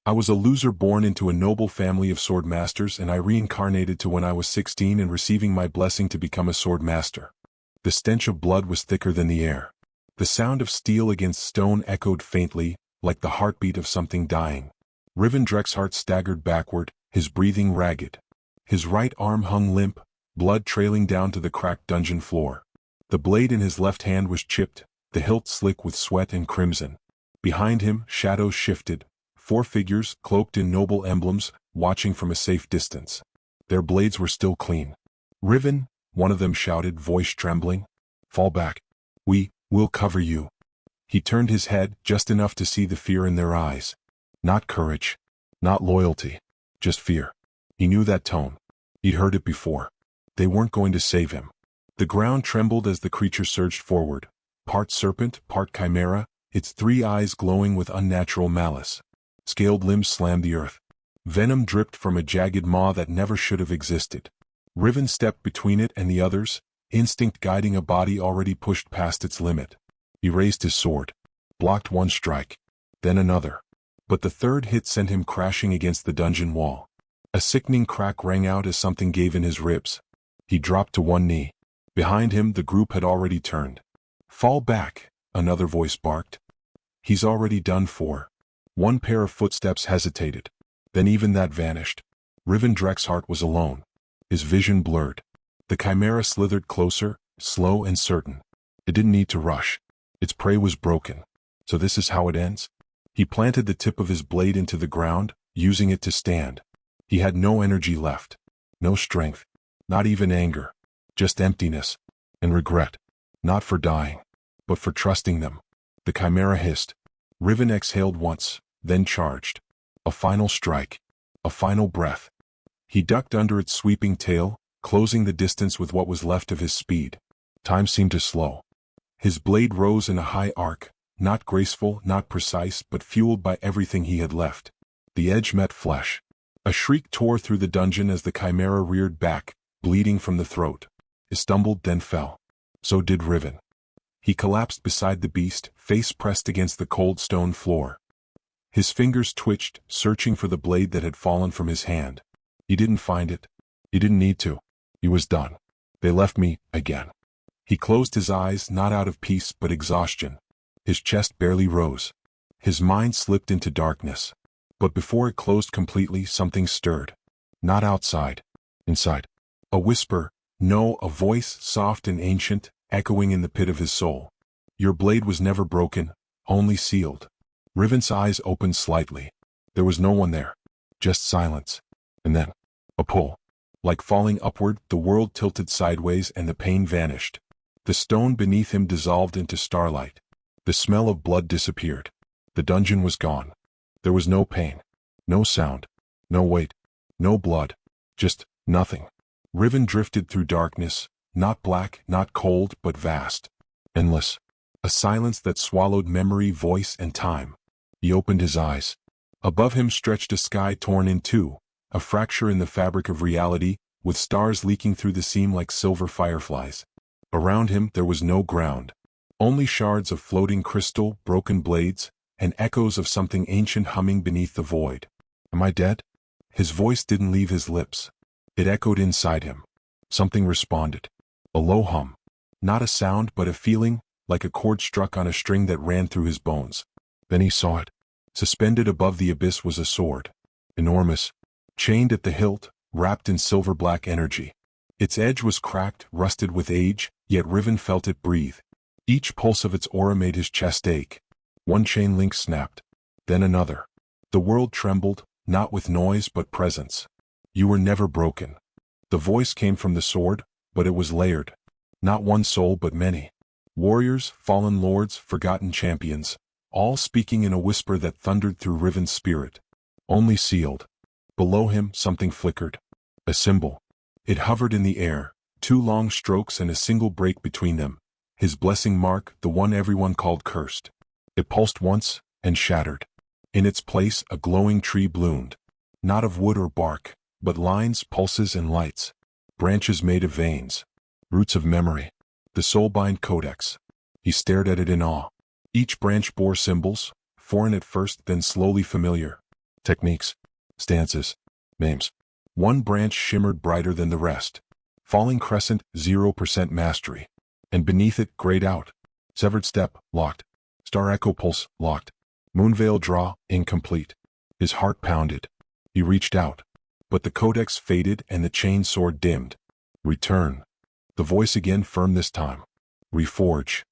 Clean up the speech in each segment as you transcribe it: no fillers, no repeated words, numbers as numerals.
I was a loser born into a noble family of sword masters, and I reincarnated to when I was 16 and receiving my blessing to become a sword master. The stench of blood was thicker than the air. The sound of steel against stone echoed faintly, like the heartbeat of something dying. Riven Drexhart staggered backward, his breathing ragged. His right arm hung limp, blood trailing down to the cracked dungeon floor. The blade in his left hand was chipped, the hilt slick with sweat and crimson. Behind him, shadows shifted, 4 figures, cloaked in noble emblems, watching from a safe distance. Their blades were still clean. "Riven," one of them shouted, voice trembling. "Fall back. We'll cover you." He turned his head, just enough to see the fear in their eyes. Not courage. Not loyalty. Just fear. He knew that tone. He'd heard it before. They weren't going to save him. The ground trembled as the creature surged forward, part serpent, part chimera, its 3 eyes glowing with unnatural malice. Scaled limbs slammed the earth. Venom dripped from a jagged maw that never should have existed. Riven stepped between it and the others, instinct guiding a body already pushed past its limit. He raised his sword, blocked one strike, then another. But the third hit sent him crashing against the dungeon wall. A sickening crack rang out as something gave in his ribs. He dropped to one knee. Behind him, the group had already turned. "Fall back," another voice barked. "He's already done for." One pair of footsteps hesitated. Then even that vanished. Riven Drexhart was alone. His vision blurred. The chimera slithered closer, slow and certain. It didn't need to rush. Its prey was broken. So this is how it ends? He planted the tip of his blade into the ground, using it to stand. He had no energy left. No strength. Not even anger. Just emptiness. And regret. Not for dying, but for trusting them. The chimera hissed. Riven exhaled once, then charged. A final strike. A final breath. He ducked under its sweeping tail, closing the distance with what was left of his speed. Time seemed to slow. His blade rose in a high arc, not graceful, not precise, but fueled by everything he had left. The edge met flesh. A shriek tore through the dungeon as the chimera reared back, bleeding from the throat. He stumbled, then fell. So did Riven. He collapsed beside the beast, face pressed against the cold stone floor. His fingers twitched, searching for the blade that had fallen from his hand. He didn't find it. He didn't need to. He was done. "They left me, again." He closed his eyes, not out of peace but exhaustion. His chest barely rose. His mind slipped into darkness. But before it closed completely, something stirred. Not outside. Inside. A whisper, no, a voice, soft and ancient, echoing in the pit of his soul. "Your blade was never broken, only sealed." Riven's eyes opened slightly. There was no one there. Just silence. And then, a pull. Like falling upward, the world tilted sideways and the pain vanished. The stone beneath him dissolved into starlight. The smell of blood disappeared. The dungeon was gone. There was no pain. No sound. No weight. No blood. Just nothing. Riven drifted through darkness, not black, not cold, but vast. Endless. A silence that swallowed memory, voice, and time. He opened his eyes. Above him stretched a sky torn in two, a fracture in the fabric of reality, with stars leaking through the seam like silver fireflies. Around him there was no ground. Only shards of floating crystal, broken blades, and echoes of something ancient humming beneath the void. "Am I dead?" His voice didn't leave his lips. It echoed inside him. Something responded. A low hum. Not a sound but a feeling, like a chord struck on a string that ran through his bones. Then he saw it. Suspended above the abyss was a sword. Enormous. Chained at the hilt, wrapped in silver-black energy. Its edge was cracked, rusted with age, yet Riven felt it breathe. Each pulse of its aura made his chest ache. One chain link snapped. Then another. The world trembled, not with noise but presence. "You were never broken." The voice came from the sword, but it was layered. Not one soul but many. Warriors, fallen lords, forgotten champions, all speaking in a whisper that thundered through Riven's spirit. Only sealed. Below him, something flickered. A symbol. It hovered in the air, 2 long strokes and a single break between them. His blessing mark, the one everyone called cursed. It pulsed once, and shattered. In its place, a glowing tree bloomed. Not of wood or bark, but lines, pulses, and lights. Branches made of veins. Roots of memory. The soulbind codex. He stared at it in awe. Each branch bore symbols, foreign at first, then slowly familiar. Techniques, stances, names. One branch shimmered brighter than the rest. Falling crescent, 0% mastery. And beneath it, grayed out. Severed step, locked. Star echo pulse, locked. Moonveil draw, incomplete. His heart pounded. He reached out. But the codex faded and the chain sword dimmed. Return. The voice again firm this time. Reforge.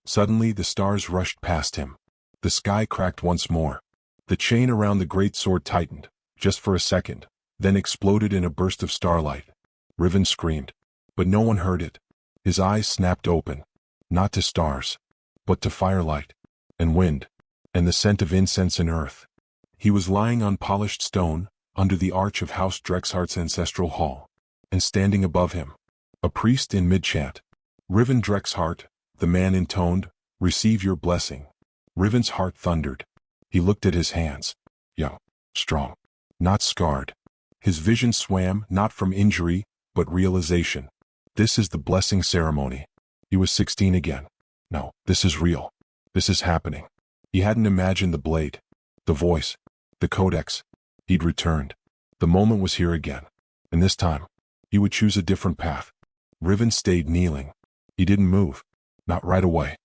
Suddenly the stars rushed past him. The sky cracked once more. The chain around the great sword tightened, just for a second, then exploded in a burst of starlight. Riven screamed. But no one heard it. His eyes snapped open. Not to stars, but to firelight, and wind, and the scent of incense and earth. He was lying on polished stone, under the arch of House Drexhart's ancestral hall. And standing above him, a priest in mid-chant. Riven Drexhart, the man intoned, receive your blessing. Riven's heart thundered. He looked at his hands. Young, strong, not scarred. His vision swam not from injury, but realization. This is the blessing ceremony. He was 16 again. No, this is real. This is happening. He hadn't imagined the blade, the voice, the codex. He'd returned. The moment was here again. And this time, he would choose a different path. Riven stayed kneeling. He didn't move. Not right away.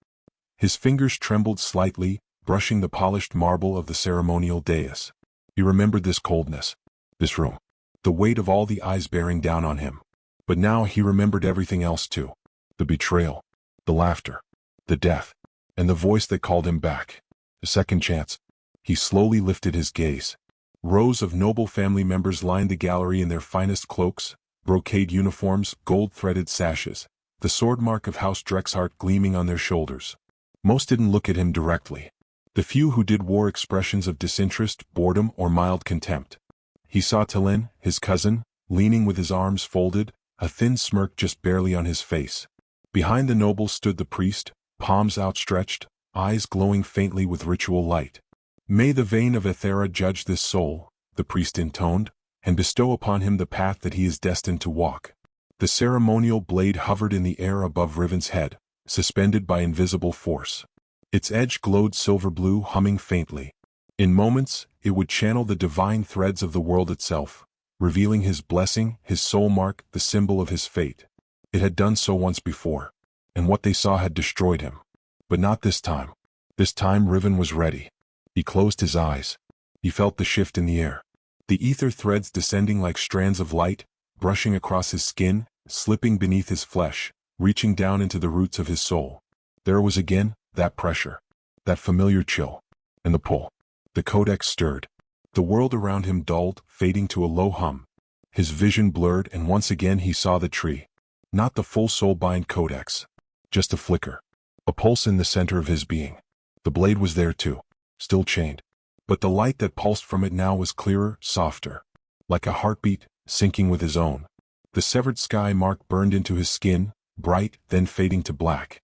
His fingers trembled slightly, brushing the polished marble of the ceremonial dais. He remembered this coldness, this room, the weight of all the eyes bearing down on him. But now he remembered everything else too. The betrayal, the laughter, the death, and the voice that called him back. A second chance. He slowly lifted his gaze. Rows of noble family members lined the gallery in their finest cloaks, brocade uniforms, gold-threaded sashes, the sword mark of House Drexhart gleaming on their shoulders. Most didn't look at him directly. The few who did wore expressions of disinterest, boredom, or mild contempt. He saw Talin, his cousin, leaning with his arms folded, a thin smirk just barely on his face. Behind the nobles stood the priest, palms outstretched, eyes glowing faintly with ritual light. May the vein of Ethera judge this soul, the priest intoned, and bestow upon him the path that he is destined to walk. The ceremonial blade hovered in the air above Riven's head, suspended by invisible force. Its edge glowed silver blue, humming faintly. In moments, it would channel the divine threads of the world itself, revealing his blessing, his soul mark, the symbol of his fate. It had done so once before, and what they saw had destroyed him. But not this time. This time Riven was ready. He closed his eyes. He felt the shift in the air. The ether threads descending like strands of light, brushing across his skin, slipping beneath his flesh, reaching down into the roots of his soul. There was again that pressure, that familiar chill, and the pull. The codex stirred. The world around him dulled, fading to a low hum. His vision blurred, and once again he saw the tree. Not the full soul-bind codex. Just a flicker. A pulse in the center of his being. The blade was there too, still chained. But the light that pulsed from it now was clearer, softer. Like a heartbeat, syncing with his own. The severed sky mark burned into his skin, bright, then fading to black.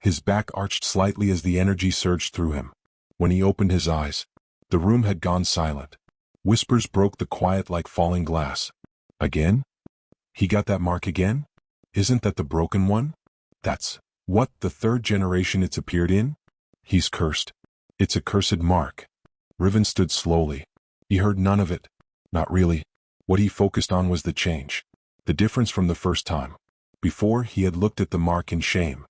His back arched slightly as the energy surged through him. When he opened his eyes, the room had gone silent. Whispers broke the quiet like falling glass. Again? He got that mark again? Isn't that the broken one? That's what, the third generation it's appeared in? He's cursed. It's a cursed mark. Riven stood slowly. He heard none of it. Not really. What he focused on was the change. The difference from the first time. Before, he had looked at the mark in shame.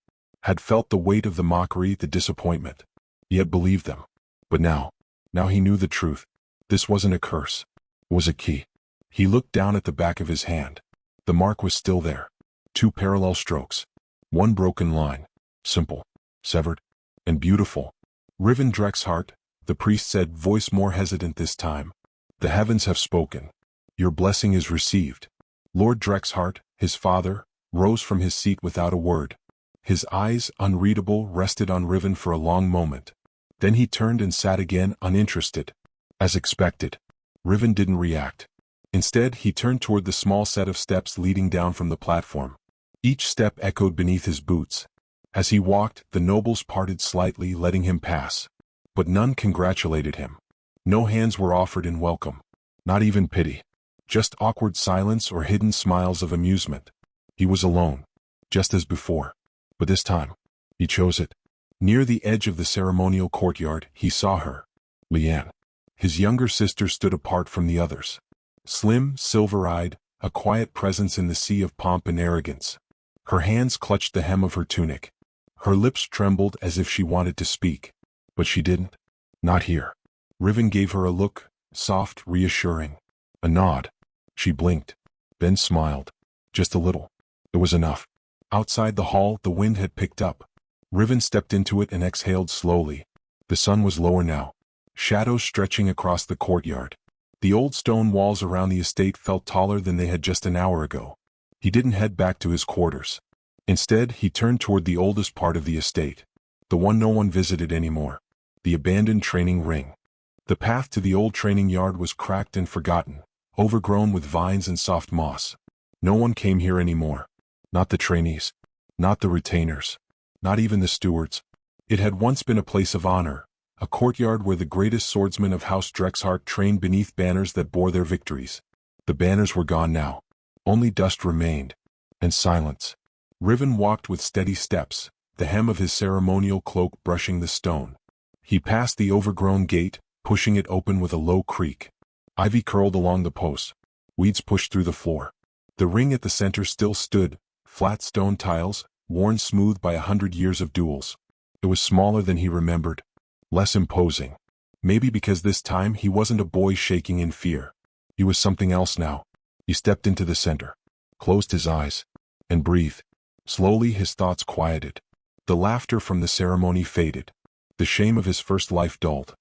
Had felt the weight of the mockery, the disappointment. He had believed them. But now he knew the truth. This wasn't a curse. It was a key. He looked down at the back of his hand. The mark was still there. 2 parallel strokes. 1 broken line. Simple, severed, and beautiful. Riven Drexhart, the priest said, voice more hesitant this time. The heavens have spoken. Your blessing is received. Lord Drexhart, his father, rose from his seat without a word. His eyes, unreadable, rested on Riven for a long moment. Then he turned and sat again, uninterested. As expected, Riven didn't react. Instead, he turned toward the small set of steps leading down from the platform. Each step echoed beneath his boots. As he walked, the nobles parted slightly, letting him pass. But none congratulated him. No hands were offered in welcome. Not even pity. Just awkward silence or hidden smiles of amusement. He was alone. Just as before. But this time, he chose it. Near the edge of the ceremonial courtyard, he saw her. Leanne. His younger sister stood apart from the others. Slim, silver-eyed, a quiet presence in the sea of pomp and arrogance. Her hands clutched the hem of her tunic. Her lips trembled as if she wanted to speak. But she didn't. Not here. Riven gave her a look, soft, reassuring. A nod. She blinked. Then smiled. Just a little. It was enough. Outside the hall, the wind had picked up. Riven stepped into it and exhaled slowly. The sun was lower now. Shadows stretching across the courtyard. The old stone walls around the estate felt taller than they had just an hour ago. He didn't head back to his quarters. Instead, he turned toward the oldest part of the estate. The one no one visited anymore. The abandoned training ring. The path to the old training yard was cracked and forgotten, overgrown with vines and soft moss. No one came here anymore. Not the trainees. Not the retainers. Not even the stewards. It had once been a place of honor, a courtyard where the greatest swordsmen of House Drexhart trained beneath banners that bore their victories. The banners were gone now. Only dust remained. And silence. Riven walked with steady steps, the hem of his ceremonial cloak brushing the stone. He passed the overgrown gate, pushing it open with a low creak. Ivy curled along the posts. Weeds pushed through the floor. The ring at the center still stood, flat stone tiles, worn smooth by 100 years of duels. It was smaller than he remembered. Less imposing. Maybe because this time he wasn't a boy shaking in fear. He was something else now. He stepped into the center, closed his eyes, and breathed. Slowly his thoughts quieted. The laughter from the ceremony faded. The shame of his first life dulled.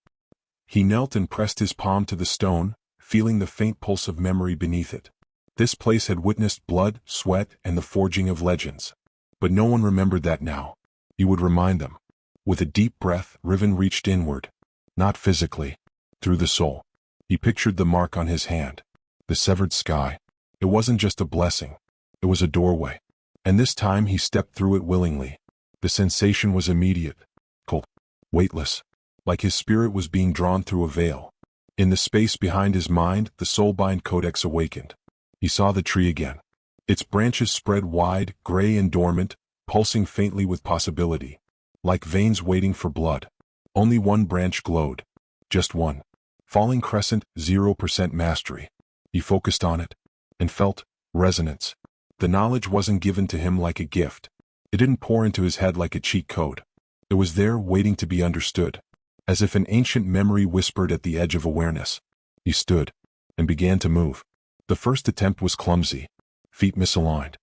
He knelt and pressed his palm to the stone, feeling the faint pulse of memory beneath it. This place had witnessed blood, sweat, and the forging of legends. But no one remembered that now. He would remind them. With a deep breath, Riven reached inward. Not physically. Through the soul. He pictured the mark on his hand. The severed sky. It wasn't just a blessing. It was a doorway. And this time he stepped through it willingly. The sensation was immediate. Cold. Weightless. Like his spirit was being drawn through a veil. In the space behind his mind, the soulbind codex awakened. He saw the tree again. Its branches spread wide, gray and dormant, pulsing faintly with possibility. Like veins waiting for blood. Only one branch glowed. Just one. Falling crescent, 0% mastery. He focused on it. And felt resonance. The knowledge wasn't given to him like a gift. It didn't pour into his head like a cheat code. It was there waiting to be understood. As if an ancient memory whispered at the edge of awareness. He stood. And began to move. The first attempt was clumsy. Feet misaligned.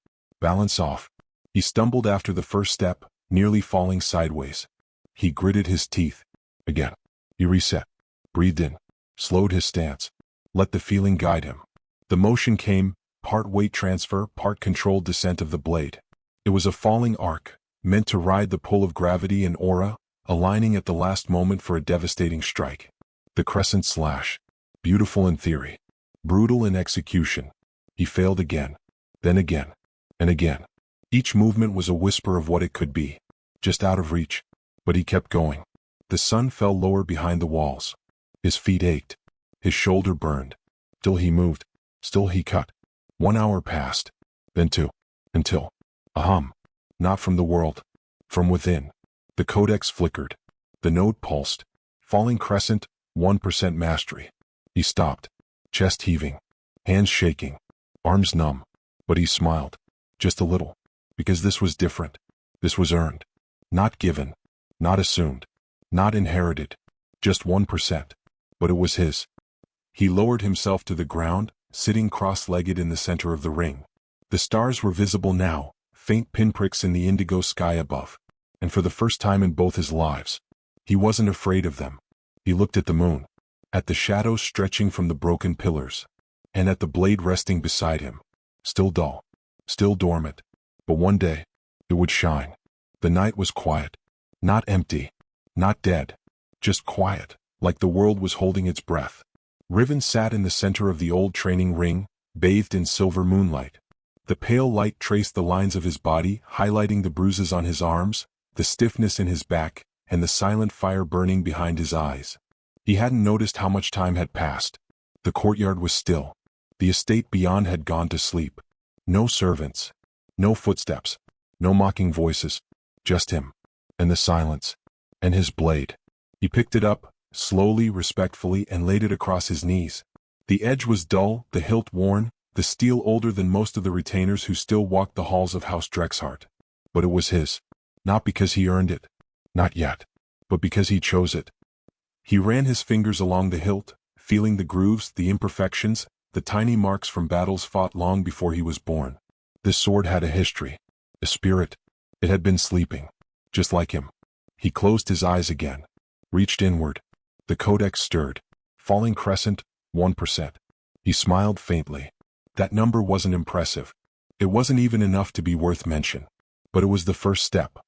Balance off. He stumbled after the first step, nearly falling sideways. He gritted his teeth. Again. He reset. Breathed in. Slowed his stance. Let the feeling guide him. The motion came, part weight transfer, part controlled descent of the blade. It was a falling arc, meant to ride the pull of gravity and aura, aligning at the last moment for a devastating strike. The crescent slash. Beautiful in theory. Brutal in execution. He failed again. Then again. And again. Each movement was a whisper of what it could be. Just out of reach. But he kept going. The sun fell lower behind the walls. His feet ached. His shoulder burned. Still he moved. Still he cut. 1 hour passed. Then 2. Until. A hum. Not from the world. From within. The codex flickered. The node pulsed. Falling crescent, 1% mastery. He stopped. Chest heaving. Hands shaking. Arms numb. But he smiled. Just a little. Because this was different. This was earned. Not given. Not assumed. Not inherited. Just 1%. But it was his. He lowered himself to the ground, sitting cross-legged in the center of the ring. The stars were visible now, faint pinpricks in the indigo sky above. And for the first time in both his lives, he wasn't afraid of them. He looked at the moon. At the shadows stretching from the broken pillars. And at the blade resting beside him. Still dull. Still dormant. But one day, it would shine. The night was quiet. Not empty. Not dead. Just quiet, like the world was holding its breath. Riven sat in the center of the old training ring, bathed in silver moonlight. The pale light traced the lines of his body, highlighting the bruises on his arms, the stiffness in his back, and the silent fire burning behind his eyes. He hadn't noticed how much time had passed. The courtyard was still. The estate beyond had gone to sleep. No servants. No footsteps. No mocking voices. Just him. And the silence. And his blade. He picked it up, slowly, respectfully, and laid it across his knees. The edge was dull, the hilt worn, the steel older than most of the retainers who still walked the halls of House Drexhart. But it was his. Not because he earned it. Not yet. But because he chose it. He ran his fingers along the hilt, feeling the grooves, the imperfections, the tiny marks from battles fought long before he was born. This sword had a history. A spirit. It had been sleeping. Just like him. He closed his eyes again. Reached inward. The codex stirred. Falling crescent, 1%. He smiled faintly. That number wasn't impressive. It wasn't even enough to be worth mention. But it was the first step.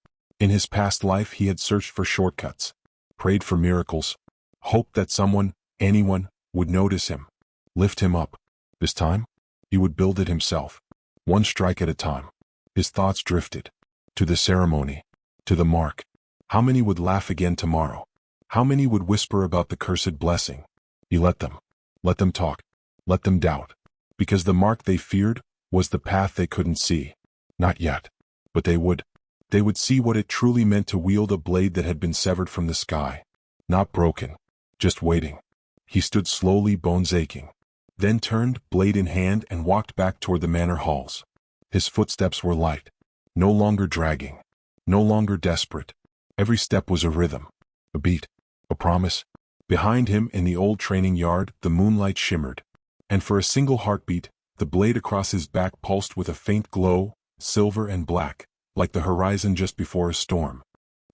In his past life he had searched for shortcuts. Prayed for miracles. Hoped that someone, anyone, would notice him. Lift him up. This time, he would build it himself. One strike at a time. His thoughts drifted. To the ceremony. To the mark. How many would laugh again tomorrow? How many would whisper about the cursed blessing? He let them. Let them talk. Let them doubt. Because the mark they feared was the path they couldn't see. Not yet. But they would. They would see what it truly meant to wield a blade that had been severed from the sky. Not broken. Just waiting. He stood slowly, bones aching. Then turned, blade in hand, and walked back toward the manor halls. His footsteps were light. No longer dragging. No longer desperate. Every step was a rhythm. A beat. A promise. Behind him, in the old training yard, the moonlight shimmered. And for a single heartbeat, the blade across his back pulsed with a faint glow, silver and black, like the horizon just before a storm.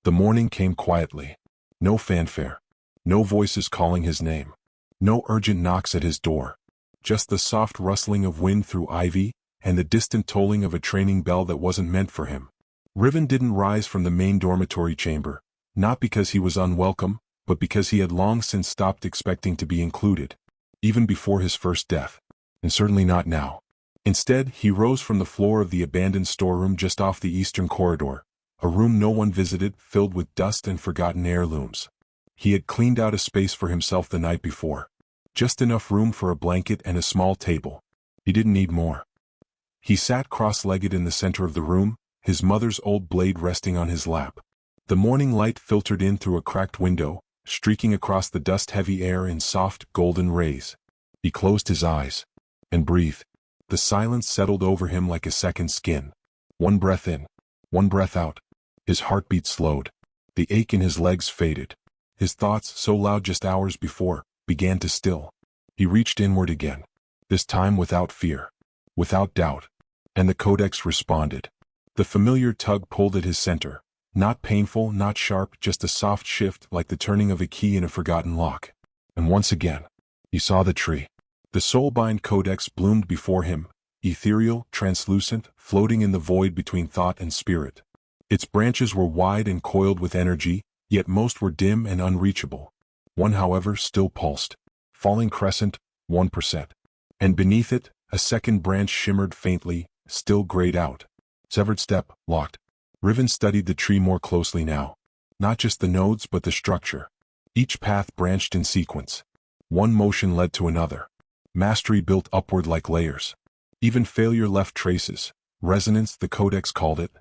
The morning came quietly. No fanfare. No voices calling his name. No urgent knocks at his door. Just the soft rustling of wind through ivy, and the distant tolling of a training bell that wasn't meant for him. Riven didn't rise from the main dormitory chamber, not because he was unwelcome, but because he had long since stopped expecting to be included. Even before his first death. And certainly not now. Instead, he rose from the floor of the abandoned storeroom just off the eastern corridor, a room no one visited, filled with dust and forgotten heirlooms. He had cleaned out a space for himself the night before. Just enough room for a blanket and a small table. He didn't need more. He sat cross-legged in the center of the room, his mother's old blade resting on his lap. The morning light filtered in through a cracked window, streaking across the dust-heavy air in soft, golden rays. He closed his eyes. And breathed. The silence settled over him like a second skin. One breath in. One breath out. His heartbeat slowed. The ache in his legs faded. His thoughts, so loud just hours before, began to still. He reached inward again. This time without fear. Without doubt. And the codex responded. The familiar tug pulled at his center. Not painful, not sharp, just a soft shift like the turning of a key in a forgotten lock. And once again, he saw the tree. The soulbind codex bloomed before him, ethereal, translucent, floating in the void between thought and spirit. Its branches were wide and coiled with energy, yet most were dim and unreachable. One, however, still pulsed. Falling crescent, 1%. And beneath it, a second branch shimmered faintly, still grayed out. Severed step, locked. Riven studied the tree more closely now. Not just the nodes but the structure. Each path branched in sequence. One motion led to another. Mastery built upward like layers. Even failure left traces. Resonance, the codex called it.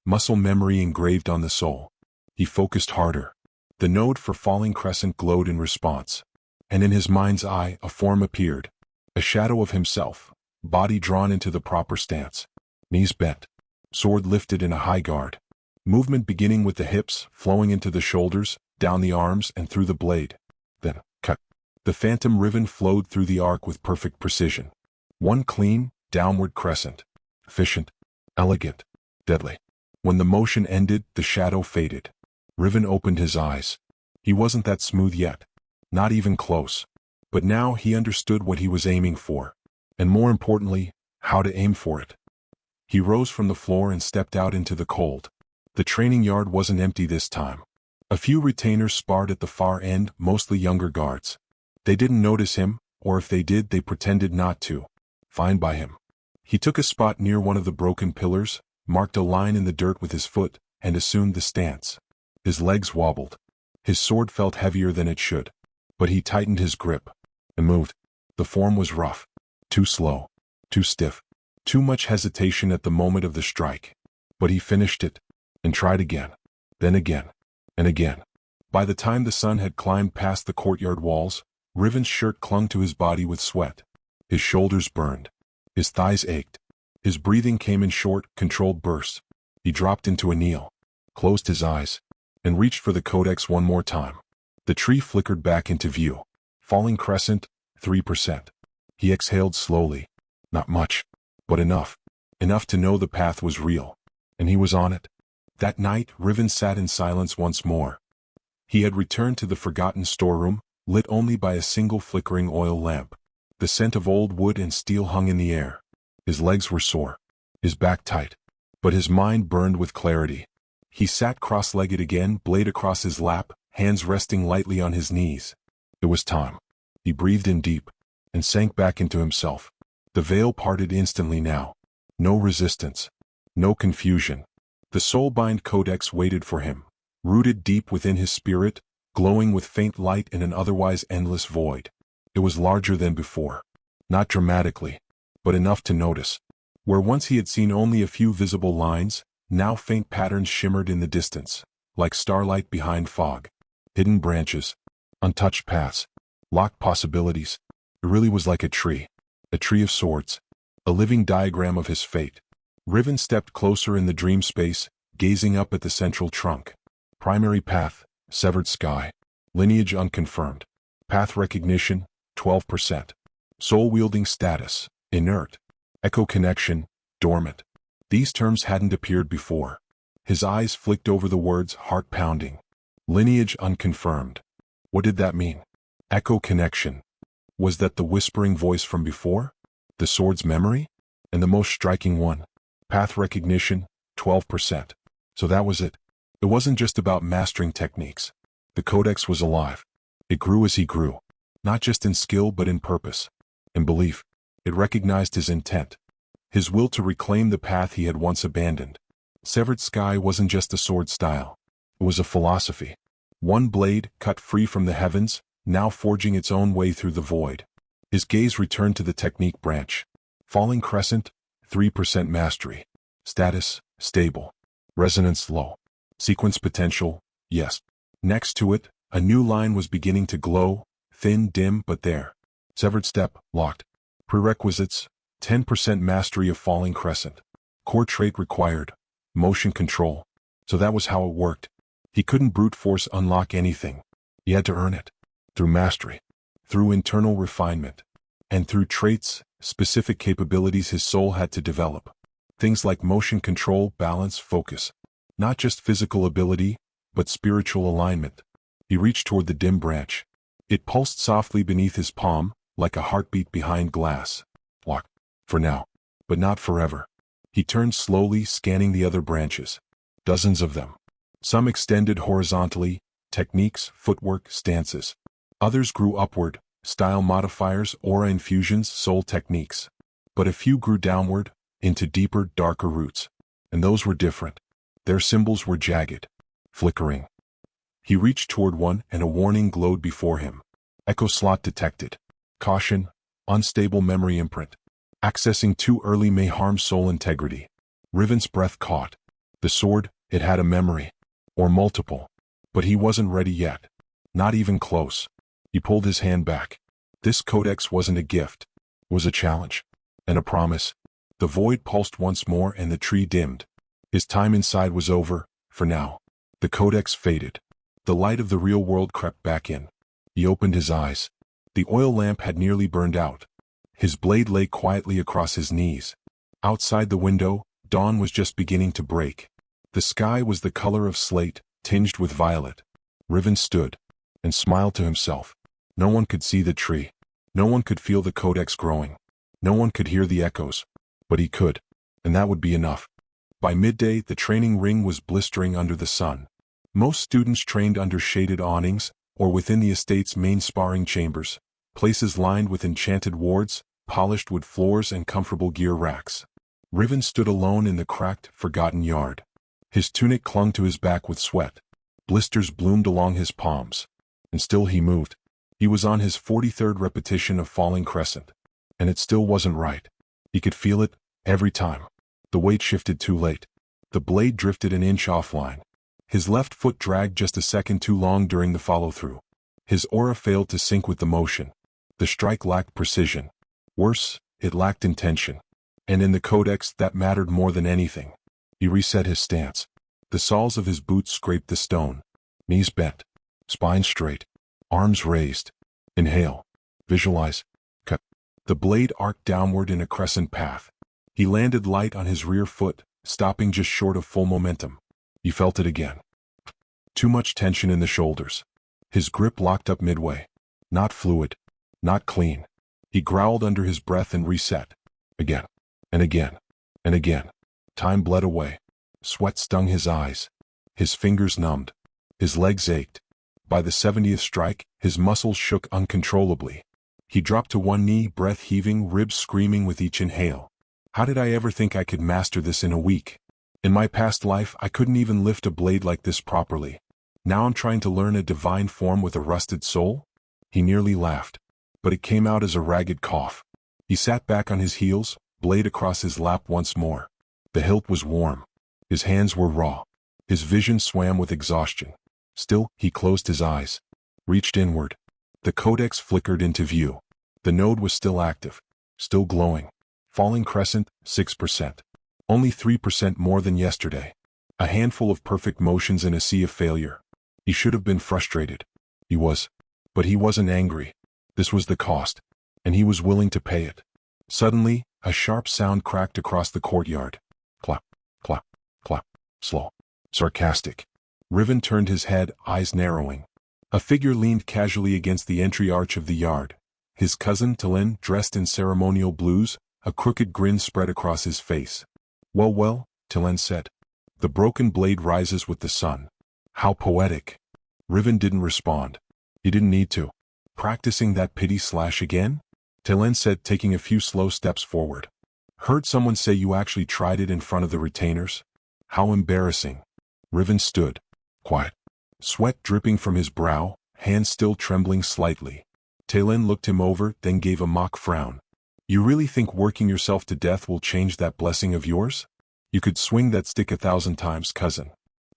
Muscle memory engraved on the soul. He focused harder. The node for falling crescent glowed in response. And in his mind's eye, a form appeared. A shadow of himself, body drawn into the proper stance. Knees bent. Sword lifted in a high guard. Movement beginning with the hips, flowing into the shoulders, down the arms, and through the blade. Then, cut. The phantom riven flowed through the arc with perfect precision. One clean, downward crescent. Efficient. Elegant. Deadly. When the motion ended, the shadow faded. Riven opened his eyes. He wasn't that smooth yet. Not even close. But now he understood what he was aiming for. And more importantly, how to aim for it. He rose from the floor and stepped out into the cold. The training yard wasn't empty this time. A few retainers sparred at the far end, mostly younger guards. They didn't notice him, or if they did, they pretended not to. Fine by him. He took a spot near one of the broken pillars, marked a line in the dirt with his foot, and assumed the stance. His legs wobbled. His sword felt heavier than it should. But he tightened his grip. And moved. The form was rough. Too slow. Too stiff. Too much hesitation at the moment of the strike. But he finished it. And tried again. Then again. And again. By the time the sun had climbed past the courtyard walls, Riven's shirt clung to his body with sweat. His shoulders burned. His thighs ached. His breathing came in short, controlled bursts. He dropped into a kneel, closed his eyes, and reached for the codex one more time. The tree flickered back into view. Falling crescent, 3%. He exhaled slowly. Not much, but enough. Enough to know the path was real. And he was on it. That night, Riven sat in silence once more. He had returned to the forgotten storeroom, lit only by a single flickering oil lamp. The scent of old wood and steel hung in the air. His legs were sore, his back tight, but his mind burned with clarity. He sat cross-legged again, blade across his lap, hands resting lightly on his knees. It was time. He breathed in deep, and sank back into himself. The veil parted instantly now. No resistance. No confusion. The soulbind codex waited for him, rooted deep within his spirit, glowing with faint light in an otherwise endless void. It was larger than before. Not dramatically, but enough to notice. Where once he had seen only a few visible lines, now faint patterns shimmered in the distance, like starlight behind fog. Hidden branches, untouched paths, locked possibilities. It really was like a tree of swords, a living diagram of his fate. Riven stepped closer in the dream space, gazing up at the central trunk. Primary path, severed sky. Lineage unconfirmed. Path recognition, 12%. Soul-wielding status, inert. Echo connection, dormant. These terms hadn't appeared before. His eyes flicked over the words, heart pounding. Lineage unconfirmed. What did that mean? Echo connection. Was that the whispering voice from before? The sword's memory? And the most striking one. Path recognition, 12%. So that was it. It wasn't just about mastering techniques. The codex was alive. It grew as he grew. Not just in skill but in purpose. In belief. It recognized his intent. His will to reclaim the path he had once abandoned. Severed sky wasn't just a sword style. It was a philosophy. One blade, cut free from the heavens, now forging its own way through the void. His gaze returned to the technique branch. Falling crescent, 3% mastery. Status, stable. Resonance low. Sequence potential, yes. Next to it, a new line was beginning to glow, thin, dim, but there. Severed step, locked. Prerequisites, 10% mastery of falling crescent. Core trait required, motion control. So that was how it worked. He couldn't brute force unlock anything. He had to earn it. Through mastery. Through internal refinement. And through traits, specific capabilities his soul had to develop. Things like motion control, balance, focus. Not just physical ability, but spiritual alignment. He reached toward the dim branch. It pulsed softly beneath his palm, like a heartbeat behind glass. Locked. For now. But not forever. He turned slowly, scanning the other branches. Dozens of them. Some extended horizontally, techniques, footwork, stances. Others grew upward, style modifiers, aura infusions, soul techniques. But a few grew downward, into deeper, darker roots. And those were different. Their symbols were jagged. Flickering. He reached toward one, and a warning glowed before him. Echo slot detected. Caution, unstable memory imprint. Accessing too early may harm soul integrity. Riven's breath caught. The sword, it had a memory. Or multiple. But he wasn't ready yet. Not even close. He pulled his hand back. This codex wasn't a gift. It was a challenge. And a promise. The void pulsed once more and the tree dimmed. His time inside was over, for now. The codex faded. The light of the real world crept back in. He opened his eyes. The oil lamp had nearly burned out. His blade lay quietly across his knees. Outside the window, dawn was just beginning to break. The sky was the color of slate, tinged with violet. Riven stood and smiled to himself. No one could see the tree. No one could feel the codex growing. No one could hear the echoes. But he could, and that would be enough. By midday, the training ring was blistering under the sun. Most students trained under shaded awnings, or within the estate's main sparring chambers, places lined with enchanted wards, polished wood floors and comfortable gear racks. Riven stood alone in the cracked, forgotten yard. His tunic clung to his back with sweat. Blisters bloomed along his palms. And still he moved. He was on his 43rd repetition of falling crescent. And it still wasn't right. He could feel it, every time. The weight shifted too late. The blade drifted an inch offline. His left foot dragged just a second too long during the follow-through. His aura failed to sync with the motion. The strike lacked precision. Worse, it lacked intention. And in the codex, that mattered more than anything. He reset his stance. The soles of his boots scraped the stone. Knees bent. Spine straight. Arms raised. Inhale. Visualize. Cut. The blade arced downward in a crescent path. He landed light on his rear foot, stopping just short of full momentum. He felt it again. Too much tension in the shoulders. His grip locked up midway. Not fluid. Not clean. He growled under his breath and reset. Again. And again. And again. Time bled away. Sweat stung his eyes. His fingers numbed. His legs ached. By the 70th strike, his muscles shook uncontrollably. He dropped to one knee, breath heaving, ribs screaming with each inhale. How did I ever think I could master this in a week? In my past life, I couldn't even lift a blade like this properly. Now I'm trying to learn a divine form with a rusted soul? He nearly laughed, but it came out as a ragged cough. He sat back on his heels, blade across his lap once more. The hilt was warm. His hands were raw. His vision swam with exhaustion. Still, he closed his eyes, reached inward. The codex flickered into view. The node was still active, still glowing. Falling crescent, 6%. Only 3% more than yesterday. A handful of perfect motions in a sea of failure. He should have been frustrated. He was. But he wasn't angry. This was the cost, and he was willing to pay it. Suddenly, a sharp sound cracked across the courtyard. Clap, clap, clap. Slow. Sarcastic. Riven turned his head, eyes narrowing. A figure leaned casually against the entry arch of the yard. His cousin, Tilen, dressed in ceremonial blues, a crooked grin spread across his face. Well, Tilen said. The broken blade rises with the sun. How poetic. Riven didn't respond. He didn't need to. Practicing that pity slash again? Tilen said, taking a few slow steps forward. Heard someone say you actually tried it in front of the retainers? How embarrassing. Riven stood. Quiet. Sweat dripping from his brow, hands still trembling slightly. Tilen looked him over, then gave a mock frown. You really think working yourself to death will change that blessing of yours? You could swing that stick 1,000 times, cousin.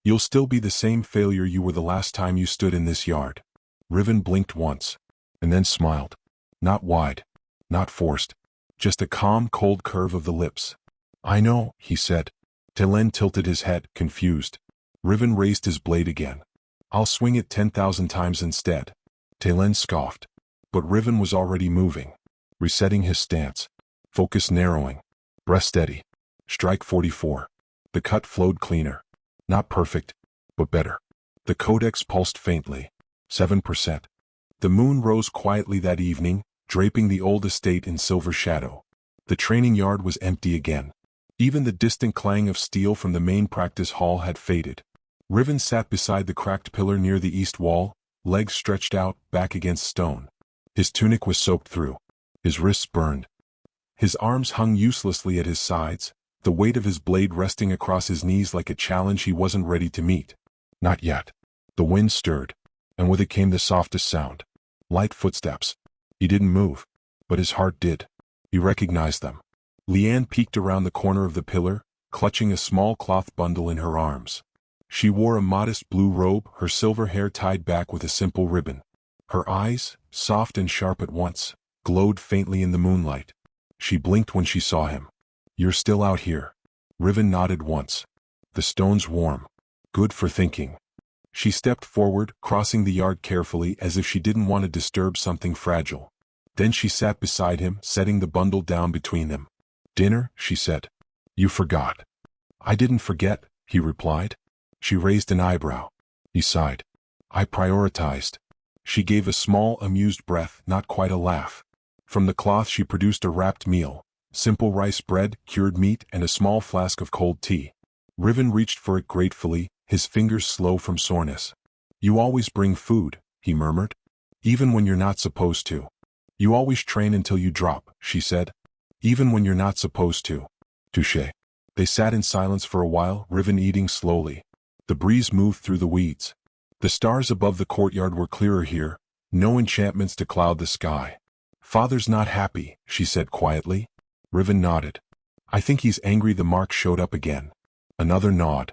You'll still be the same failure you were the last time you stood in this yard. Riven blinked once, and then smiled. Not wide, not forced, just a calm, cold curve of the lips. I know, he said. Tilen tilted his head, confused. Riven raised his blade again. I'll swing it 10,000 times instead. Tilen scoffed. But Riven was already moving, resetting his stance. Focus narrowing. Breath steady. Strike 44. The cut flowed cleaner. Not perfect, but better. The codex pulsed faintly. 7%. The moon rose quietly that evening, draping the old estate in silver shadow. The training yard was empty again. Even the distant clang of steel from the main practice hall had faded. Riven sat beside the cracked pillar near the east wall, legs stretched out, back against stone. His tunic was soaked through. His wrists burned. His arms hung uselessly at his sides, the weight of his blade resting across his knees like a challenge he wasn't ready to meet. Not yet. The wind stirred, and with it came the softest sound. Light footsteps. He didn't move, but his heart did. He recognized them. Leanne peeked around the corner of the pillar, clutching a small cloth bundle in her arms. She wore a modest blue robe, her silver hair tied back with a simple ribbon. Her eyes, soft and sharp at once, glowed faintly in the moonlight. She blinked when she saw him. You're still out here. Riven nodded once. The stone's warm. Good for thinking. She stepped forward, crossing the yard carefully as if she didn't want to disturb something fragile. Then she sat beside him, setting the bundle down between them. Dinner, she said. You forgot. I didn't forget, he replied. She raised an eyebrow. He sighed. I prioritized. She gave a small, amused breath, not quite a laugh. From the cloth she produced a wrapped meal. Simple rice bread, cured meat, and a small flask of cold tea. Riven reached for it gratefully, his fingers slow from soreness. You always bring food, he murmured. Even when you're not supposed to. You always train until you drop, she said. Even when you're not supposed to. Touché. They sat in silence for a while, Riven eating slowly. The breeze moved through the weeds. The stars above the courtyard were clearer here, no enchantments to cloud the sky. Father's not happy, she said quietly. Riven nodded. I think he's angry the mark showed up again. Another nod.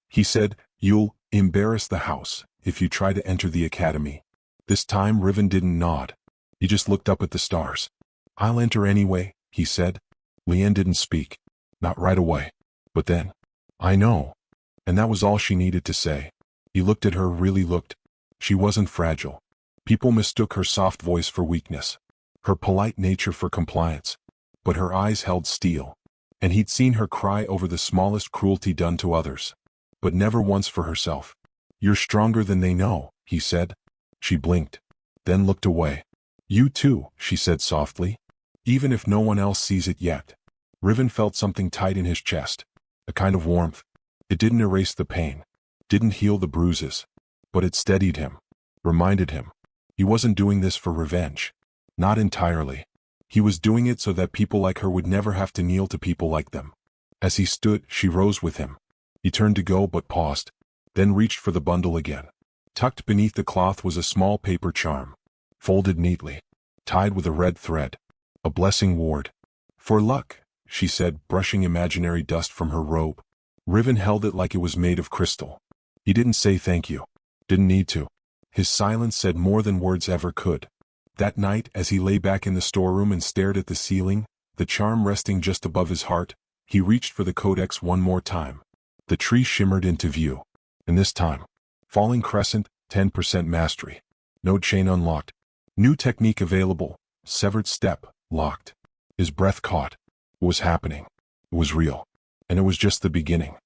He said, You'll Embarrass the house, if you try to enter the academy. This time Riven didn't nod. He just looked up at the stars. I'll enter anyway, he said. Leanne didn't speak. Not right away. But then, I know. And that was all she needed to say. He looked at her, really looked. She wasn't fragile. People mistook her soft voice for weakness, her polite nature for compliance. But her eyes held steel. And he'd seen her cry over the smallest cruelty done to others. But never once for herself. You're stronger than they know, he said. She blinked. Then looked away. You too, she said softly. Even if no one else sees it yet. Riven felt something tight in his chest. A kind of warmth. It didn't erase the pain. Didn't heal the bruises. But it steadied him. Reminded him. He wasn't doing this for revenge. Not entirely. He was doing it so that people like her would never have to kneel to people like them. As he stood, she rose with him. He turned to go but paused. Then reached for the bundle again. Tucked beneath the cloth was a small paper charm. Folded neatly. Tied with a red thread. A blessing ward. For luck, she said, brushing imaginary dust from her robe. Riven held it like it was made of crystal. He didn't say thank you. Didn't need to. His silence said more than words ever could. That night, as he lay back in the storeroom and stared at the ceiling, the charm resting just above his heart, he reached for the codex one more time. The tree shimmered into view. And this time, falling crescent, 10% mastery. Node chain unlocked. New technique available. Severed step, locked. His breath caught. It was happening. It was real. And it was just the beginning.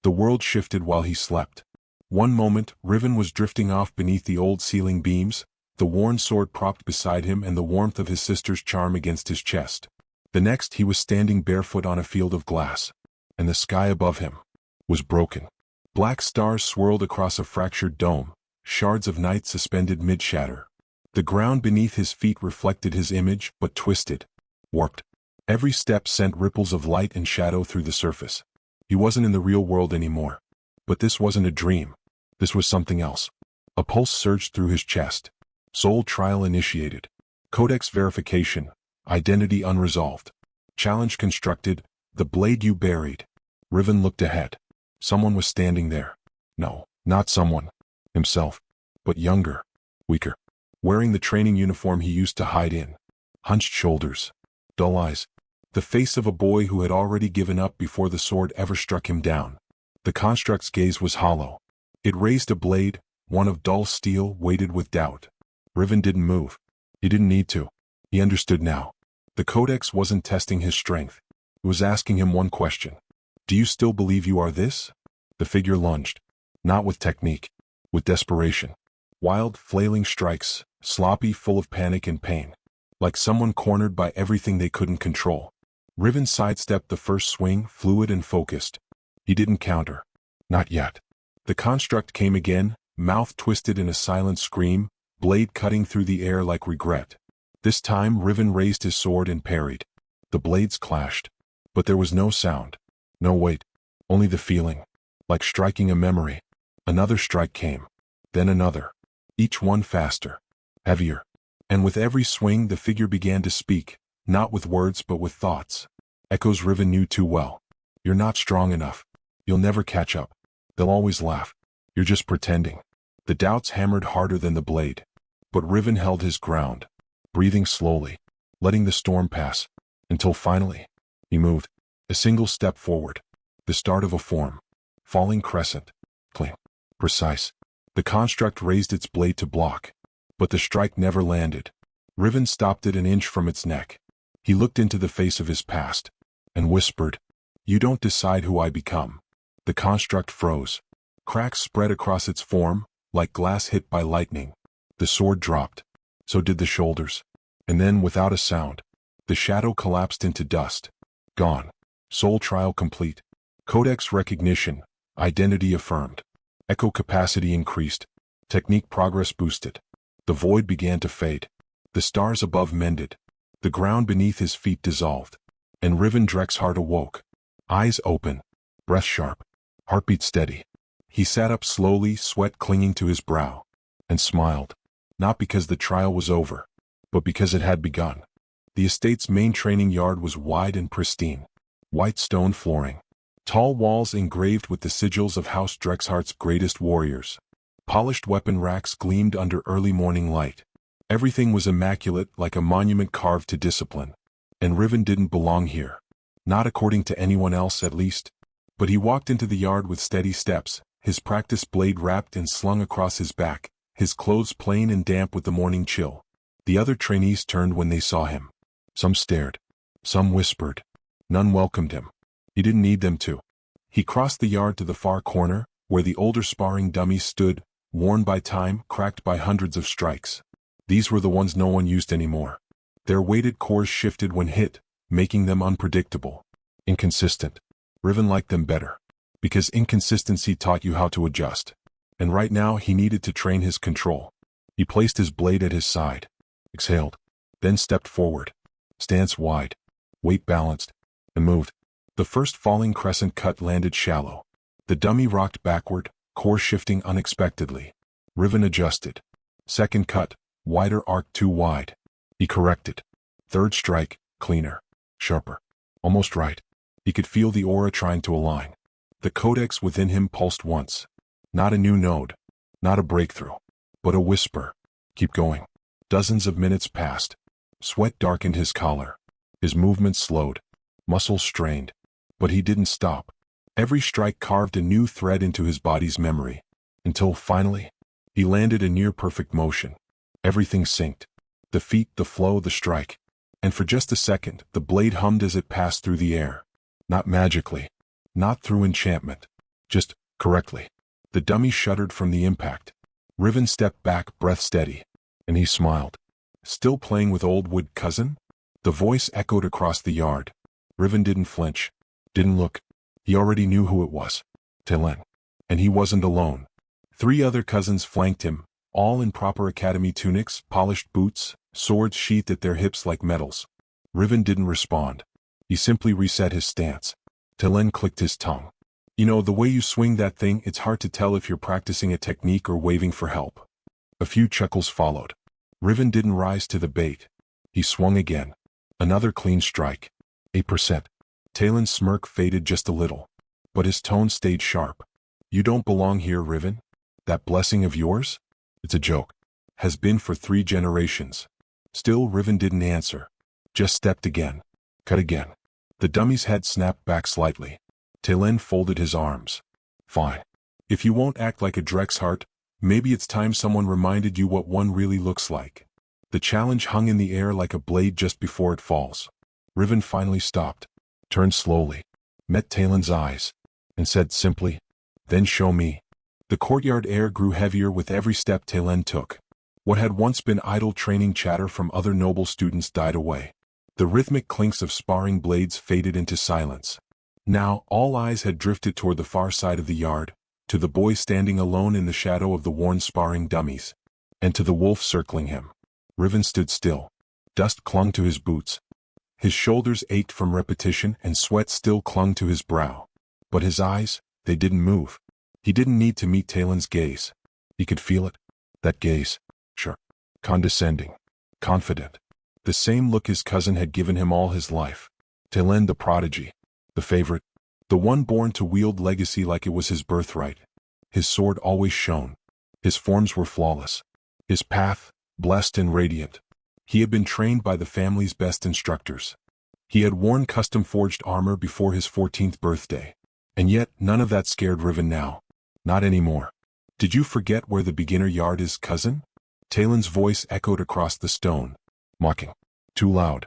The world shifted while he slept. One moment, Riven was drifting off beneath the old ceiling beams, the worn sword propped beside him and the warmth of his sister's charm against his chest. The next, he was standing barefoot on a field of glass. And the sky above him was broken. Black stars swirled across a fractured dome, shards of night suspended mid-shatter. The ground beneath his feet reflected his image, but twisted, warped. Every step sent ripples of light and shadow through the surface. He wasn't in the real world anymore. But this wasn't a dream. This was something else. A pulse surged through his chest. Soul trial initiated. Codex verification. Identity unresolved. Challenge constructed. The blade you buried. Riven looked ahead. Someone was standing there. No, not someone. Himself. But younger. Weaker. Wearing the training uniform he used to hide in. Hunched shoulders. Dull eyes. The face of a boy who had already given up before the sword ever struck him down. The construct's gaze was hollow. It raised a blade, one of dull steel weighted with doubt. Riven didn't move. He didn't need to. He understood now. The codex wasn't testing his strength. It was asking him one question. Do you still believe you are this? The figure lunged. Not with technique. With desperation. Wild, flailing strikes, sloppy, full of panic and pain. Like someone cornered by everything they couldn't control. Riven sidestepped the first swing, fluid and focused. He didn't counter. Not yet. The construct came again, mouth twisted in a silent scream, blade cutting through the air like regret. This time Riven raised his sword and parried. The blades clashed. But there was no sound. No weight. Only the feeling. Like striking a memory. Another strike came. Then another. Each one faster. Heavier. And with every swing the figure began to speak, not with words but with thoughts. Echoes Riven knew too well. You're not strong enough. You'll never catch up. They'll always laugh. You're just pretending. The doubts hammered harder than the blade. But Riven held his ground, breathing slowly, letting the storm pass, until finally, he moved. A single step forward. The start of a form. Falling crescent. Clean. Precise. The construct raised its blade to block. But the strike never landed. Riven stopped it an inch from its neck. He looked into the face of his past, and whispered, You don't decide who I become. The construct froze. Cracks spread across its form, like glass hit by lightning. The sword dropped. So did the shoulders. And then, without a sound, the shadow collapsed into dust. Gone. Soul trial complete. Codex recognition. Identity affirmed. Echo capacity increased. Technique progress boosted. The void began to fade. The stars above mended. The ground beneath his feet dissolved. And Riven Drexhart awoke. Eyes open. Breath sharp. Heartbeat steady. He sat up slowly, sweat clinging to his brow. And smiled. Not because the trial was over, but because it had begun. The estate's main training yard was wide and pristine. White stone flooring. Tall walls engraved with the sigils of House Drexhart's greatest warriors. Polished weapon racks gleamed under early morning light. Everything was immaculate, like a monument carved to discipline. And Riven didn't belong here. Not according to anyone else, at least. But he walked into the yard with steady steps, his practice blade wrapped and slung across his back, his clothes plain and damp with the morning chill. The other trainees turned when they saw him. Some stared. Some whispered. None welcomed him. He didn't need them to. He crossed the yard to the far corner, where the older sparring dummies stood, worn by time, cracked by hundreds of strikes. These were the ones no one used anymore. Their weighted cores shifted when hit, making them unpredictable. Inconsistent. Riven liked them better. Because inconsistency taught you how to adjust. And right now he needed to train his control. He placed his blade at his side. Exhaled. Then stepped forward. Stance wide. Weight balanced. And moved. The first falling crescent cut landed shallow. The dummy rocked backward, core shifting unexpectedly. Riven adjusted. Second cut, wider arc too wide. He corrected. Third strike, cleaner. Sharper. Almost right. He could feel the aura trying to align. The codex within him pulsed once. Not a new node. Not a breakthrough. But a whisper. Keep going. Dozens of minutes passed. Sweat darkened his collar. His movements slowed. Muscles strained. But he didn't stop. Every strike carved a new thread into his body's memory. Until finally, he landed a near-perfect motion. Everything synced. The feet, the flow, the strike. And for just a second, the blade hummed as it passed through the air. Not magically. Not through enchantment. Just correctly. The dummy shuddered from the impact. Riven stepped back, breath steady. And he smiled. Still playing with old wood, cousin? The voice echoed across the yard. Riven didn't flinch. Didn't look. He already knew who it was. Telen. And he wasn't alone. 3 other cousins flanked him, all in proper academy tunics, polished boots, swords sheathed at their hips like medals. Riven didn't respond. He simply reset his stance. Telen clicked his tongue. You know, the way you swing that thing, it's hard to tell if you're practicing a technique or waving for help. A few chuckles followed. Riven didn't rise to the bait. He swung again. Another clean strike. 8%. Talen's smirk faded just a little. But his tone stayed sharp. You don't belong here, Riven. That blessing of yours? It's a joke. Has been for 3 generations. Still, Riven didn't answer. Just stepped again. Cut again. The dummy's head snapped back slightly. Telen folded his arms. Fine. If you won't act like a Drexhart, maybe it's time someone reminded you what one really looks like. The challenge hung in the air like a blade just before it falls. Riven finally stopped. Turned slowly. Met Talen's eyes. And said simply, "Then show me." The courtyard air grew heavier with every step Telen took. What had once been idle training chatter from other noble students died away. The rhythmic clinks of sparring blades faded into silence. Now, all eyes had drifted toward the far side of the yard, to the boy standing alone in the shadow of the worn sparring dummies, and to the wolf circling him. Riven stood still. Dust clung to his boots. His shoulders ached from repetition and sweat still clung to his brow. But his eyes, they didn't move. He didn't need to meet Talen's gaze. He could feel it. That gaze. Sure. Condescending. Confident. The same look his cousin had given him all his life. Telen the prodigy. The favorite. The one born to wield legacy like it was his birthright. His sword always shone. His forms were flawless. His path, blessed and radiant. He had been trained by the family's best instructors. He had worn custom-forged armor before his 14th birthday. And yet, none of that scared Riven now. Not anymore. Did you forget where the beginner yard is, cousin? Talen's voice echoed across the stone. Mocking. Too loud.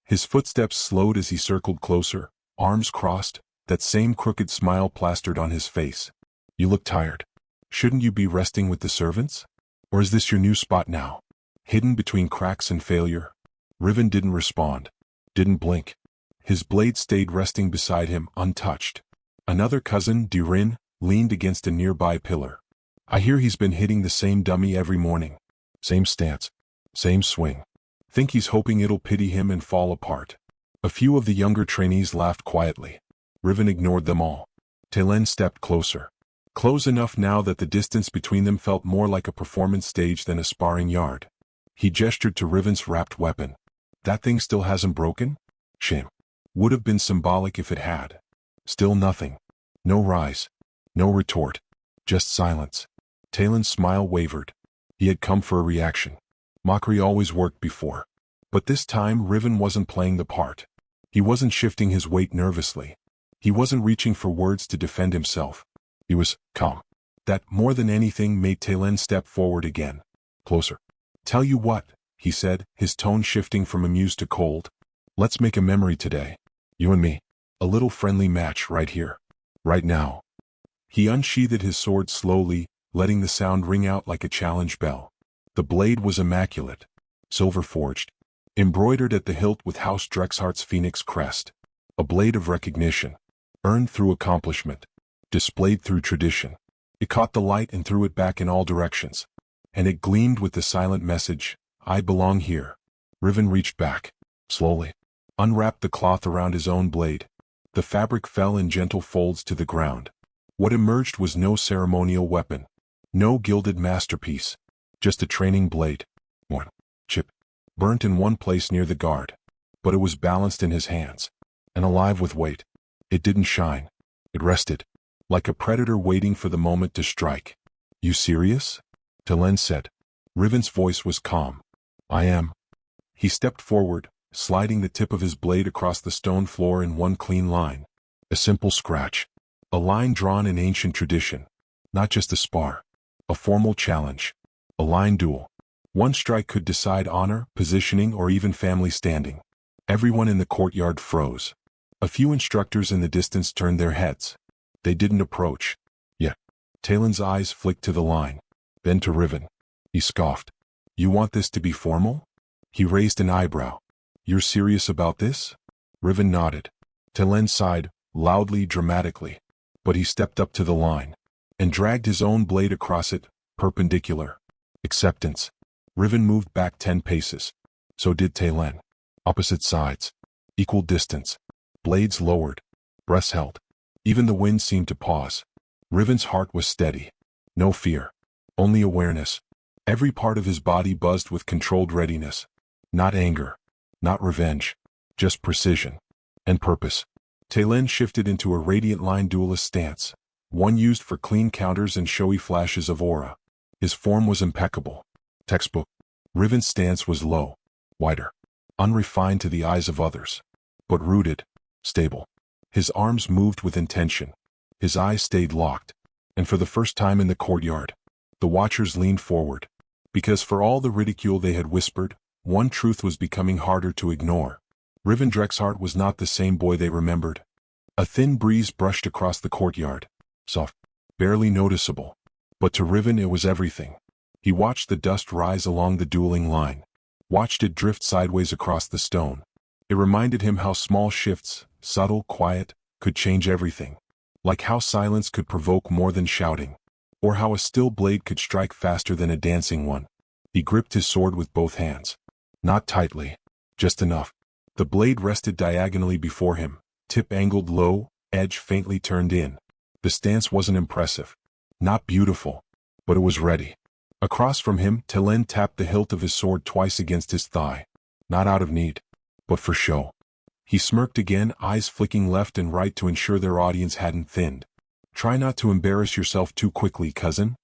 His footsteps slowed as he circled closer, arms crossed, that same crooked smile plastered on his face. You look tired. Shouldn't you be resting with the servants? Or is this your new spot now? Hidden between cracks and failure? Riven didn't respond. Didn't blink. His blade stayed resting beside him, untouched. Another cousin, Durin, leaned against a nearby pillar. I hear he's been hitting the same dummy every morning. Same stance. Same swing. Think he's hoping it'll pity him and fall apart. A few of the younger trainees laughed quietly. Riven ignored them all. Telen stepped closer. Close enough now that the distance between them felt more like a performance stage than a sparring yard. He gestured to Riven's wrapped weapon. That thing still hasn't broken? Shame. Would have been symbolic if it had. Still nothing. No rise. No retort. Just silence. Talen's smile wavered. He had come for a reaction. Mockery always worked before. But this time Riven wasn't playing the part. He wasn't shifting his weight nervously. He wasn't reaching for words to defend himself. He was calm. That, more than anything, made Talen step forward again. Closer. Tell you what, he said, his tone shifting from amused to cold. Let's make a memory today. You and me. A little friendly match right here. Right now. He unsheathed his sword slowly, letting the sound ring out like a challenge bell. The blade was immaculate. Silver-forged. Embroidered at the hilt with House Drexhart's phoenix crest. A blade of recognition. Earned through accomplishment. Displayed through tradition. It caught the light and threw it back in all directions. And it gleamed with the silent message, I belong here. Riven reached back. Slowly. Unwrapped the cloth around his own blade. The fabric fell in gentle folds to the ground. What emerged was no ceremonial weapon. No gilded masterpiece. Just a training blade. One. Chip. Burnt in one place near the guard. But it was balanced in his hands. And alive with weight. It didn't shine. It rested. Like a predator waiting for the moment to strike. You serious? Talen said. Riven's voice was calm. I am. He stepped forward, sliding the tip of his blade across the stone floor in one clean line. A simple scratch. A line drawn in ancient tradition. Not just a spar. A formal challenge. A line duel. One strike could decide honor, positioning, or even family standing. Everyone in the courtyard froze. A few instructors in the distance turned their heads. They didn't approach. Yet. Talen's eyes flicked to the line. Then to Riven. He scoffed. You want this to be formal? He raised an eyebrow. You're serious about this? Riven nodded. Talen sighed, loudly, dramatically. But he stepped up to the line. And dragged his own blade across it, perpendicular. Acceptance. Riven moved back 10 paces. So did Talen. Opposite sides. Equal distance. Blades lowered. Breaths held. Even the wind seemed to pause. Riven's heart was steady. No fear. Only awareness. Every part of his body buzzed with controlled readiness. Not anger. Not revenge. Just precision. And purpose. Talen shifted into a radiant line duelist stance. One used for clean counters and showy flashes of aura. His form was impeccable. Textbook. Riven's stance was low. Wider. Unrefined to the eyes of others. But rooted. Stable. His arms moved with intention. His eyes stayed locked. And for the first time in the courtyard, the watchers leaned forward. Because for all the ridicule they had whispered, one truth was becoming harder to ignore. Riven Drexhart was not the same boy they remembered. A thin breeze brushed across the courtyard. Soft. Barely noticeable. But to Riven it was everything. He watched the dust rise along the dueling line. Watched it drift sideways across the stone. It reminded him how small shifts, subtle, quiet, could change everything. Like how silence could provoke more than shouting. Or how a still blade could strike faster than a dancing one. He gripped his sword with both hands. Not tightly. Just enough. The blade rested diagonally before him, tip angled low, edge faintly turned in. The stance wasn't impressive. Not beautiful. But it was ready. Across from him, Talen tapped the hilt of his sword twice against his thigh. Not out of need. But for show. He smirked again, eyes flicking left and right to ensure their audience hadn't thinned. Try not to embarrass yourself too quickly, cousin.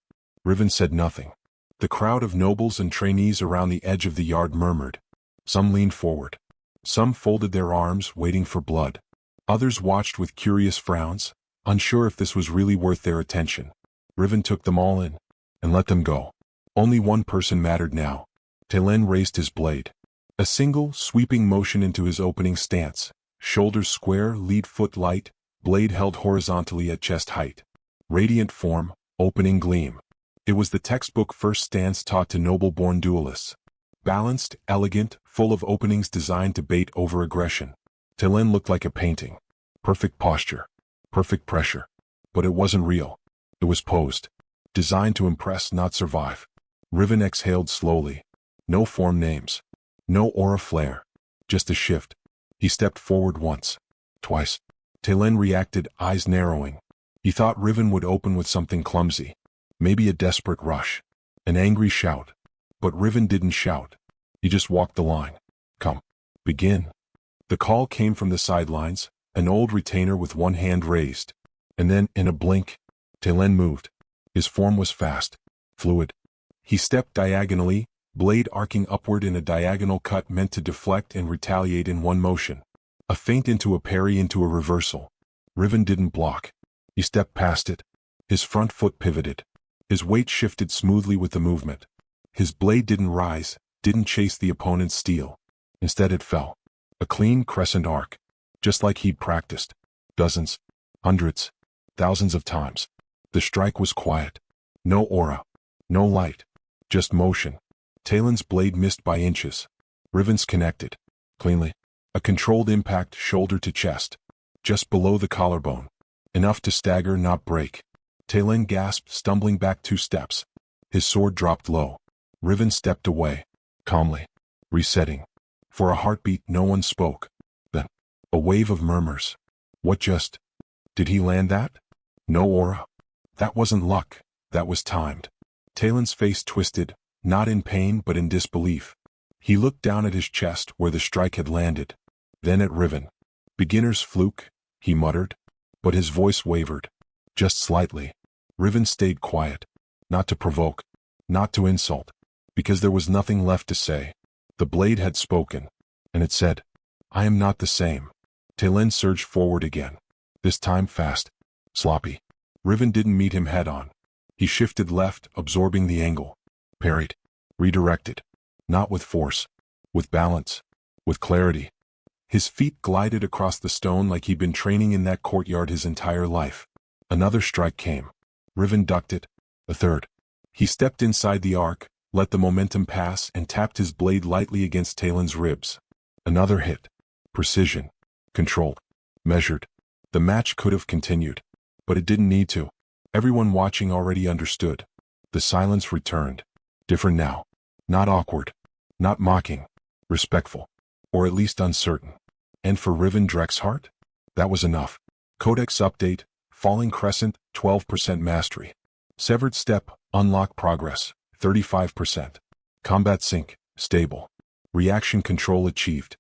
Riven said nothing. The crowd of nobles and trainees around the edge of the yard murmured. Some leaned forward. Some folded their arms, waiting for blood. Others watched with curious frowns, unsure if this was really worth their attention. Riven took them all in, and let them go. Only one person mattered now. Talen raised his blade. A single, sweeping motion into his opening stance. Shoulders square, lead foot light, blade held horizontally at chest height. Radiant form, opening gleam. It was the textbook first stance taught to noble-born duelists. Balanced, elegant, full of openings designed to bait over aggression. Talen looked like a painting. Perfect posture. Perfect pressure. But it wasn't real. It was posed. Designed to impress, not survive. Riven exhaled slowly. No form names. No aura flare. Just a shift. He stepped forward once. Twice. Talen reacted, eyes narrowing. He thought Riven would open with something clumsy. Maybe a desperate rush. An angry shout. But Riven didn't shout. He just walked the line. Come. Begin. The call came from the sidelines, an old retainer with one hand raised. And then, in a blink, Talon moved. His form was fast, fluid. He stepped diagonally, blade arcing upward in a diagonal cut meant to deflect and retaliate in one motion. A feint into a parry into a reversal. Riven didn't block. He stepped past it. His front foot pivoted. His weight shifted smoothly with the movement. His blade didn't rise, didn't chase the opponent's steel. Instead it fell. A clean crescent arc. Just like he'd practiced. Dozens, hundreds, thousands of times. The strike was quiet. No aura. No light. Just motion. Talon's blade missed by inches. Riven's connected. Cleanly. A controlled impact shoulder to chest. Just below the collarbone. Enough to stagger, not break. Talon gasped, stumbling back 2 steps. His sword dropped low. Riven stepped away. Calmly. Resetting. For a heartbeat, no one spoke. Then, a wave of murmurs. What just? Did he land that? No aura. That wasn't luck. That was timed. Talon's face twisted, not in pain but in disbelief. He looked down at his chest where the strike had landed. Then at Riven. Beginner's fluke, he muttered. But his voice wavered. Just slightly. Riven stayed quiet. Not to provoke. Not to insult. Because there was nothing left to say. The blade had spoken. And it said, I am not the same. Talon surged forward again. This time fast. Sloppy. Riven didn't meet him head on. He shifted left, absorbing the angle. Parried. Redirected. Not with force. With balance. With clarity. His feet glided across the stone like he'd been training in that courtyard his entire life. Another strike came. Riven ducked it. A third. He stepped inside the arc, let the momentum pass, and tapped his blade lightly against Talon's ribs. Another hit. Precision. Controlled. Measured. The match could have continued. But it didn't need to. Everyone watching already understood. The silence returned. Different now. Not awkward. Not mocking. Respectful. Or at least uncertain. And for Riven Drexhart? That was enough. Codex update. Falling crescent, 12% mastery. Severed step, unlock progress, 35%. Combat sync, stable. Reaction control achieved.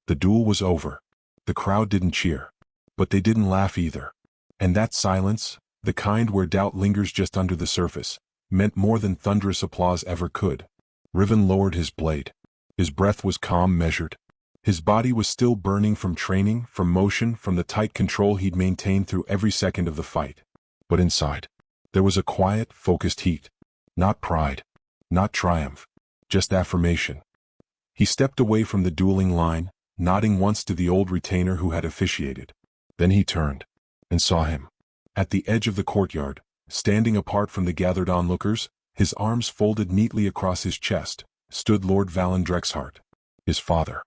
The duel was over. The crowd didn't cheer. But they didn't laugh either. And that silence, the kind where doubt lingers just under the surface, meant more than thunderous applause ever could. Riven lowered his blade. His breath was calm, measured. His body was still burning from training, from motion, from the tight control he'd maintained through every second of the fight. But inside, there was a quiet, focused heat. Not pride. Not triumph. Just affirmation. He stepped away from the dueling line, nodding once to the old retainer who had officiated. Then he turned, and saw him. At the edge of the courtyard, standing apart from the gathered onlookers, his arms folded neatly across his chest, stood Lord Riven Drexhart. His father.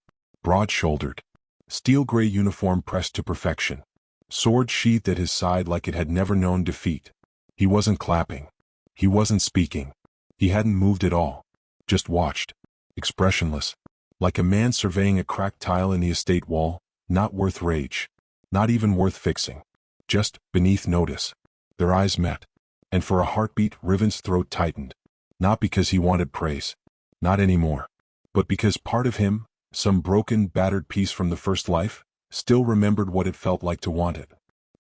Broad-shouldered. Steel-gray uniform pressed to perfection. Sword sheathed at his side like it had never known defeat. He wasn't clapping. He wasn't speaking. He hadn't moved at all. Just watched. Expressionless. Like a man surveying a cracked tile in the estate wall, not worth rage. Not even worth fixing. Just beneath notice. Their eyes met. And for a heartbeat, Riven's throat tightened. Not because he wanted praise. Not anymore. But because part of him, some broken, battered piece from the first life, still remembered what it felt like to want it.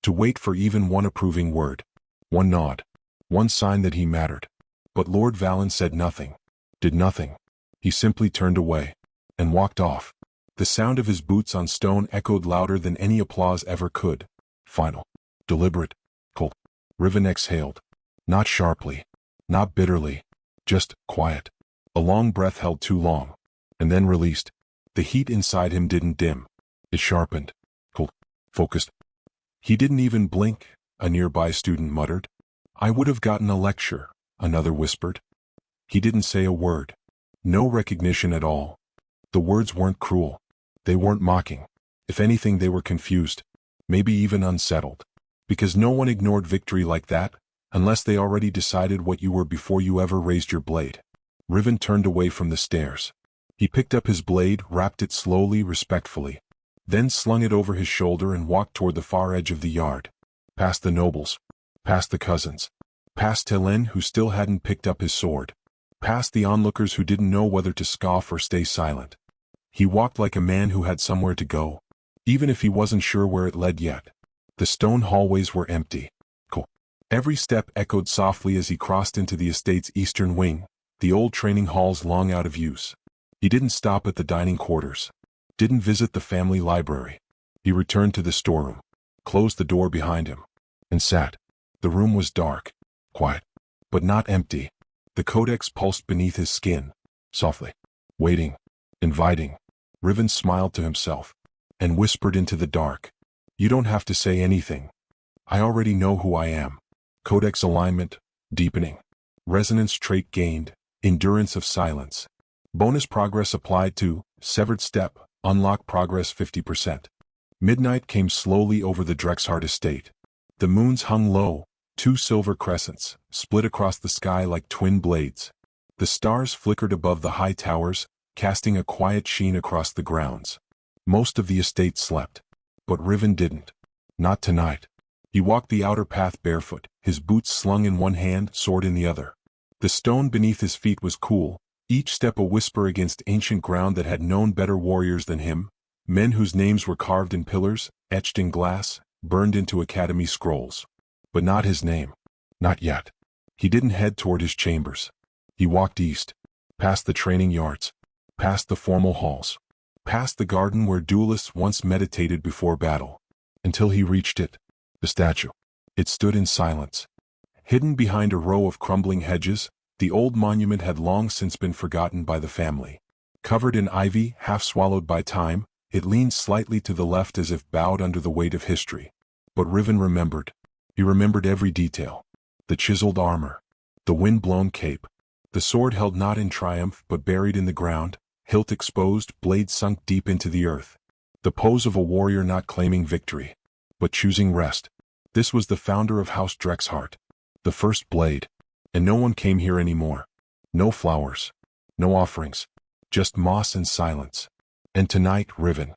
To wait for even one approving word. One nod. One sign that he mattered. But Lord Riven said nothing. Did nothing. He simply turned away. And walked off. The sound of his boots on stone echoed louder than any applause ever could. Final. Deliberate. Cold. Riven exhaled. Not sharply. Not bitterly. Just quiet. A long breath held too long. And then released. The heat inside him didn't dim. It sharpened. Cold. Focused. He didn't even blink, a nearby student muttered. I would have gotten a lecture, another whispered. He didn't say a word. No recognition at all. The words weren't cruel. They weren't mocking. If anything, they were confused. Maybe even unsettled. Because no one ignored victory like that, unless they already decided what you were before you ever raised your blade. Riven turned away from the stairs. He picked up his blade, wrapped it slowly, respectfully. Then slung it over his shoulder and walked toward the far edge of the yard. Past the nobles. Past the cousins. Past Talon, who still hadn't picked up his sword. Past the onlookers who didn't know whether to scoff or stay silent. He walked like a man who had somewhere to go. even if he wasn't sure where it led yet. The stone hallways were empty. Cool. Every step echoed softly as he crossed into the estate's eastern wing, the old training halls long out of use. He didn't stop at the dining quarters. Didn't visit the family library. He returned to the storeroom, closed the door behind him, and sat. The room was dark, quiet, but not empty. The codex pulsed beneath his skin, softly, waiting, inviting. Riven smiled to himself and whispered into the dark, "You don't have to say anything. I already know who I am." Codex alignment, deepening. Resonance trait gained, endurance of silence. Bonus progress applied to severed step, unlock progress 50%. Midnight came slowly over the Drexhart estate. The moons hung low, two silver crescents, split across the sky like twin blades. The stars flickered above the high towers, casting a quiet sheen across the grounds. Most of the estate slept. But Riven didn't. Not tonight. He walked the outer path barefoot, his boots slung in one hand, sword in the other. The stone beneath his feet was cool, each step a whisper against ancient ground that had known better warriors than him, men whose names were carved in pillars, etched in glass, burned into academy scrolls. But not his name. Not yet. He didn't head toward his chambers. He walked east, past the training yards, past the formal halls, past the garden where duelists once meditated before battle, until he reached it, the statue. It stood in silence. Hidden behind a row of crumbling hedges, the old monument had long since been forgotten by the family. Covered in ivy, half swallowed by time, it leaned slightly to the left as if bowed under the weight of history. But Riven remembered. He remembered every detail. The chiseled armor, the wind-blown cape, the sword held not in triumph but buried in the ground, hilt exposed, blade sunk deep into the earth. The pose of a warrior not claiming victory, but choosing rest. This was the founder of House Drexhart, the first blade. And no one came here anymore. No flowers, no offerings, just moss and silence. And tonight, Riven.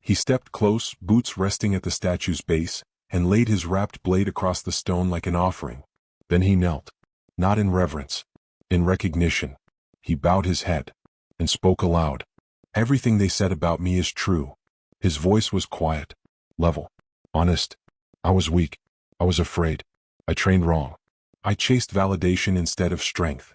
He stepped close, boots resting at the statue's base, and laid his wrapped blade across the stone like an offering. Then he knelt, not in reverence, in recognition. He bowed his head and spoke aloud. "Everything they said about me is true." His voice was quiet, level, honest. "I was weak. I was afraid. I trained wrong. I chased validation instead of strength."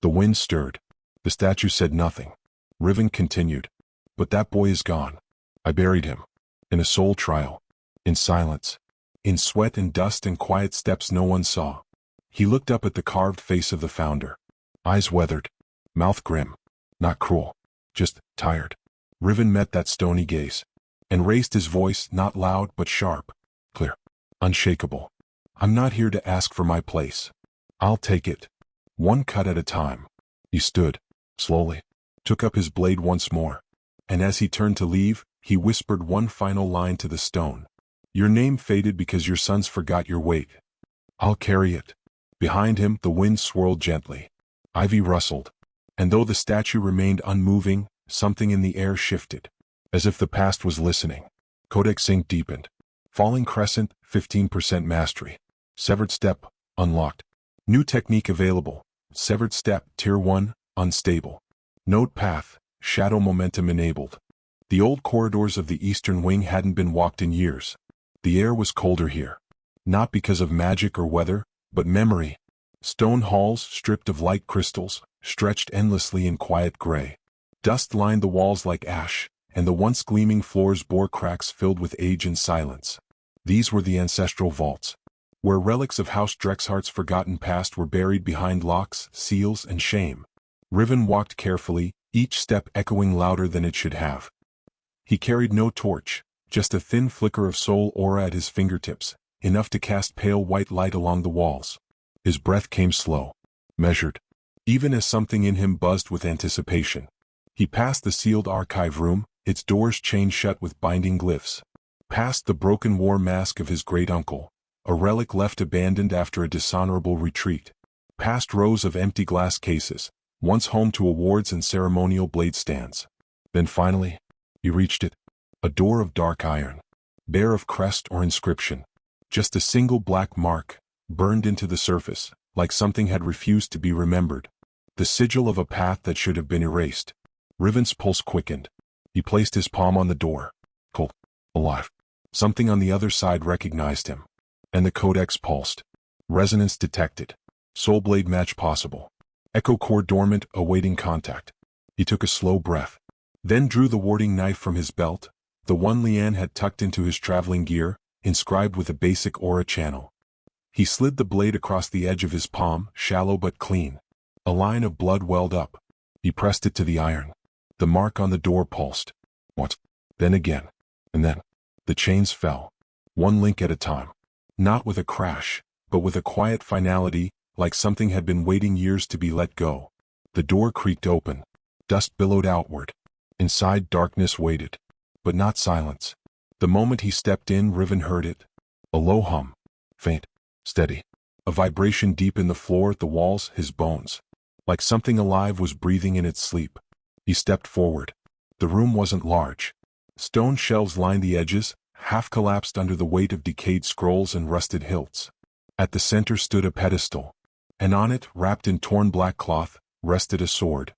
The wind stirred. The statue said nothing. Riven continued. "But that boy is gone. I buried him. In a soul trial. In silence. In sweat and dust and quiet steps no one saw." He looked up at the carved face of the founder. Eyes weathered. Mouth grim. Not cruel. Just tired. Riven met that stony gaze. And raised his voice, not loud but sharp. Clear. Unshakable. "I'm not here to ask for my place. I'll take it. One cut at a time." He stood, slowly, took up his blade once more. And as he turned to leave, he whispered one final line to the stone. "Your name faded because your sons forgot your weight. I'll carry it." Behind him, the wind swirled gently. Ivy rustled. And though the statue remained unmoving, something in the air shifted. As if the past was listening. Codex sync deepened. Falling crescent, 15% mastery. Severed step, unlocked. New technique available. Severed step, tier 1, unstable. Node path, shadow momentum enabled. The old corridors of the eastern wing hadn't been walked in years. The air was colder here. Not because of magic or weather, but memory. Stone halls, stripped of light crystals, stretched endlessly in quiet gray. Dust lined the walls like ash, and the once gleaming floors bore cracks filled with age and silence. These were the ancestral vaults, where relics of House Drexhart's forgotten past were buried behind locks, seals, and shame. Riven walked carefully, each step echoing louder than it should have. He carried no torch, just a thin flicker of soul aura at his fingertips, enough to cast pale white light along the walls. His breath came slow, measured, even as something in him buzzed with anticipation. He passed the sealed archive room, its doors chained shut with binding glyphs. Past the broken war mask of his great-uncle, a relic left abandoned after a dishonorable retreat. Past rows of empty glass cases, once home to awards and ceremonial blade stands. Then finally, he reached it. A door of dark iron, bare of crest or inscription. Just a single black mark, burned into the surface, like something had refused to be remembered. The sigil of a path that should have been erased. Riven's pulse quickened. He placed his palm on the door. Cold. Alive. Something on the other side recognized him. And the codex pulsed. Resonance detected. Soul blade match possible. Echo core dormant, awaiting contact. He took a slow breath. Then drew the warding knife from his belt, the one Lian had tucked into his traveling gear, inscribed with a basic aura channel. He slid the blade across the edge of his palm, shallow but clean. A line of blood welled up. He pressed it to the iron. The mark on the door pulsed. Once. Then again. And then. The chains fell. One link at a time. Not with a crash, but with a quiet finality, like something had been waiting years to be let go. The door creaked open. Dust billowed outward. Inside, darkness waited. But not silence. The moment he stepped in, Riven heard it. A low hum. Faint. Steady. A vibration deep in the floor, the walls, his bones. Like something alive was breathing in its sleep. He stepped forward. The room wasn't large. Stone shelves lined the edges, half collapsed under the weight of decayed scrolls and rusted hilts. At the center stood a pedestal. And on it, wrapped in torn black cloth, rested a sword.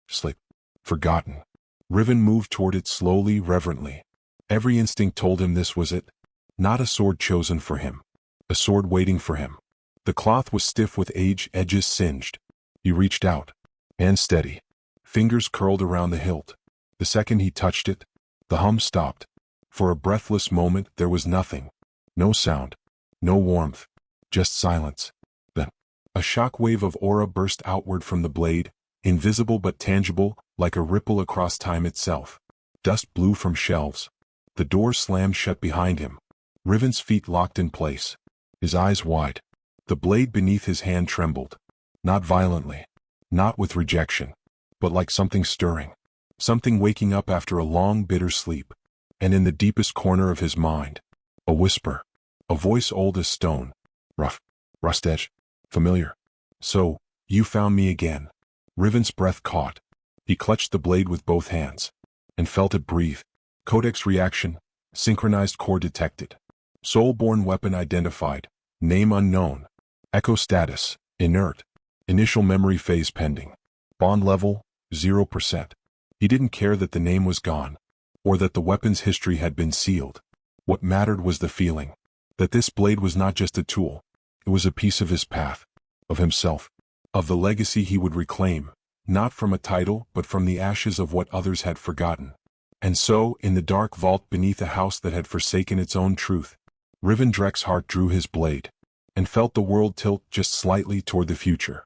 Sleep. Forgotten. Riven moved toward it slowly, reverently. Every instinct told him this was it. Not a sword chosen for him. A sword waiting for him. The cloth was stiff with age, edges singed. He reached out. Hand steady. Fingers curled around the hilt. The second he touched it, the hum stopped. For a breathless moment there was nothing. No sound. No warmth. Just silence. Then, a shock wave of aura burst outward from the blade, invisible but tangible, like a ripple across time itself. Dust blew from shelves. The door slammed shut behind him. Riven's feet locked in place. His eyes wide. The blade beneath his hand trembled. Not violently. Not with rejection. But like something stirring. Something waking up after a long, bitter sleep. And in the deepest corner of his mind, a whisper. A voice old as stone. Rough. Rust-edged. Familiar. So, you found me again. Riven's breath caught. He clutched the blade with both hands. And felt it breathe. Codex reaction. Synchronized core detected. Soul-born weapon identified. Name unknown. Echo status. Inert. Initial memory phase pending. Bond level. 0%. He didn't care that the name was gone. Or that the weapon's history had been sealed. What mattered was the feeling. That this blade was not just a tool. It was a piece of his path. Of himself. Of the legacy he would reclaim. Not from a title, but from the ashes of what others had forgotten. And so, in the dark vault beneath a house that had forsaken its own truth, Riven Drexhart drew his blade. And felt the world tilt just slightly toward the future.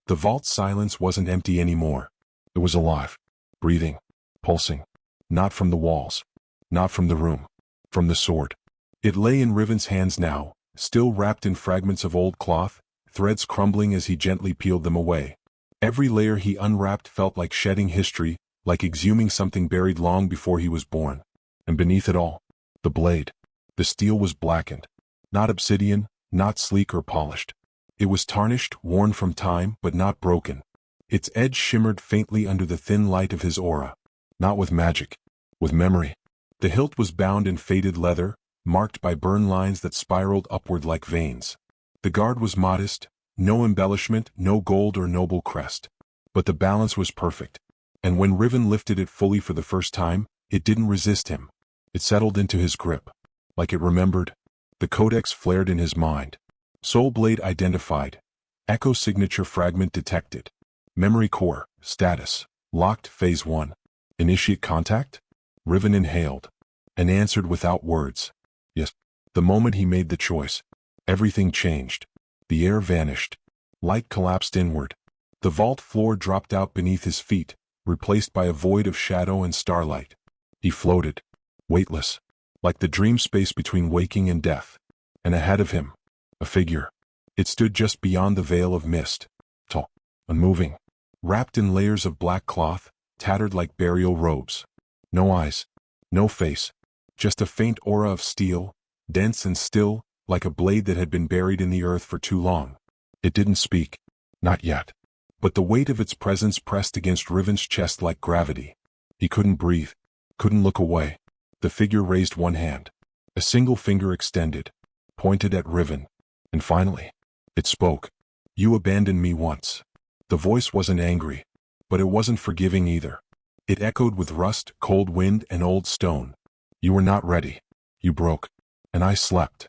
The vault's silence wasn't empty anymore. It was alive. Breathing. Pulsing. Not from the walls. Not from the room. From the sword. It lay in Riven's hands now, still wrapped in fragments of old cloth, threads crumbling as he gently peeled them away. Every layer he unwrapped felt like shedding history, like exhuming something buried long before he was born. And beneath it all, the blade. The steel was blackened. Not obsidian, not sleek or polished. It was tarnished, worn from time, but not broken. Its edge shimmered faintly under the thin light of his aura. Not with magic. With memory. The hilt was bound in faded leather, marked by burn lines that spiraled upward like veins. The guard was modest, no embellishment, no gold or noble crest. But the balance was perfect. And when Riven lifted it fully for the first time, it didn't resist him. It settled into his grip. Like it remembered. The codex flared in his mind. Soul blade identified. Echo signature fragment detected. Memory core, status, locked phase 1. Initiate contact? Riven inhaled. And answered without words. Yes. The moment he made the choice, everything changed. The air vanished. Light collapsed inward. The vault floor dropped out beneath his feet, replaced by a void of shadow and starlight. He floated. Weightless. Like the dream space between waking and death. And ahead of him, a figure. It stood just beyond the veil of mist. Tall. Unmoving. Wrapped in layers of black cloth, tattered like burial robes. No eyes. No face. Just a faint aura of steel, dense and still, like a blade that had been buried in the earth for too long. It didn't speak. Not yet. But the weight of its presence pressed against Riven's chest like gravity. He couldn't breathe. Couldn't look away. The figure raised one hand. A single finger extended. Pointed at Riven. And finally, it spoke. You abandoned me once. The voice wasn't angry. But it wasn't forgiving either. It echoed with rust, cold wind, and old stone. You were not ready. You broke. And I slept.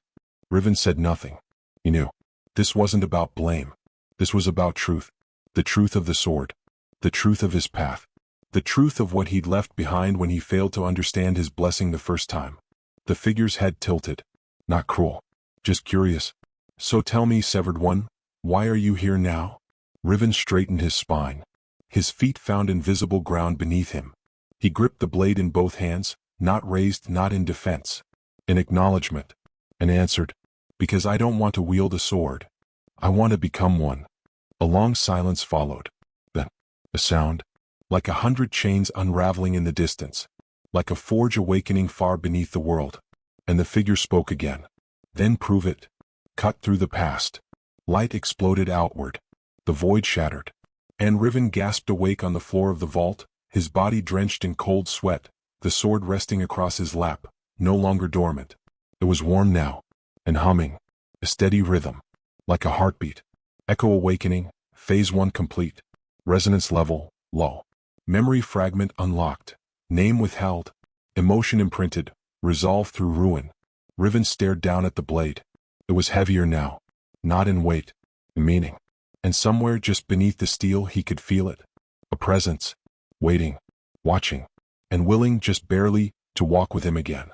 Riven said nothing. He knew. This wasn't about blame. This was about truth. The truth of the sword. The truth of his path. The truth of what he'd left behind when he failed to understand his blessing the first time. The figure's head tilted. Not cruel. Just curious. So tell me, Severed One, why are you here now? Riven straightened his spine. His feet found invisible ground beneath him. He gripped the blade in both hands, not raised, not in defense. In acknowledgement. And answered, because I don't want to wield a sword. I want to become one. A long silence followed. Then, a sound. Like 100 chains unraveling in the distance. Like a forge awakening far beneath the world. And the figure spoke again. Then prove it. Cut through the past. Light exploded outward. The void shattered. And Riven gasped awake on the floor of the vault, his body drenched in cold sweat, the sword resting across his lap, no longer dormant. It was warm now, and humming, a steady rhythm, like a heartbeat. Echo awakening, phase 1 complete. Resonance level, low. Memory fragment unlocked. Name withheld. Emotion imprinted, resolve through ruin. Riven stared down at the blade. It was heavier now, not in weight, in meaning. And somewhere just beneath the steel he could feel it. A presence, waiting, watching, and willing just barely to walk with him again.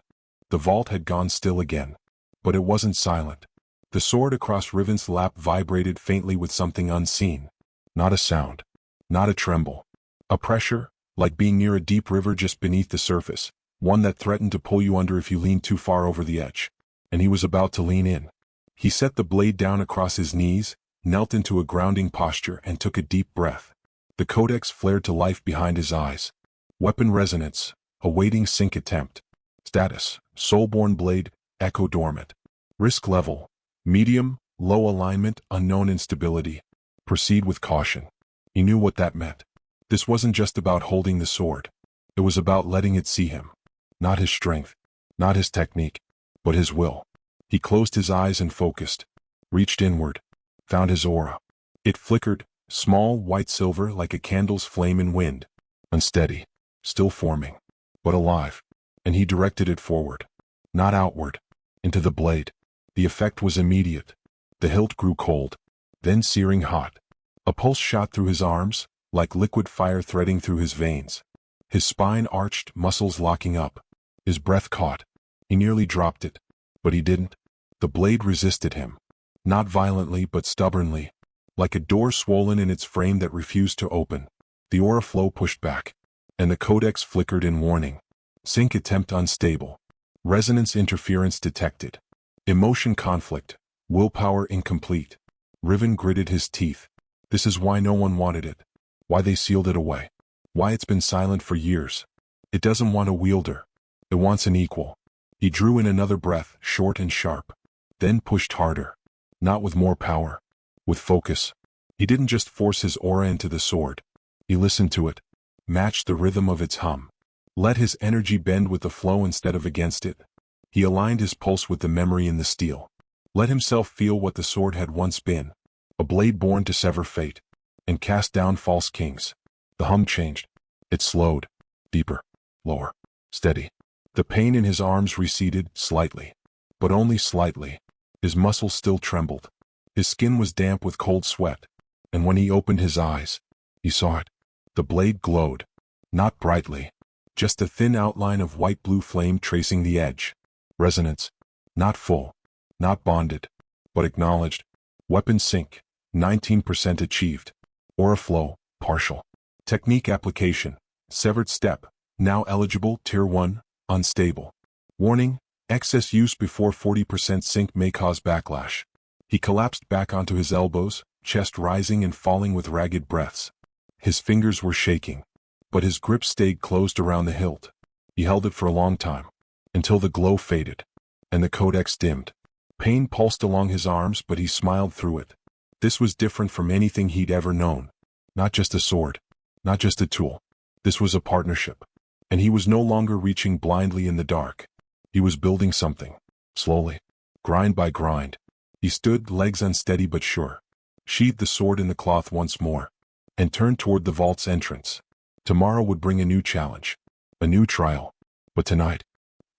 The vault had gone still again, but it wasn't silent. The sword across Riven's lap vibrated faintly with something unseen. Not a sound, not a tremble. A pressure, like being near a deep river just beneath the surface, one that threatened to pull you under if you leaned too far over the edge. And he was about to lean in. He set the blade down across his knees, knelt into a grounding posture and took a deep breath. The codex flared to life behind his eyes. Weapon resonance, awaiting sync attempt. Status, soulborn blade, echo dormant. Risk level, medium, low alignment, unknown instability. Proceed with caution. He knew what that meant. This wasn't just about holding the sword. It was about letting it see him. Not his strength, not his technique, but his will. He closed his eyes and focused. Reached inward. Found his aura. It flickered, small white silver like a candle's flame in wind. Unsteady, still forming, but alive. And he directed it forward. Not outward. Into the blade. The effect was immediate. The hilt grew cold, then searing hot. A pulse shot through his arms, like liquid fire threading through his veins. His spine arched, muscles locking up. His breath caught. He nearly dropped it. But he didn't. The blade resisted him. Not violently but stubbornly. Like a door swollen in its frame that refused to open. The aura flow pushed back. And the codex flickered in warning. Sync attempt unstable. Resonance interference detected. Emotion conflict. Willpower incomplete. Riven gritted his teeth. This is why no one wanted it. Why they sealed it away. Why it's been silent for years. It doesn't want a wielder. It wants an equal. He drew in another breath, short and sharp. Then pushed harder. Not with more power. With focus. He didn't just force his aura into the sword. He listened to it. Matched the rhythm of its hum. Let his energy bend with the flow instead of against it. He aligned his pulse with the memory in the steel. Let himself feel what the sword had once been. A blade born to sever fate. And cast down false kings. The hum changed. It slowed. Deeper. Lower. Steady. The pain in his arms receded slightly. But only slightly. His muscles still trembled. His skin was damp with cold sweat. And when he opened his eyes, he saw it. The blade glowed. Not brightly. Just a thin outline of white-blue flame tracing the edge. Resonance. Not full. Not bonded. But acknowledged. Weapon sync. 19% achieved. Aura flow. Partial. Technique application. Severed step. Now eligible. Tier 1. Unstable. Warning. Excess use before 40% sync may cause backlash. He collapsed back onto his elbows, chest rising and falling with ragged breaths. His fingers were shaking. But his grip stayed closed around the hilt. He held it for a long time. Until the glow faded. And the codex dimmed. Pain pulsed along his arms, but he smiled through it. This was different from anything he'd ever known. Not just a sword. Not just a tool. This was a partnership. And he was no longer reaching blindly in the dark. He was building something. Slowly. Grind by grind. He stood, legs unsteady but sure. Sheathed the sword in the cloth once more. And turned toward the vault's entrance. Tomorrow would bring a new challenge. A new trial. But tonight,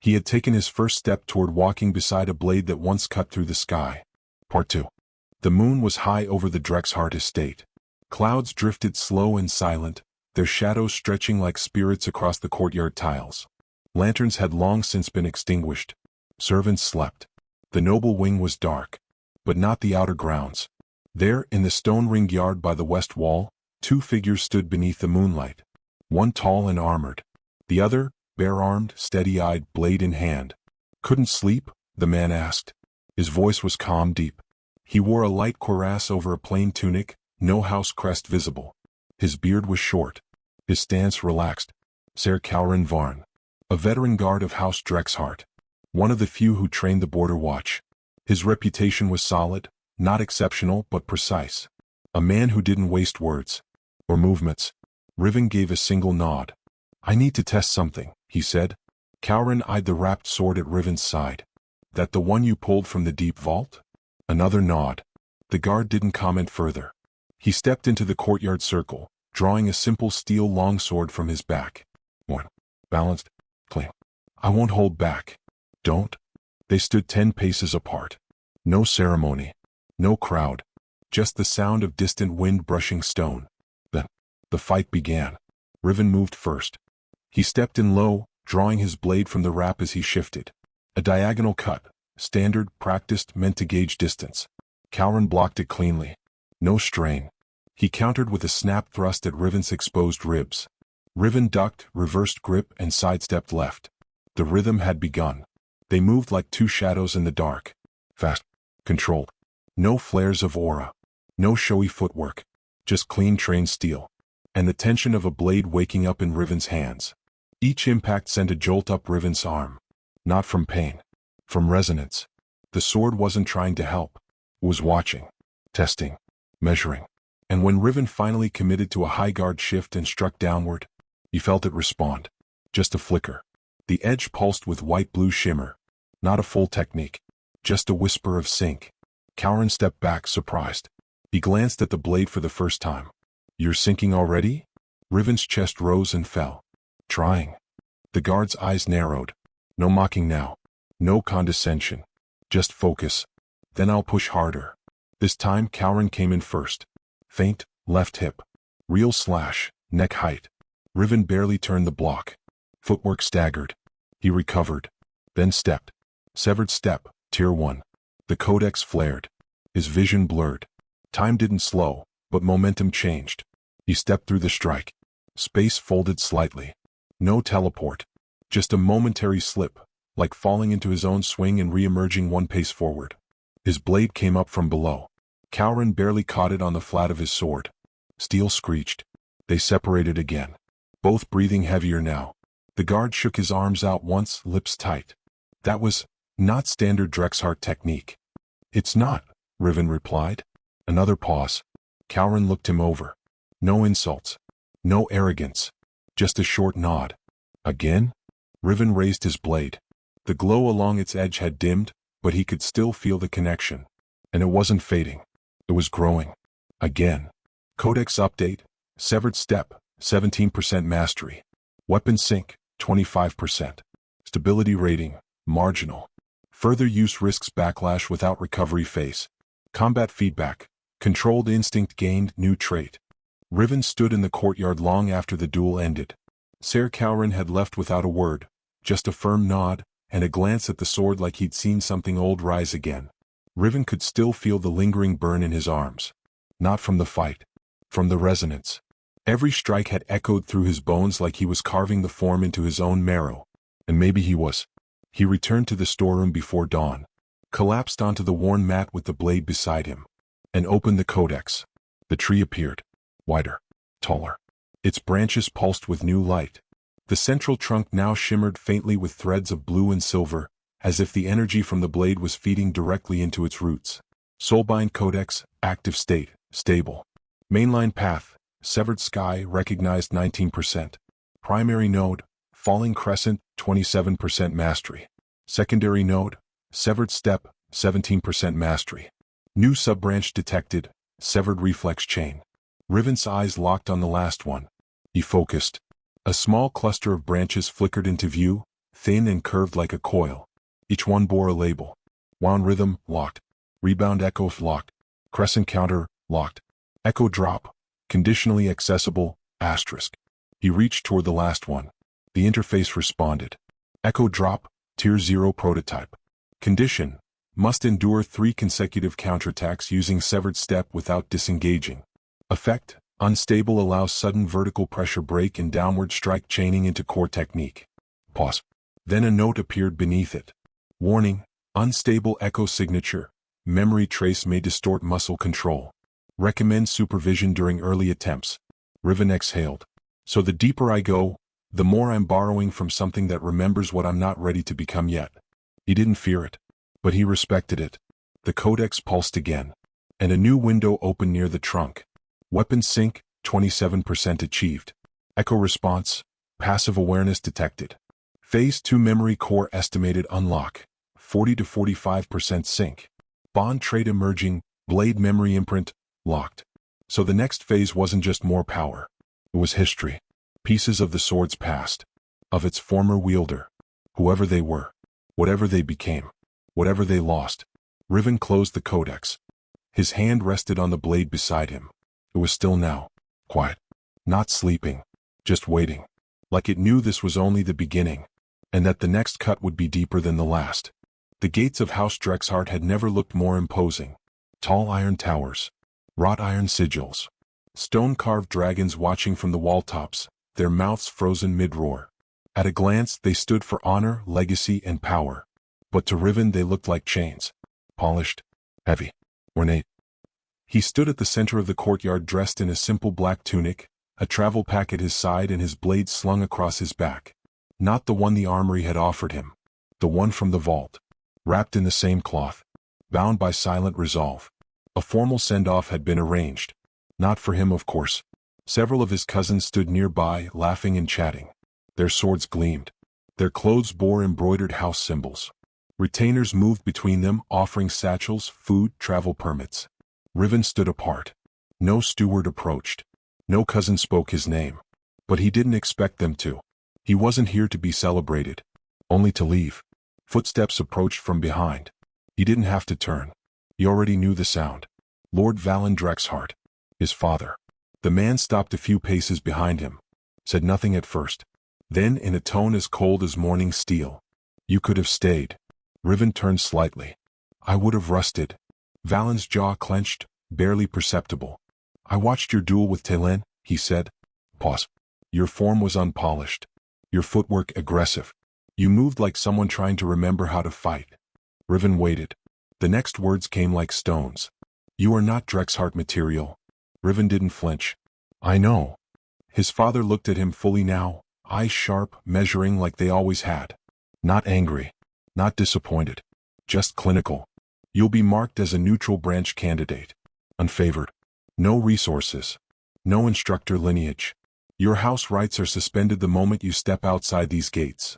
He had taken his first step toward walking beside a blade that once cut through the sky. Part 2. The moon was high over the Drexhart estate. Clouds drifted slow and silent, their shadows stretching like spirits across the courtyard tiles. Lanterns had long since been extinguished. Servants slept. The noble wing was dark, but not the outer grounds. There, in the stone-ringed yard by the west wall, two figures stood beneath the moonlight. One tall and armored. The other, bare-armed, steady-eyed, blade in hand. "Couldn't sleep?" the man asked. His voice was calm, deep. He wore a light cuirass over a plain tunic, no house crest visible. His beard was short. His stance relaxed. Ser Calren Varn, a veteran guard of House Drexhart. One of the few who trained the border watch. His reputation was solid, not exceptional but precise. A man who didn't waste words. Or movements. Riven gave a single nod. "I need to test something," he said. Calren eyed the wrapped sword at Riven's side. "That the one you pulled from the deep vault?" Another nod. The guard didn't comment further. He stepped into the courtyard circle, drawing a simple steel longsword from his back. One. Balanced. Clean. "I won't hold back." "Don't?" They stood 10 paces apart. No ceremony. No crowd. Just the sound of distant wind brushing stone. Then, the fight began. Riven moved first. He stepped in low, drawing his blade from the wrap as he shifted. A diagonal cut. Standard, practiced, meant to gauge distance. Calren blocked it cleanly. No strain. He countered with a snap thrust at Riven's exposed ribs. Riven ducked, reversed grip, and sidestepped left. The rhythm had begun. They moved like two shadows in the dark. Fast. Controlled. No flares of aura. No showy footwork. Just clean trained steel. And the tension of a blade waking up in Riven's hands. Each impact sent a jolt up Riven's arm. Not from pain. From resonance. The sword wasn't trying to help. It was watching. Testing. Measuring. And when Riven finally committed to a high guard shift and struck downward, he felt it respond. Just a flicker. The edge pulsed with white-blue shimmer. Not a full technique. Just a whisper of sync. Calren stepped back, surprised. He glanced at the blade for the first time. "You're sinking already?" Riven's chest rose and fell. "Trying." The guard's eyes narrowed. No mocking now. No condescension. Just focus. "Then I'll push harder." This time Calren came in first. Feint, left hip. Real slash, neck height. Riven barely turned the block. Footwork staggered. He recovered. Then stepped. Severed step, tier 1. The codex flared. His vision blurred. Time didn't slow, but momentum changed. He stepped through the strike. Space folded slightly. No teleport. Just a momentary slip, like falling into his own swing and re-emerging one pace forward. His blade came up from below. Calren barely caught it on the flat of his sword. Steel screeched. They separated again. Both breathing heavier now. The guard shook his arms out once, lips tight. That was not standard Drexhart technique. "It's not," Riven replied. Another pause. Calren looked him over. No insults. No arrogance. Just a short nod. "Again?" Riven raised his blade. The glow along its edge had dimmed, but he could still feel the connection. And it wasn't fading. It was growing. Again. Codex update. Severed step, 17% mastery. Weapon sync, 25%. Stability rating, marginal. Further use risks backlash without recovery phase. Combat feedback. Controlled instinct gained, new trait. Riven stood in the courtyard long after the duel ended. Ser Calren had left without a word, just a firm nod, and a glance at the sword like he'd seen something old rise again. Riven could still feel the lingering burn in his arms. Not from the fight. From the resonance. Every strike had echoed through his bones like he was carving the form into his own marrow. And maybe he was. He returned to the storeroom before dawn. Collapsed onto the worn mat with the blade beside him. And opened the codex. The tree appeared. Wider. Taller. Its branches pulsed with new light. The central trunk now shimmered faintly with threads of blue and silver, as if the energy from the blade was feeding directly into its roots. Soulbind Codex, active state, stable. Mainline path, severed sky, recognized 19%. Primary node, falling crescent, 27% mastery. Secondary node, severed step, 17% mastery. New subbranch detected, severed reflex chain. Riven's eyes locked on the last one. He focused. A small cluster of branches flickered into view, thin and curved like a coil. Each one bore a label. Wound rhythm, locked. Rebound echo, locked. Crescent counter, locked. Echo drop, conditionally accessible, asterisk. He reached toward the last one. The interface responded. Echo drop, tier 0 prototype. Condition, must endure 3 consecutive counterattacks using severed step without disengaging. Effect, unstable, allows sudden vertical pressure break and downward strike chaining into core technique. Pause. Then a note appeared beneath it. Warning, unstable echo signature. Memory trace may distort muscle control. Recommend supervision during early attempts. Riven exhaled. So the deeper I go, the more I'm borrowing from something that remembers what I'm not ready to become yet. He didn't fear it, but he respected it. The codex pulsed again, and a new window opened near the trunk. Weapon sync, 27% achieved. Echo response, passive awareness detected. Phase 2 memory core estimated unlock, 40 to 45% sync. Bond trait emerging, blade memory imprint, locked. So the next phase wasn't just more power. It was history. Pieces of the sword's past. Of its former wielder. Whoever they were. Whatever they became. Whatever they lost. Riven closed the codex. His hand rested on the blade beside him. It was still now. Quiet. Not sleeping. Just waiting. Like it knew this was only the beginning. And that the next cut would be deeper than the last. The gates of House Drexhart had never looked more imposing. Tall iron towers. Wrought iron sigils. Stone-carved dragons watching from the wall tops, their mouths frozen mid-roar. At a glance, they stood for honor, legacy, and power. But to Riven they looked like chains. Polished, heavy, ornate. He stood at the center of the courtyard dressed in a simple black tunic, a travel pack at his side and his blade slung across his back. Not the one the armory had offered him. The one from the vault. Wrapped in the same cloth. Bound by silent resolve. A formal send-off had been arranged. Not for him, of course. Several of his cousins stood nearby, laughing and chatting. Their swords gleamed. Their clothes bore embroidered house symbols. Retainers moved between them, offering satchels, food, travel permits. Riven stood apart. No steward approached. No cousin spoke his name. But he didn't expect them to. He wasn't here to be celebrated. Only to leave. Footsteps approached from behind. He didn't have to turn. He already knew the sound. Lord Riven Drexhart. His father. The man stopped a few paces behind him. Said nothing at first. Then, in a tone as cold as morning steel. You could have stayed. Riven turned slightly. I would have rusted. Valen's jaw clenched, barely perceptible. I watched your duel with Telen, he said. Pause. Your form was unpolished. Your footwork aggressive. You moved like someone trying to remember how to fight. Riven waited. The next words came like stones. You are not Drexhart material. Riven didn't flinch. I know. His father looked at him fully now, eyes sharp, measuring like they always had. Not angry. Not disappointed. Just clinical. You'll be marked as a neutral branch candidate. Unfavored. No resources. No instructor lineage. Your house rights are suspended the moment you step outside these gates.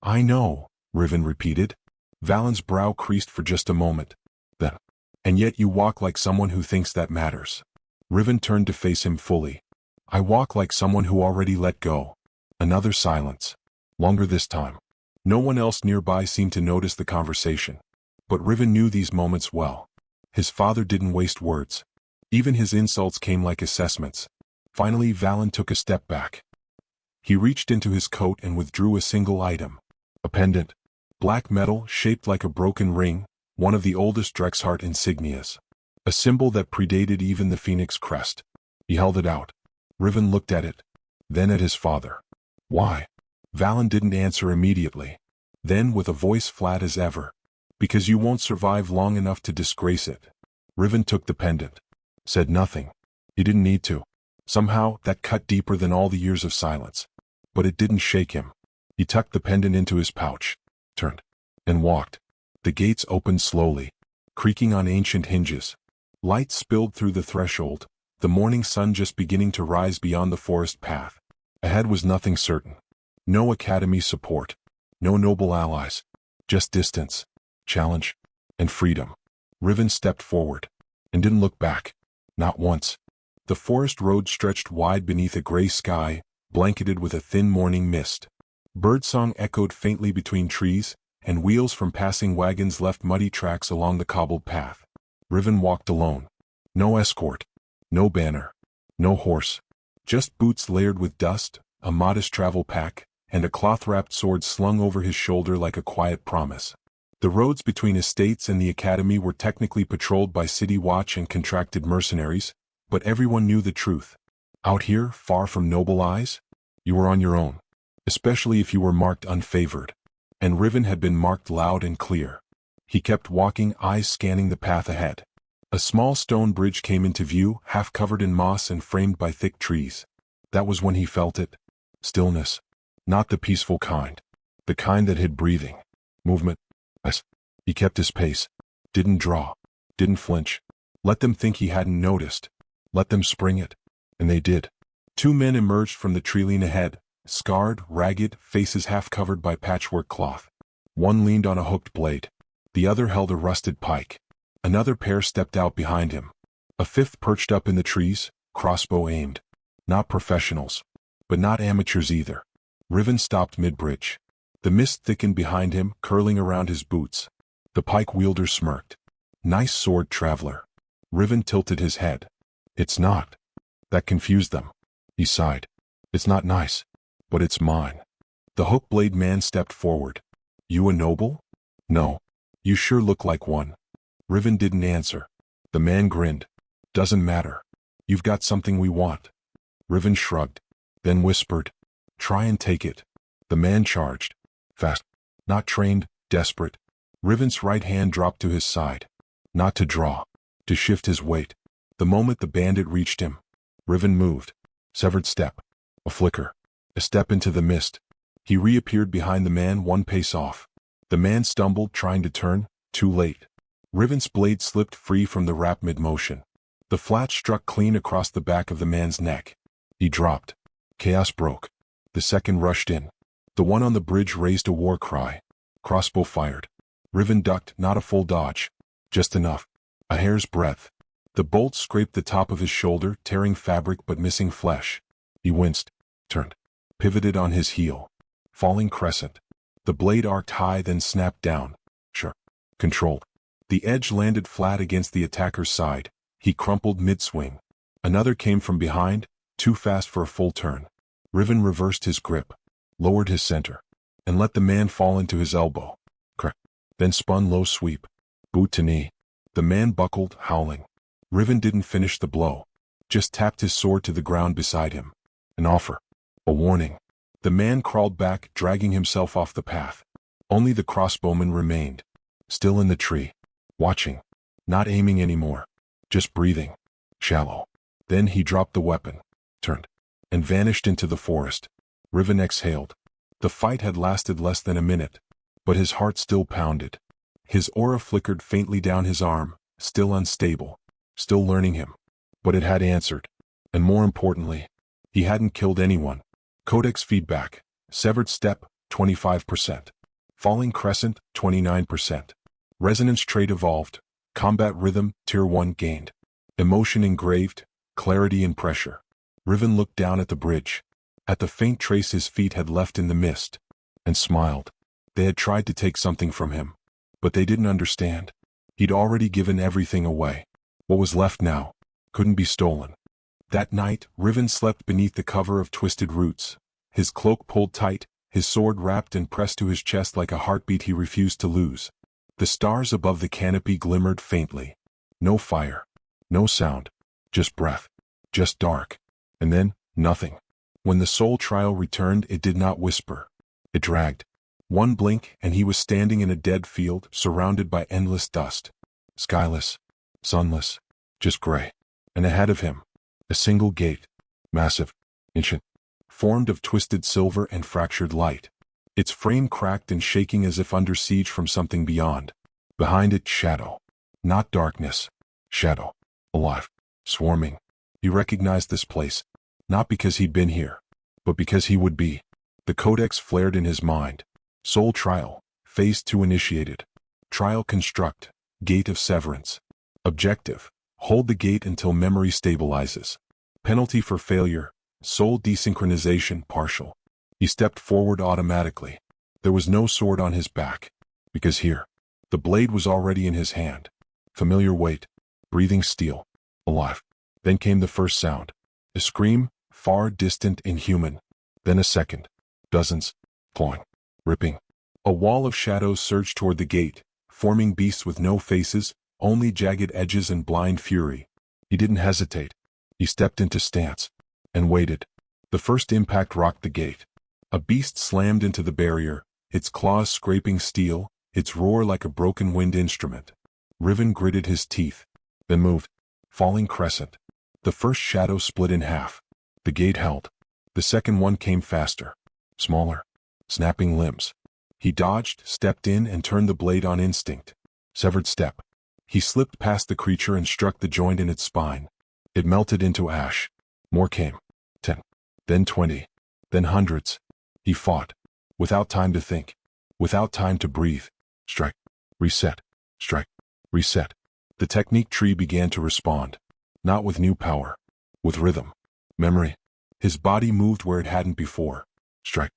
I know, Riven repeated. Valen's brow creased for just a moment. Then. And yet you walk like someone who thinks that matters. Riven turned to face him fully. I walk like someone who already let go. Another silence. Longer this time. No one else nearby seemed to notice the conversation. But Riven knew these moments well. His father didn't waste words. Even his insults came like assessments. Finally Valen took a step back. He reached into his coat and withdrew a single item. A pendant. Black metal shaped like a broken ring, one of the oldest Drexhart insignias. A symbol that predated even the phoenix crest. He held it out. Riven looked at it. Then at his father. Why? Valen didn't answer immediately. Then with a voice flat as ever. Because you won't survive long enough to disgrace it. Riven took the pendant. Said nothing. He didn't need to. Somehow, that cut deeper than all the years of silence. But it didn't shake him. He tucked the pendant into his pouch, turned, and walked. The gates opened slowly, creaking on ancient hinges. Light spilled through the threshold, the morning sun just beginning to rise beyond the forest path. Ahead was nothing certain. No academy support. No noble allies. Just distance, challenge, and freedom. Riven stepped forward, and didn't look back. Not once. The forest road stretched wide beneath a gray sky, blanketed with a thin morning mist. Birdsong echoed faintly between trees, and wheels from passing wagons left muddy tracks along the cobbled path. Riven walked alone. No escort. No banner. No horse. Just boots layered with dust, a modest travel pack, and a cloth-wrapped sword slung over his shoulder like a quiet promise. The roads between estates and the academy were technically patrolled by city watch and contracted mercenaries, but everyone knew the truth. Out here, far from noble eyes, you were on your own, especially if you were marked unfavored. And Riven had been marked loud and clear. He kept walking, eyes scanning the path ahead. A small stone bridge came into view, half covered in moss and framed by thick trees. That was when he felt it. Stillness. Not the peaceful kind. The kind that hid breathing. Movement. He kept his pace. Didn't draw. Didn't flinch. Let them think he hadn't noticed. Let them spring it. And they did. Two men emerged from the treeline ahead, scarred, ragged, faces half covered by patchwork cloth. One leaned on a hooked blade. The other held a rusted pike. Another pair stepped out behind him. A fifth perched up in the trees, crossbow aimed. Not professionals. But not amateurs either. Riven stopped mid-bridge. The mist thickened behind him, curling around his boots. The pike wielder smirked. Nice sword, traveler. Riven tilted his head. It's not. That confused them. He sighed. It's not nice. But it's mine. The hook-blade man stepped forward. You a noble? No. You sure look like one. Riven didn't answer. The man grinned. Doesn't matter. You've got something we want. Riven shrugged. Then whispered. Try and take it. The man charged. Fast. Not trained, desperate. Riven's right hand dropped to his side. Not to draw. To shift his weight. The moment the bandit reached him, Riven moved. Severed step. A flicker. A step into the mist. He reappeared behind the man, one pace off. The man stumbled, trying to turn. Too late. Riven's blade slipped free from the wrap mid-motion. The flat struck clean across the back of the man's neck. He dropped. Chaos broke. The second rushed in. The one on the bridge raised a war cry. Crossbow fired. Riven ducked, not a full dodge. Just enough. A hair's breadth. The bolt scraped the top of his shoulder, tearing fabric but missing flesh. He winced. Turned. Pivoted on his heel. Falling crescent. The blade arced high, then snapped down. Sure. Controlled. The edge landed flat against the attacker's side. He crumpled mid-swing. Another came from behind, too fast for a full turn. Riven reversed his grip, lowered his center, and let the man fall into his elbow. Crack. Then spun low sweep. Boot to knee. The man buckled, howling. Riven didn't finish the blow. Just tapped his sword to the ground beside him. An offer. A warning. The man crawled back, dragging himself off the path. Only the crossbowman remained. Still in the tree. Watching. Not aiming anymore. Just breathing. Shallow. Then he dropped the weapon. Turned. And vanished into the forest. Riven exhaled. The fight had lasted less than a minute. But his heart still pounded. His aura flickered faintly down his arm, still unstable. Still learning him. But it had answered. And more importantly, he hadn't killed anyone. Codex feedback. Severed step, 25%. Falling crescent, 29%. Resonance trait evolved. Combat rhythm, tier 1 gained. Emotion engraved. Clarity and pressure. Riven looked down at the bridge. At the faint trace his feet had left in the mist. And smiled. They had tried to take something from him. But they didn't understand. He'd already given everything away. What was left now couldn't be stolen. That night, Riven slept beneath the cover of twisted roots. His cloak pulled tight, his sword wrapped and pressed to his chest like a heartbeat he refused to lose. The stars above the canopy glimmered faintly. No fire. No sound. Just breath. Just dark. And then, nothing. When the soul trial returned, it did not whisper. It dragged. One blink, and he was standing in a dead field, surrounded by endless dust. Skyless. Sunless. Just gray. And ahead of him, a single gate. Massive. Ancient. Formed of twisted silver and fractured light. Its frame cracked and shaking as if under siege from something beyond. Behind it, shadow. Not darkness. Shadow. Alive. Swarming. He recognized this place. Not because he'd been here. But because he would be. The codex flared in his mind. Soul trial. Phase 2 initiated. Trial construct. Gate of severance. Objective. Hold the gate until memory stabilizes. Penalty for failure. Soul desynchronization partial. He stepped forward automatically. There was no sword on his back. Because here, the blade was already in his hand. Familiar weight, breathing steel, alive. Then came the first sound. A scream, far distant, inhuman. Then a second. Dozens. Clawing. Ripping. A wall of shadows surged toward the gate, forming beasts with no faces, only jagged edges and blind fury. He didn't hesitate. He stepped into stance. And waited. The first impact rocked the gate. A beast slammed into the barrier, its claws scraping steel, its roar like a broken wind instrument. Riven gritted his teeth. Then moved. Falling crescent. The first shadow split in half. The gate held. The second one came faster. Smaller. Snapping limbs. He dodged, stepped in, and turned the blade on instinct. Severed step. He slipped past the creature and struck the joint in its spine. It melted into ash. More came. 10. Then 20. Then hundreds. He fought. Without time to think. Without time to breathe. Strike. Reset. Strike. Reset. The technique tree began to respond. Not with new power. With rhythm. Memory. His body moved where it hadn't before. Strike.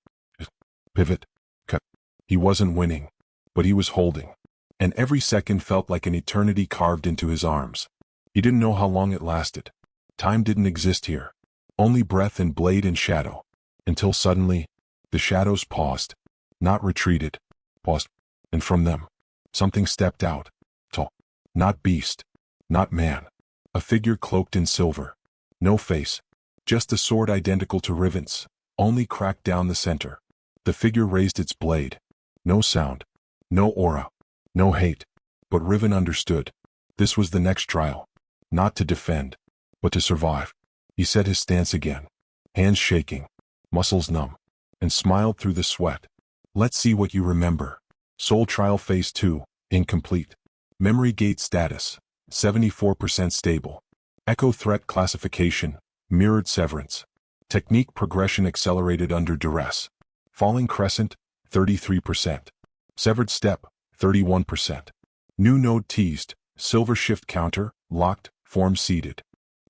Pivot. Cut. He wasn't winning. But he was holding. And every second felt like an eternity carved into his arms. He didn't know how long it lasted. Time didn't exist here. Only breath and blade and shadow. Until suddenly, the shadows paused. Not retreated. Paused. And from them, something stepped out. Tall. Not beast. Not man. A figure cloaked in silver. No face. Just a sword identical to Riven's, only cracked down the center. The figure raised its blade. No sound. No aura. No hate. But Riven understood. This was the next trial. Not to defend, but to survive. He set his stance again. Hands shaking. Muscles numb. And smiled through the sweat. Let's see what you remember. Soul Trial Phase 2, incomplete. Memory Gate status, 74% stable. Echo Threat Classification, mirrored severance. Technique progression accelerated under duress. Falling Crescent, 33%. Severed Step, 31%. New node teased, silver shift counter, locked, form seeded.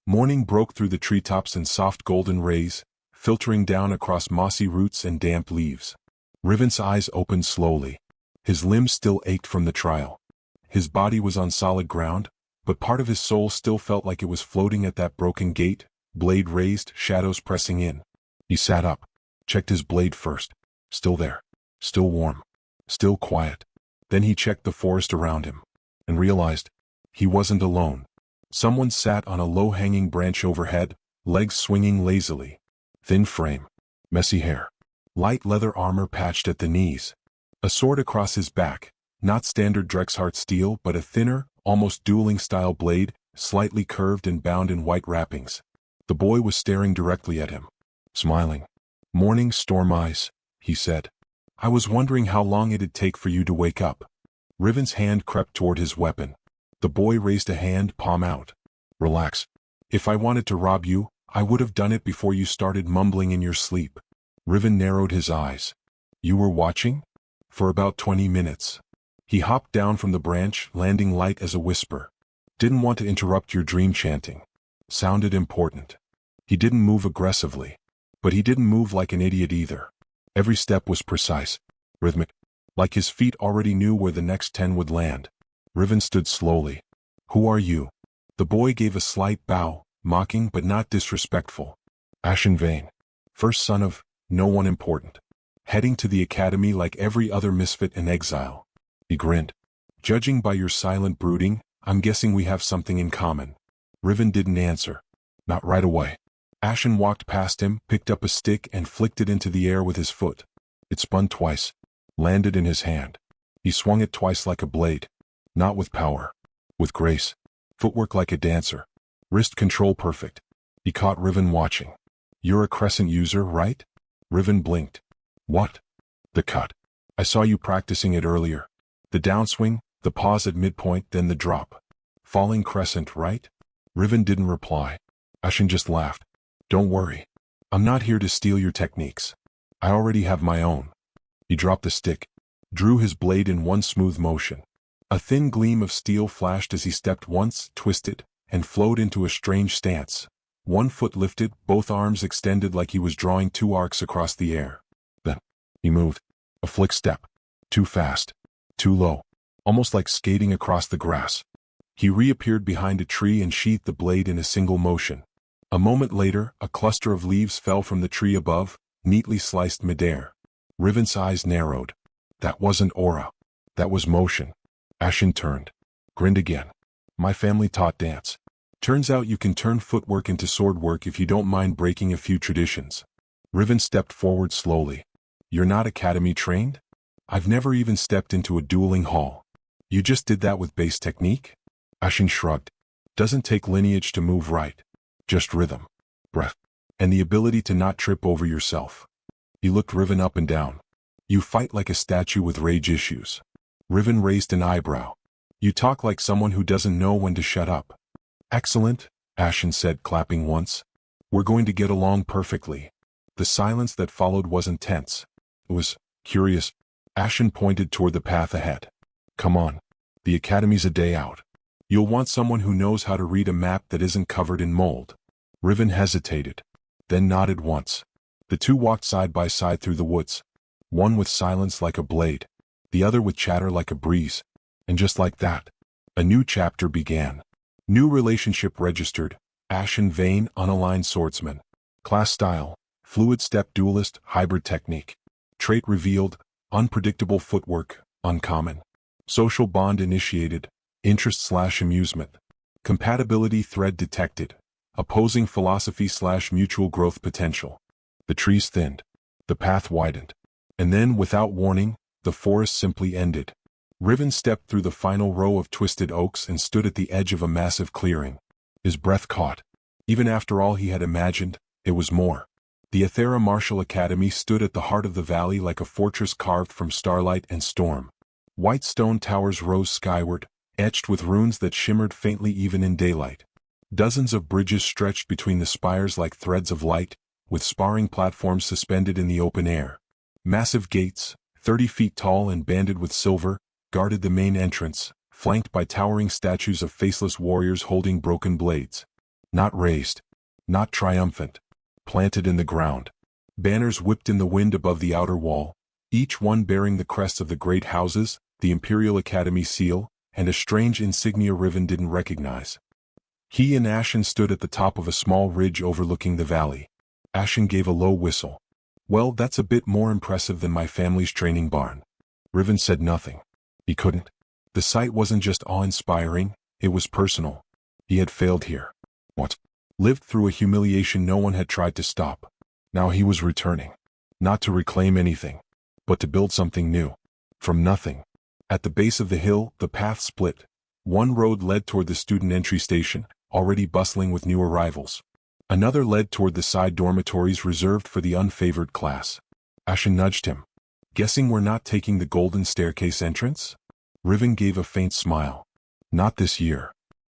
Morning broke through the treetops in soft golden rays, filtering down across mossy roots and damp leaves. Riven's eyes opened slowly. His limbs still ached from the trial. His body was on solid ground, but part of his soul still felt like it was floating at that broken gate, blade raised, shadows pressing in. He sat up, checked his blade first. Still there. Still warm. Still quiet. Then he checked the forest around him, and realized he wasn't alone. Someone sat on a low-hanging branch overhead, legs swinging lazily. Thin frame. Messy hair. Light leather armor patched at the knees. A sword across his back, not standard Drexhart steel but a thinner, almost dueling-style blade, slightly curved and bound in white wrappings. The boy was staring directly at him, smiling. "Morning, Storm Eyes," he said. "I was wondering how long it'd take for you to wake up." Riven's hand crept toward his weapon. The boy raised a hand, palm out. "Relax. If I wanted to rob you, I would have done it before you started mumbling in your sleep." Riven narrowed his eyes. "You were watching?" "For about 20 minutes. He hopped down from the branch, landing light as a whisper. "Didn't want to interrupt your dream chanting." Sounded important. He didn't move aggressively. But he didn't move like an idiot either. Every step was precise. Rhythmic. Like his feet already knew where the next 10 would land. Riven stood slowly. "Who are you?" The boy gave a slight bow, mocking but not disrespectful. "Ashen Vane. First son of no one important. Heading to the academy like every other misfit in exile." He grinned. "Judging by your silent brooding, I'm guessing we have something in common." Riven didn't answer. Not right away. Ashen walked past him, picked up a stick and flicked it into the air with his foot. It spun twice. Landed in his hand. He swung it twice like a blade. Not with power. With grace. Footwork like a dancer. Wrist control perfect. He caught Riven watching. "You're a Crescent user, right?" Riven blinked. "What?" "The cut. I saw you practicing it earlier. The downswing, the pause at midpoint, then the drop. Falling Crescent, right?" Riven didn't reply. Ashen just laughed. "Don't worry. I'm not here to steal your techniques. I already have my own." He dropped the stick. Drew his blade in one smooth motion. A thin gleam of steel flashed as he stepped once, twisted, and flowed into a strange stance. One foot lifted, both arms extended like he was drawing two arcs across the air. He moved. A flick step. Too fast. Too low. Almost like skating across the grass. He reappeared behind a tree and sheathed the blade in a single motion. A moment later, a cluster of leaves fell from the tree above, neatly sliced midair. Riven's eyes narrowed. That wasn't aura. That was motion. Ashen turned. Grinned again. My family taught dance. Turns out you can turn footwork into sword work if you don't mind breaking a few traditions. Riven stepped forward slowly. You're not academy trained? I've never even stepped into a dueling hall. You just did that with base technique? Ashen shrugged. Doesn't take lineage to move right. Just rhythm, breath, and the ability to not trip over yourself. He looked Riven up and down. You fight like a statue with rage issues. Riven raised an eyebrow. You talk like someone who doesn't know when to shut up. Excellent, Ashen said, clapping once. We're going to get along perfectly. The silence that followed wasn't tense. It was curious. Ashen pointed toward the path ahead. Come on. The academy's a day out. You'll want someone who knows how to read a map that isn't covered in mold. Riven hesitated, then nodded once. The two walked side by side through the woods, one with silence like a blade, the other with chatter like a breeze. And just like that, a new chapter began. New relationship registered, Ashen Vane, unaligned swordsman. Class style, fluid step duelist, hybrid technique. Trait revealed, unpredictable footwork, uncommon. Social bond initiated, interest/amusement. Compatibility thread detected, opposing philosophy/mutual growth potential. The trees thinned. The path widened. And then, without warning, the forest simply ended. Riven stepped through the final row of twisted oaks and stood at the edge of a massive clearing. His breath caught. Even after all he had imagined, it was more. The Aethera Martial Academy stood at the heart of the valley like a fortress carved from starlight and storm. White stone towers rose skyward, etched with runes that shimmered faintly even in daylight. Dozens of bridges stretched between the spires like threads of light, with sparring platforms suspended in the open air. Massive gates, 30 feet tall and banded with silver, guarded the main entrance, flanked by towering statues of faceless warriors holding broken blades. Not raised. Not triumphant. Planted in the ground. Banners whipped in the wind above the outer wall, each one bearing the crests of the great houses, the Imperial Academy seal, and a strange insignia Riven didn't recognize. He and Ashen stood at the top of a small ridge overlooking the valley. Ashen gave a low whistle. Well, that's a bit more impressive than my family's training barn. Riven said nothing. He couldn't. The sight wasn't just awe-inspiring, it was personal. He had failed here. What? Lived through a humiliation no one had tried to stop. Now he was returning. Not to reclaim anything, but to build something new. From nothing. At the base of the hill, the path split. One road led toward the student entry station, already bustling with new arrivals. Another led toward the side dormitories reserved for the unfavored class. Ashen nudged him. Guessing we're not taking the golden staircase entrance? Riven gave a faint smile. Not this year.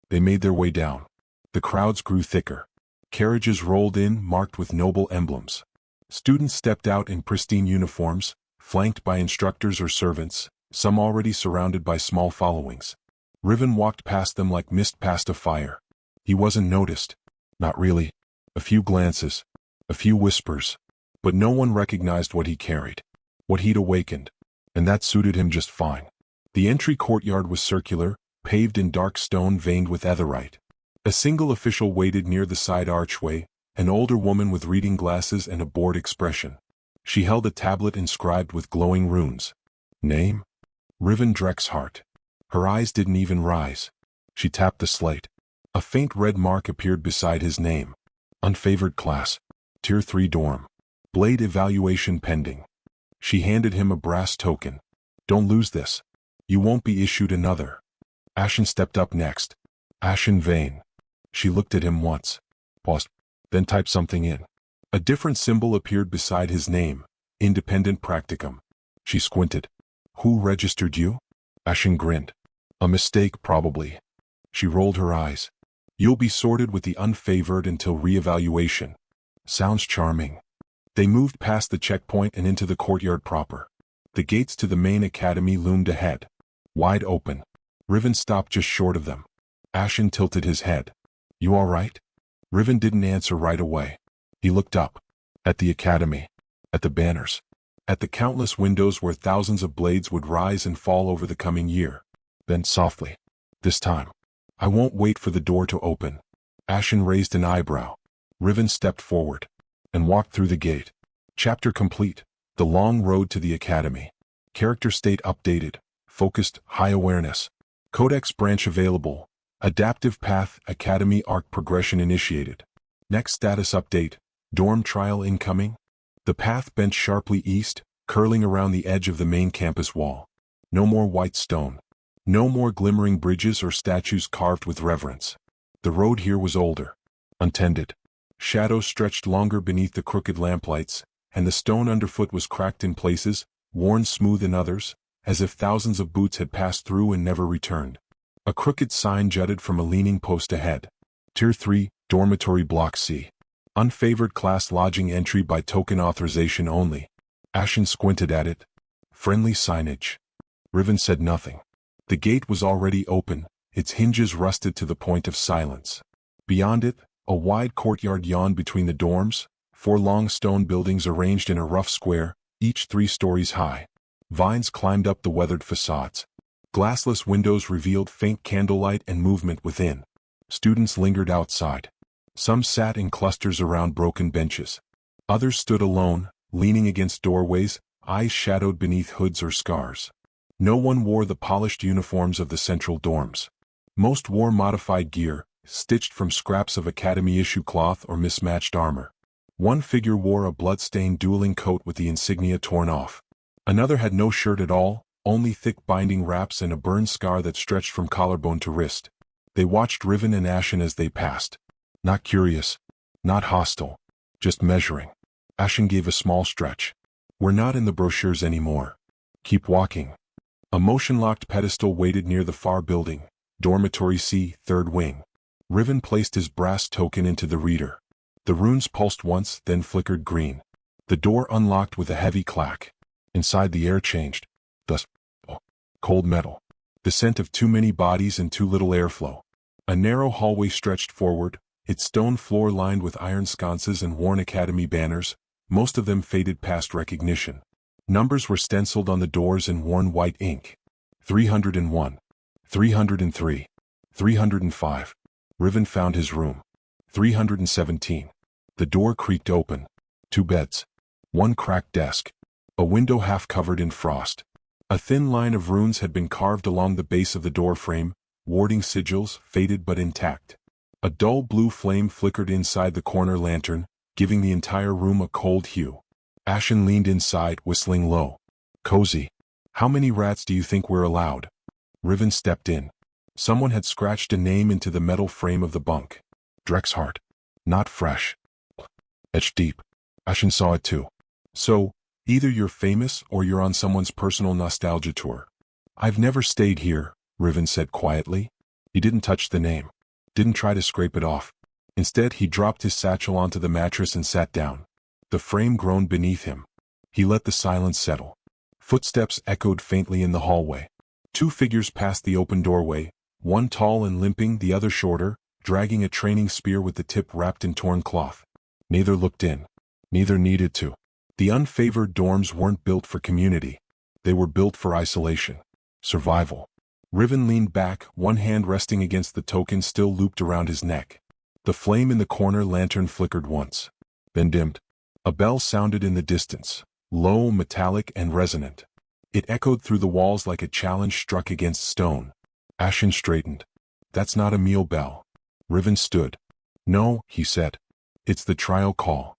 They made their way down. The crowds grew thicker. Carriages rolled in, marked with noble emblems. Students stepped out in pristine uniforms, flanked by instructors or servants, some already surrounded by small followings. Riven walked past them like mist past a fire. He wasn't noticed. Not really. A few glances. A few whispers. But no one recognized what he carried. What he'd awakened. And that suited him just fine. The entry courtyard was circular, paved in dark stone veined with etherite. A single official waited near the side archway, an older woman with reading glasses and a bored expression. She held a tablet inscribed with glowing runes. Name? Riven Drexhart. Her eyes didn't even rise. She tapped the slate. A faint red mark appeared beside his name. Unfavored class. Tier 3 dorm. Blade evaluation pending. She handed him a brass token. Don't lose this. You won't be issued another. Ashen stepped up next. Ashen Vane. She looked at him once. Paused. Then typed something in. A different symbol appeared beside his name. Independent practicum. She squinted. Who registered you? Ashen grinned. A mistake, probably. She rolled her eyes. You'll be sorted with the unfavored until re-evaluation. Sounds charming. They moved past the checkpoint and into the courtyard proper. The gates to the main academy loomed ahead. Wide open. Riven stopped just short of them. Ashen tilted his head. You all right? Riven didn't answer right away. He looked up. At the academy. At the banners. At the countless windows where thousands of blades would rise and fall over the coming year. Then softly. This time. I won't wait for the door to open. Ashen raised an eyebrow. Riven stepped forward. And walked through the gate. Chapter complete. The long road to the academy. Character state updated. Focused, high awareness. Codex branch available. Adaptive path, academy arc progression initiated. Next status update. Dorm trial incoming. The path bent sharply east, curling around the edge of the main campus wall. No more white stone. No more glimmering bridges or statues carved with reverence. The road here was older. Untended. Shadows stretched longer beneath the crooked lamplights, and the stone underfoot was cracked in places, worn smooth in others, as if thousands of boots had passed through and never returned. A crooked sign jutted from a leaning post ahead. Tier 3, Dormitory Block C. Unfavored class lodging entry by token authorization only. Ashen squinted at it. Friendly signage. Riven said nothing. The gate was already open, its hinges rusted to the point of silence. Beyond it, a wide courtyard yawned between the dorms, 4 long stone buildings arranged in a rough square, each 3 stories high. Vines climbed up the weathered facades. Glassless windows revealed faint candlelight and movement within. Students lingered outside. Some sat in clusters around broken benches. Others stood alone, leaning against doorways, eyes shadowed beneath hoods or scars. No one wore the polished uniforms of the central dorms. Most wore modified gear, stitched from scraps of academy-issue cloth or mismatched armor. One figure wore a blood-stained dueling coat with the insignia torn off. Another had no shirt at all, only thick binding wraps and a burn scar that stretched from collarbone to wrist. They watched Riven and Ashen as they passed. Not curious. Not hostile. Just measuring. Ashen gave a small stretch. We're not in the brochures anymore. Keep walking. A motion-locked pedestal waited near the far building, Dormitory C, 3rd wing. Riven placed his brass token into the reader. The runes pulsed once, then flickered green. The door unlocked with a heavy clack. Inside the air changed. Thus, cold metal. The scent of too many bodies and too little airflow. A narrow hallway stretched forward, its stone floor lined with iron sconces and worn academy banners, most of them faded past recognition. Numbers were stenciled on the doors in worn white ink. 301. 303. 305. Riven found his room. 317. The door creaked open. 2 beds. 1 cracked desk. A window half covered in frost. A thin line of runes had been carved along the base of the door frame, warding sigils, faded but intact. A dull blue flame flickered inside the corner lantern, giving the entire room a cold hue. Ashen leaned inside, whistling low. Cozy. How many rats do you think we're allowed? Riven stepped in. Someone had scratched a name into the metal frame of the bunk. Drexhart. Not fresh. Etched deep. Ashen saw it too. So, either you're famous or you're on someone's personal nostalgia tour. I've never stayed here, Riven said quietly. He didn't touch the name. Didn't try to scrape it off. Instead, he dropped his satchel onto the mattress and sat down. The frame groaned beneath him. He let the silence settle. Footsteps echoed faintly in the hallway. 2 figures passed the open doorway, one tall and limping, the other shorter, dragging a training spear with the tip wrapped in torn cloth. Neither looked in. Neither needed to. The unfavored dorms weren't built for community. They were built for isolation. Survival. Riven leaned back, one hand resting against the token still looped around his neck. The flame in the corner lantern flickered once. Then dimmed. A bell sounded in the distance, low, metallic, and resonant. It echoed through the walls like a challenge struck against stone. Ashen straightened. That's not a meal bell. Riven stood. No, he said. It's the trial call.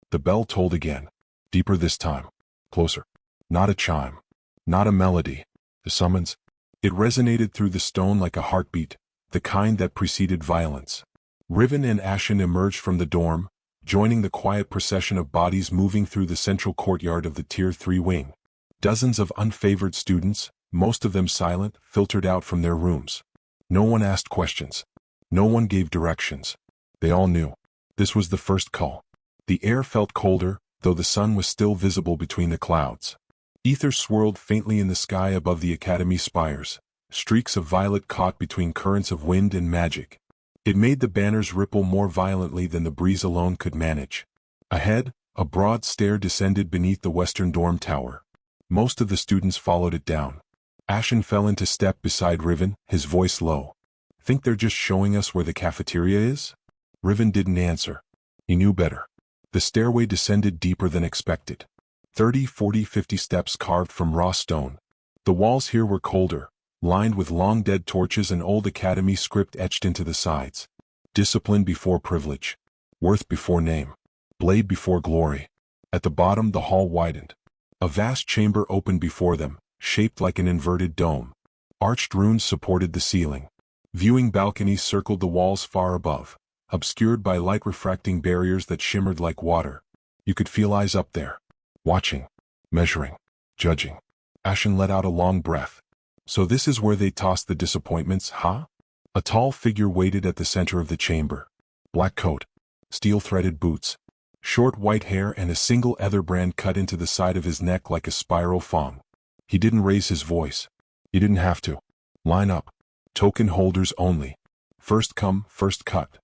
The bell tolled again. Deeper this time. Closer. Not a chime. Not a melody. The summons. It resonated through the stone like a heartbeat, the kind that preceded violence. Riven and Ashen emerged from the dorm, joining the quiet procession of bodies moving through the central courtyard of the Tier 3 wing. Dozens of unfavored students, most of them silent, filtered out from their rooms. No one asked questions. No one gave directions. They all knew. This was the first call. The air felt colder, though the sun was still visible between the clouds. Ether swirled faintly in the sky above the academy spires, streaks of violet caught between currents of wind and magic. It made the banners ripple more violently than the breeze alone could manage. Ahead, A broad stair descended beneath the western dorm tower. Most of the students followed it down. Ashen fell into step beside Riven, his voice low. "Think they're just showing us where the cafeteria is?" Riven didn't answer. He knew better. The stairway descended deeper than expected. 30, 40, 50 steps carved from raw stone. The walls here were colder, lined with long dead torches and old academy script etched into the sides. Discipline before privilege. Worth before name. Blade before glory. At the bottom the hall widened. A vast chamber opened before them, shaped like an inverted dome. Arched runes supported the ceiling. Viewing balconies circled the walls far above, obscured by light-refracting barriers that shimmered like water. You could feel eyes up there, watching, measuring, judging. Ashen let out a long breath. So this is where they tossed the disappointments, huh? A tall figure waited at the center of the chamber. Black coat, steel-threaded boots, short white hair and a single ether brand cut into the side of his neck like a spiral thong. He didn't raise his voice. He didn't have to. Line up. Token holders only. First come, first cut.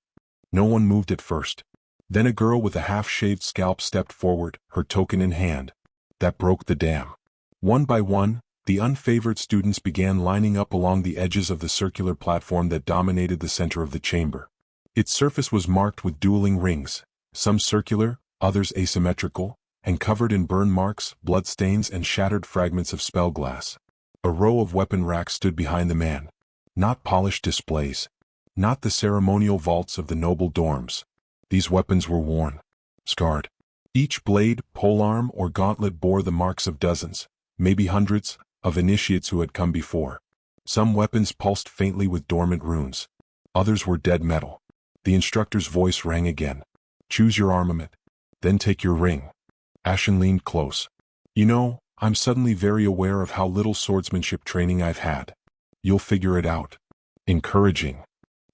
No one moved at first. Then a girl with a half-shaved scalp stepped forward, her token in hand. That broke the dam. One by one, the unfavored students began lining up along the edges of the circular platform that dominated the center of the chamber. Its surface was marked with dueling rings, some circular, others asymmetrical, and covered in burn marks, bloodstains, and shattered fragments of spell glass. A row of weapon racks stood behind the man. Not polished displays. Not the ceremonial vaults of the noble dorms. These weapons were worn, scarred. Each blade, polearm, or gauntlet bore the marks of dozens, maybe hundreds, of initiates who had come before. Some weapons pulsed faintly with dormant runes. Others were dead metal. The instructor's voice rang again. Choose your armament. Then take your ring. Ashen leaned close. You know, I'm suddenly very aware of how little swordsmanship training I've had. You'll figure it out. Encouraging.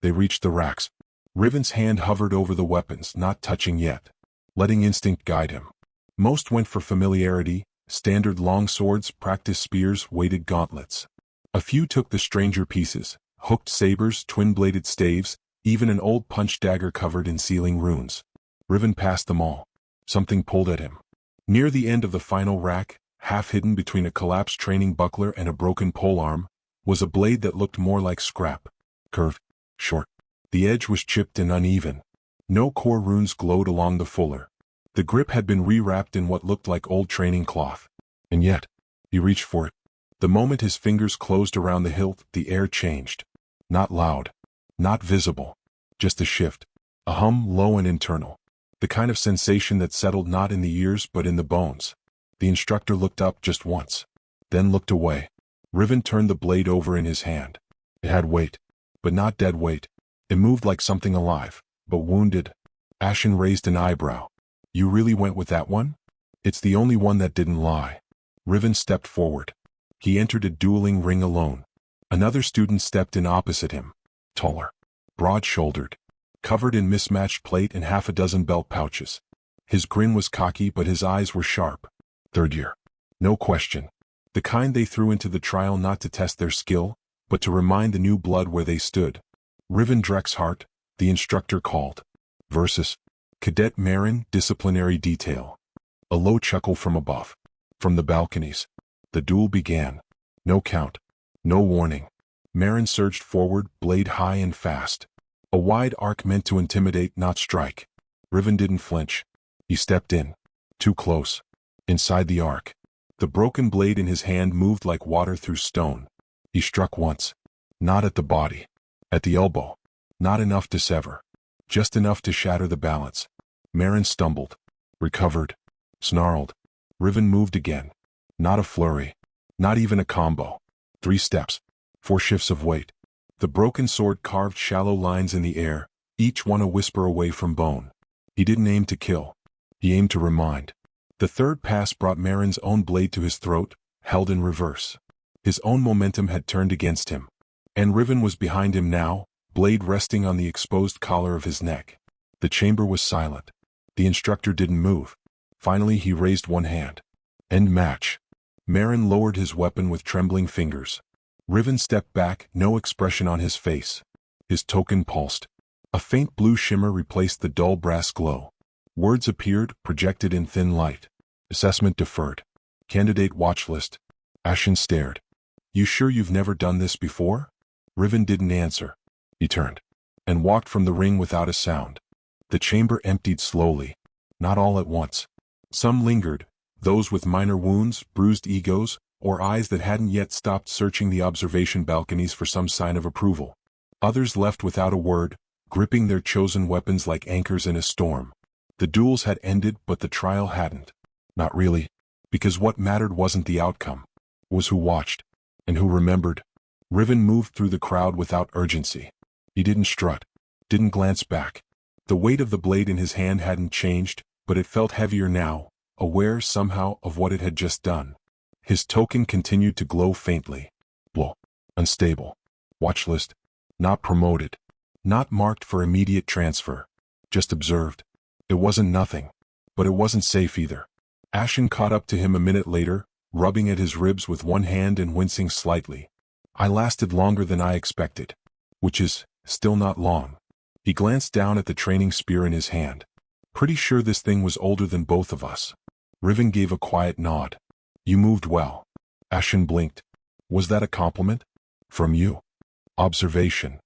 They reached the racks. Riven's hand hovered over the weapons, not touching yet, letting instinct guide him. Most went for familiarity, standard long swords, practice spears, weighted gauntlets. A few took the stranger pieces, hooked sabers, twin-bladed staves, even an old punch dagger covered in sealing runes. Riven passed them all. Something pulled at him. Near the end of the final rack, half hidden between a collapsed training buckler and a broken polearm, was a blade that looked more like scrap. Curved, short. The edge was chipped and uneven. No core runes glowed along the fuller. The grip had been rewrapped in what looked like old training cloth. And yet, he reached for it. The moment his fingers closed around the hilt, the air changed. Not loud. Not visible. Just a shift. A hum, low and internal. The kind of sensation that settled not in the ears but in the bones. The instructor looked up just once. Then looked away. Riven turned the blade over in his hand. It had weight. But not dead weight. It moved like something alive, but wounded. Ashen raised an eyebrow. You really went with that one? It's the only one that didn't lie. Riven stepped forward. He entered a dueling ring alone. Another student stepped in opposite him. Taller. Broad-shouldered. Covered in mismatched plate and half a dozen belt pouches. His grin was cocky but his eyes were sharp. Third year. No question. The kind they threw into the trial not to test their skill, but to remind the new blood where they stood. Riven Drexhart, the instructor called. Versus. Cadet Marin, disciplinary detail. A low chuckle from above. From the balconies. The duel began. No count. No warning. Marin surged forward, blade high and fast. A wide arc meant to intimidate, not strike. Riven didn't flinch. He stepped in. Too close. Inside the arc. The broken blade in his hand moved like water through stone. He struck once. Not at the body. At the elbow. Not enough to sever. Just enough to shatter the balance. Marin stumbled. Recovered. Snarled. Riven moved again. Not a flurry. Not even a combo. 3 steps. 4 shifts of weight. The broken sword carved shallow lines in the air, each one a whisper away from bone. He didn't aim to kill. He aimed to remind. The third pass brought Marin's own blade to his throat, held in reverse. His own momentum had turned against him. And Riven was behind him now, blade resting on the exposed collar of his neck. The chamber was silent. The instructor didn't move. Finally he raised one hand. End match. Marin lowered his weapon with trembling fingers. Riven stepped back, no expression on his face. His token pulsed. A faint blue shimmer replaced the dull brass glow. Words appeared, projected in thin light. Assessment deferred. Candidate watch list. Ashen stared. You sure you've never done this before? Riven didn't answer. He turned and walked from the ring without a sound. The chamber emptied slowly. Not all at once. Some lingered, those with minor wounds, bruised egos, or eyes that hadn't yet stopped searching the observation balconies for some sign of approval. Others left without a word, gripping their chosen weapons like anchors in a storm. The duels had ended, but the trial hadn't. Not really, because what mattered wasn't the outcome. It was who watched, and who remembered. Riven moved through the crowd without urgency. He didn't strut, didn't glance back. The weight of the blade in his hand hadn't changed, but it felt heavier now, aware somehow of what it had just done. His token continued to glow faintly. Blow. Unstable. Watch list. Not promoted. Not marked for immediate transfer. Just observed. It wasn't nothing. But it wasn't safe either. Ashen caught up to him a minute later, rubbing at his ribs with one hand and wincing slightly. I lasted longer than I expected. Which is, still not long. He glanced down at the training spear in his hand. Pretty sure this thing was older than both of us. Riven gave a quiet nod. You moved well. Ashen blinked. Was that a compliment? From you. Observation.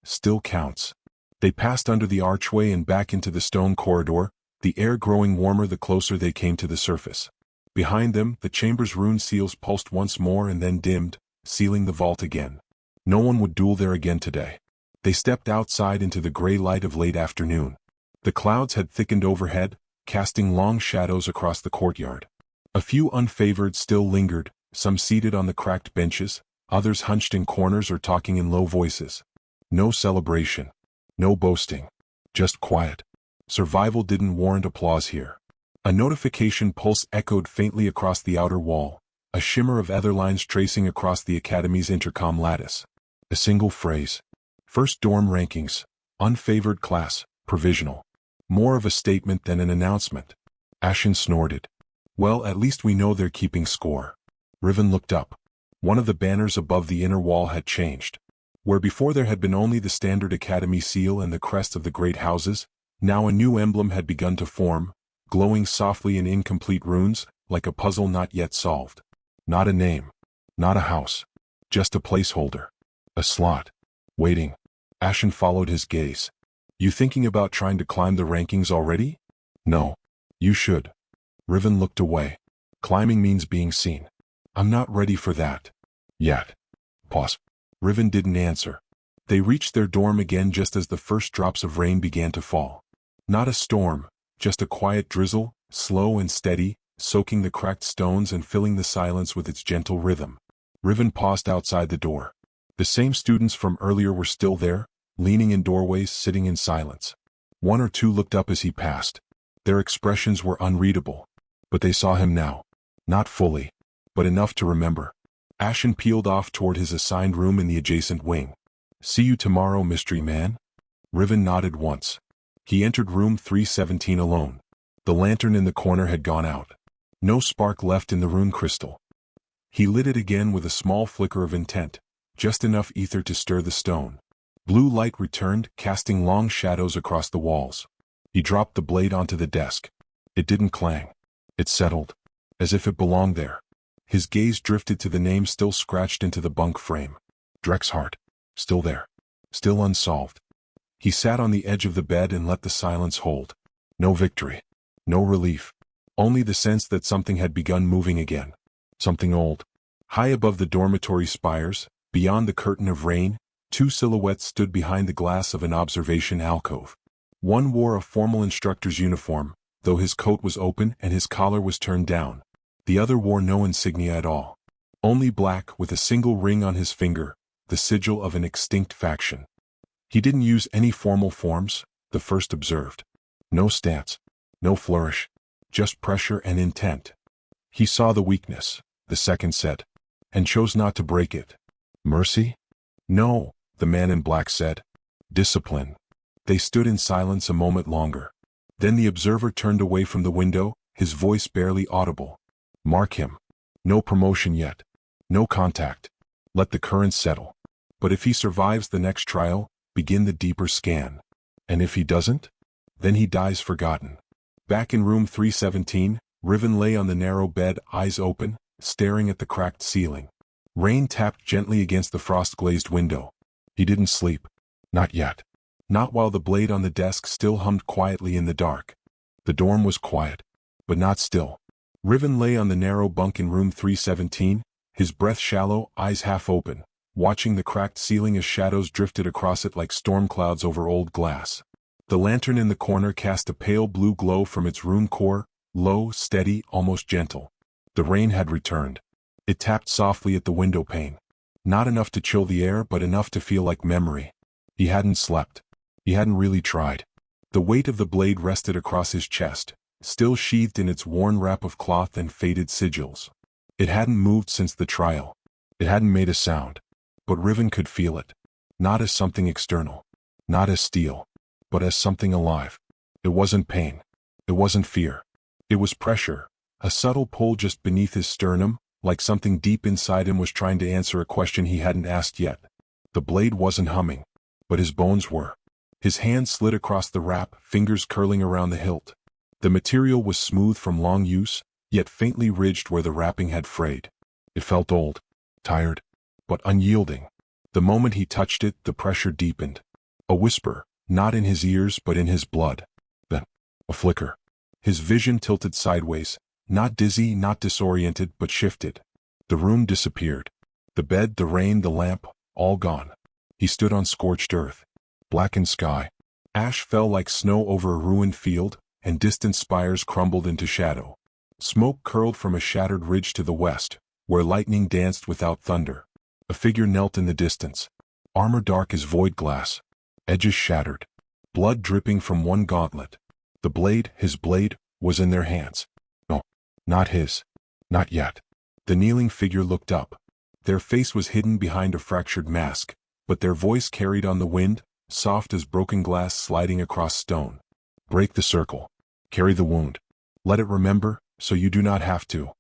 Still counts. They passed under the archway and back into the stone corridor, the air growing warmer the closer they came to the surface. Behind them, the chamber's rune seals pulsed once more and then dimmed, sealing the vault again. No one would duel there again today. They stepped outside into the gray light of late afternoon. The clouds had thickened overhead, casting long shadows across the courtyard. A few unfavored still lingered, some seated on the cracked benches, others hunched in corners or talking in low voices. No celebration. No boasting. Just quiet. Survival didn't warrant applause here. A notification pulse echoed faintly across the outer wall, a shimmer of ether lines tracing across the academy's intercom lattice. A single phrase. First dorm rankings. Unfavored class. Provisional. More of a statement than an announcement. Ashen snorted. Well, at least we know they're keeping score. Riven looked up. One of the banners above the inner wall had changed. Where before there had been only the standard academy seal and the crest of the great houses, now a new emblem had begun to form, glowing softly in incomplete runes, like a puzzle not yet solved. Not a name. Not a house. Just a placeholder. A slot. Waiting. Ashen followed his gaze. You thinking about trying to climb the rankings already? No. You should. Riven looked away. Climbing means being seen. I'm not ready for that. Yet. Pause. Riven didn't answer. They reached their dorm again just as the first drops of rain began to fall. Not a storm, just a quiet drizzle, slow and steady, soaking the cracked stones and filling the silence with its gentle rhythm. Riven paused outside the door. The same students from earlier were still there, leaning in doorways, sitting in silence. One or two looked up as he passed. Their expressions were unreadable. But they saw him now. Not fully, but enough to remember. Ashen peeled off toward his assigned room in the adjacent wing. See you tomorrow, mystery man? Riven nodded once. He entered room 317 alone. The lantern in the corner had gone out. No spark left in the rune crystal. He lit it again with a small flicker of intent, just enough ether to stir the stone. Blue light returned, casting long shadows across the walls. He dropped the blade onto the desk. It didn't clang. It settled, as if it belonged there. His gaze drifted to the name still scratched into the bunk frame. Drexhart. Still there. Still unsolved. He sat on the edge of the bed and let the silence hold. No victory. No relief. Only the sense that something had begun moving again. Something old. High above the dormitory spires, beyond the curtain of rain, two silhouettes stood behind the glass of an observation alcove. One wore a formal instructor's uniform, though his coat was open and his collar was turned down. The other wore no insignia at all. Only black with a single ring on his finger, the sigil of an extinct faction. He didn't use any formal forms, the first observed. No stance. No flourish. Just pressure and intent. He saw the weakness, the second said, and chose not to break it. Mercy? No, the man in black said. Discipline. They stood in silence a moment longer. Then the observer turned away from the window, his voice barely audible. Mark him. No promotion yet. No contact. Let the currents settle. But if he survives the next trial, begin the deeper scan. And if he doesn't? Then he dies forgotten. Back in room 317, Riven lay on the narrow bed, eyes open, staring at the cracked ceiling. Rain tapped gently against the frost-glazed window. He didn't sleep. Not yet. Not while the blade on the desk still hummed quietly in the dark. The dorm was quiet, but not still. Riven lay on the narrow bunk in room 317, his breath shallow, eyes half open, watching the cracked ceiling as shadows drifted across it like storm clouds over old glass. The lantern in the corner cast a pale blue glow from its rune core, low, steady, almost gentle. The rain had returned. It tapped softly at the window pane. Not enough to chill the air, but enough to feel like memory. He hadn't slept. He hadn't really tried. The weight of the blade rested across his chest, still sheathed in its worn wrap of cloth and faded sigils. It hadn't moved since the trial. It hadn't made a sound. But Riven could feel it. Not as something external. Not as steel. But as something alive. It wasn't pain. It wasn't fear. It was pressure. A subtle pull just beneath his sternum, like something deep inside him was trying to answer a question he hadn't asked yet. The blade wasn't humming. But his bones were. His hand slid across the wrap, fingers curling around the hilt. The material was smooth from long use, yet faintly ridged where the wrapping had frayed. It felt old, tired, but unyielding. The moment he touched it, the pressure deepened. A whisper, not in his ears but in his blood. Then, a flicker. His vision tilted sideways, not dizzy, not disoriented, but shifted. The room disappeared. The bed, the rain, the lamp, all gone. He stood on scorched earth. Blackened sky. Ash fell like snow over a ruined field, and distant spires crumbled into shadow. Smoke curled from a shattered ridge to the west, where lightning danced without thunder. A figure knelt in the distance. Armor dark as void glass. Edges shattered. Blood dripping from one gauntlet. The blade, his blade, was in their hands. No, not his. Not yet. The kneeling figure looked up. Their face was hidden behind a fractured mask, but their voice carried on the wind, soft as broken glass sliding across stone. Break the circle. Carry the wound. Let it remember, so you do not have to.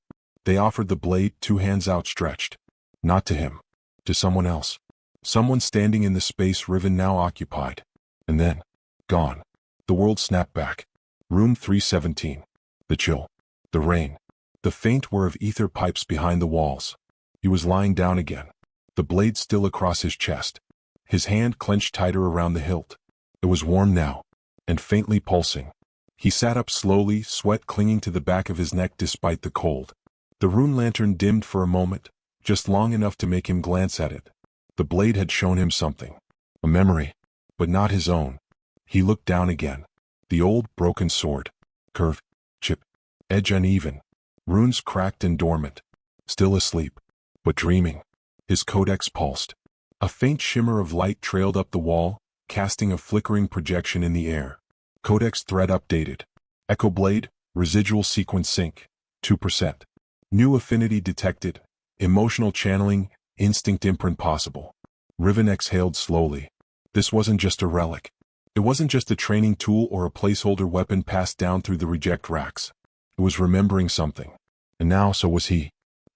They offered the blade, two hands outstretched. Not to him. To someone else. Someone standing in the space Riven now occupied. And then, gone. The world snapped back. Room 317. The chill. The rain. The faint whir of ether pipes behind the walls. He was lying down again. The blade still across his chest. His hand clenched tighter around the hilt. It was warm now, and faintly pulsing. He sat up slowly, sweat clinging to the back of his neck despite the cold. The rune lantern dimmed for a moment, just long enough to make him glance at it. The blade had shown him something. A memory, but not his own. He looked down again. The old, broken sword. Curve, chip, edge uneven. Runes cracked and dormant. Still asleep, but dreaming. His codex pulsed. A faint shimmer of light trailed up the wall, casting a flickering projection in the air. Codex thread updated. Echo blade, residual sequence sync, 2%. New affinity detected. Emotional channeling, instinct imprint possible. Riven exhaled slowly. This wasn't just a relic. It wasn't just a training tool or a placeholder weapon passed down through the reject racks. It was remembering something. And now so was he.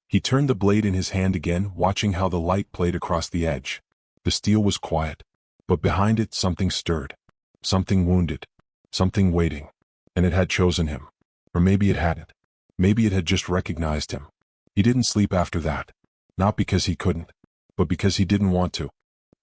He turned the blade in his hand again, watching how the light played across the edge. The steel was quiet, but behind it something stirred. Something wounded. Something waiting. And it had chosen him. Or maybe it hadn't. Maybe it had just recognized him. He didn't sleep after that. Not because he couldn't, but because he didn't want to.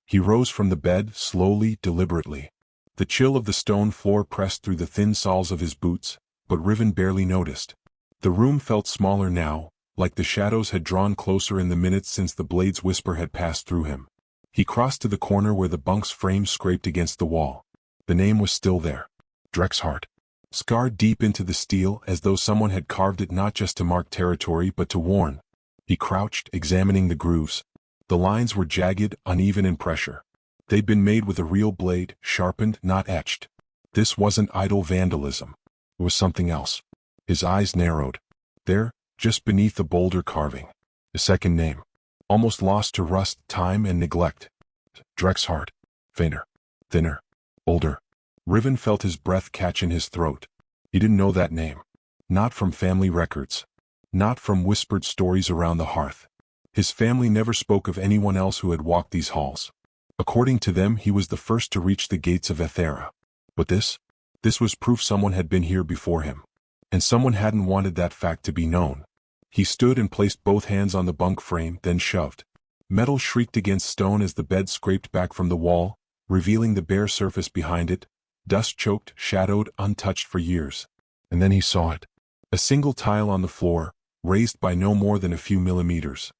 He rose from the bed, slowly, deliberately. The chill of the stone floor pressed through the thin soles of his boots, but Riven barely noticed. The room felt smaller now, like the shadows had drawn closer in the minutes since the blade's whisper had passed through him. He crossed to the corner where the bunk's frame scraped against the wall. The name was still there. Drexhart. Scarred deep into the steel as though someone had carved it not just to mark territory but to warn. He crouched, examining the grooves. The lines were jagged, uneven in pressure. They'd been made with a real blade, sharpened, not etched. This wasn't idle vandalism. It was something else. His eyes narrowed. There, just beneath the boulder carving. A second name. Almost lost to rust, time, and neglect. Drexhart. Fainter. Thinner. Older. Riven felt his breath catch in his throat. He didn't know that name. Not from family records. Not from whispered stories around the hearth. His family never spoke of anyone else who had walked these halls. According to them, he was the first to reach the gates of Ethera. But this This was proof someone had been here before him. And someone hadn't wanted that fact to be known. He stood and placed both hands on the bunk frame, then shoved. Metal shrieked against stone as the bed scraped back from the wall, revealing the bare surface behind it, dust-choked, shadowed, untouched for years. And then he saw it. A single tile on the floor, raised by no more than a few millimeters.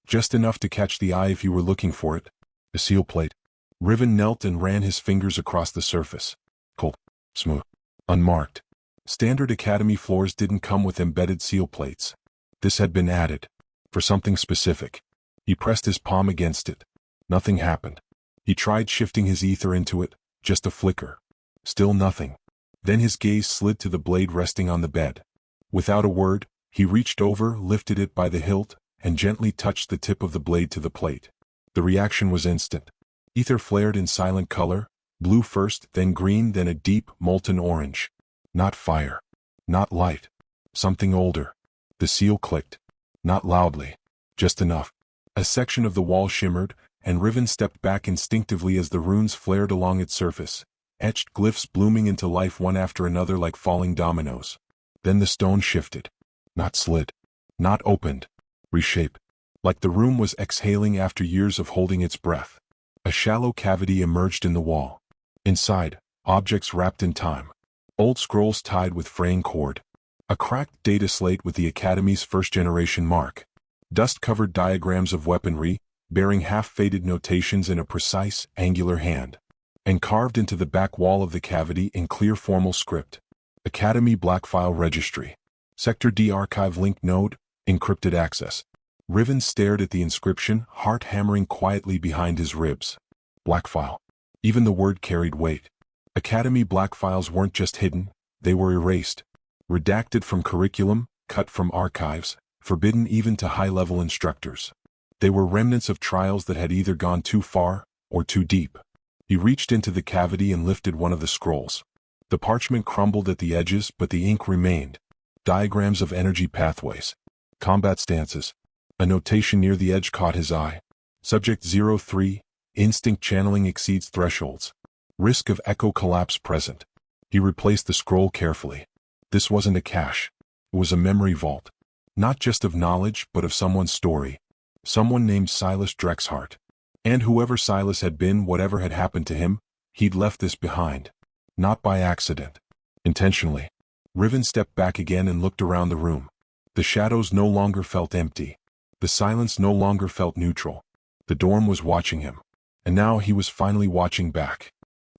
Just enough to catch the eye if you were looking for it. A seal plate. Riven knelt and ran his fingers across the surface. Cold, smooth, unmarked. Standard academy floors didn't come with embedded seal plates. This had been added. For something specific. He pressed his palm against it. Nothing happened. He tried shifting his ether into it, just a flicker. Still nothing. Then his gaze slid to the blade resting on the bed. Without a word, he reached over, lifted it by the hilt, and gently touched the tip of the blade to the plate. The reaction was instant. Ether flared in silent color, blue first, then green, then a deep, molten orange. Not fire. Not light. Something older. The seal clicked. Not loudly. Just enough. A section of the wall shimmered, and Riven stepped back instinctively as the runes flared along its surface, etched glyphs blooming into life one after another like falling dominoes. Then the stone shifted. Not slid. Not opened. Reshaped. Like the room was exhaling after years of holding its breath. A shallow cavity emerged in the wall. Inside, objects wrapped in time. Old scrolls tied with fraying cord. A cracked data slate with the Academy's first-generation mark. Dust-covered diagrams of weaponry, bearing half-faded notations in a precise, angular hand. And carved into the back wall of the cavity in clear formal script. Academy Black File Registry. Sector D Archive Link Node, Encrypted Access. Riven stared at the inscription, heart hammering quietly behind his ribs. Black File. Even the word carried weight. Academy Black Files weren't just hidden, they were erased. Redacted from curriculum, cut from archives, forbidden even to high-level instructors. They were remnants of trials that had either gone too far, or too deep. He reached into the cavity and lifted one of the scrolls. The parchment crumbled at the edges, but the ink remained. Diagrams of energy pathways. Combat stances. A notation near the edge caught his eye. Subject 03, instinct channeling exceeds thresholds. Risk of echo collapse present. He replaced the scroll carefully. This wasn't a cache. It was a memory vault. Not just of knowledge, but of someone's story. Someone named Silas Drexhart. And whoever Silas had been, whatever had happened to him, he'd left this behind. Not by accident. Intentionally. Riven stepped back again and looked around the room. The shadows no longer felt empty. The silence no longer felt neutral. The dorm was watching him. And now he was finally watching back.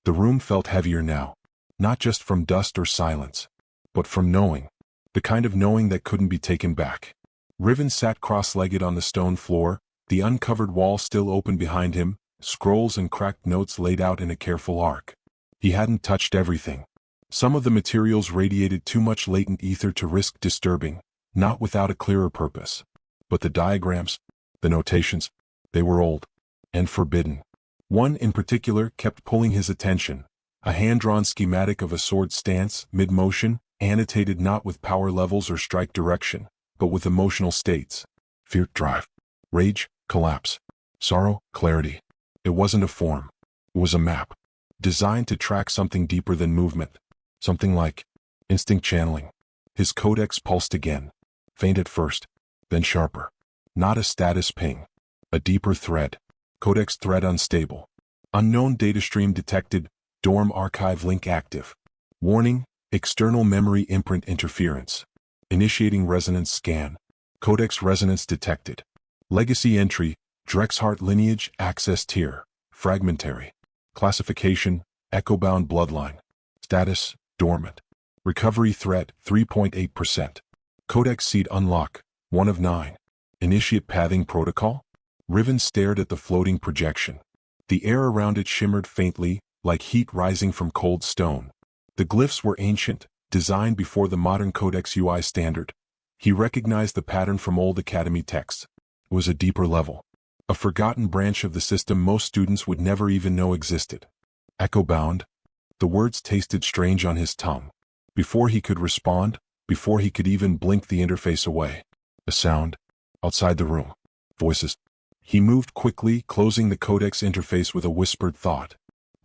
The room felt heavier now. Not just from dust or silence, but from knowing. The kind of knowing that couldn't be taken back. Riven sat cross-legged on the stone floor, the uncovered wall still open behind him, scrolls and cracked notes laid out in a careful arc. He hadn't touched everything. Some of the materials radiated too much latent ether to risk disturbing, not without a clearer purpose. But the diagrams, the notations, they were old. And forbidden. One in particular kept pulling his attention. A hand-drawn schematic of a sword stance, mid-motion, annotated not with power levels or strike direction, but with emotional states. Fear, drive. Rage, collapse. Sorrow, clarity. It wasn't a form. It was a map. Designed to track something deeper than movement. Something like instinct channeling. His codex pulsed again. Faint at first, then sharper. Not a status ping. A deeper thread. Codex thread unstable. Unknown data stream detected. Dorm archive link active. Warning, external memory imprint interference. Initiating resonance scan. Codex resonance detected. Legacy entry, Drexhart lineage access tier. Fragmentary. Classification, echo-bound bloodline. Status, dormant. Recovery threat, 3.8%. Codex seed unlock, 1 of 9. Initiate pathing protocol? Riven stared at the floating projection. The air around it shimmered faintly, like heat rising from cold stone. The glyphs were ancient, designed before the modern Codex UI standard. He recognized the pattern from old Academy texts. It was a deeper level. A forgotten branch of the system most students would never even know existed. Echo-bound. The words tasted strange on his tongue. Before he could respond, before he could even blink the interface away. A sound. Outside the room. Voices. He moved quickly, closing the Codex interface with a whispered thought.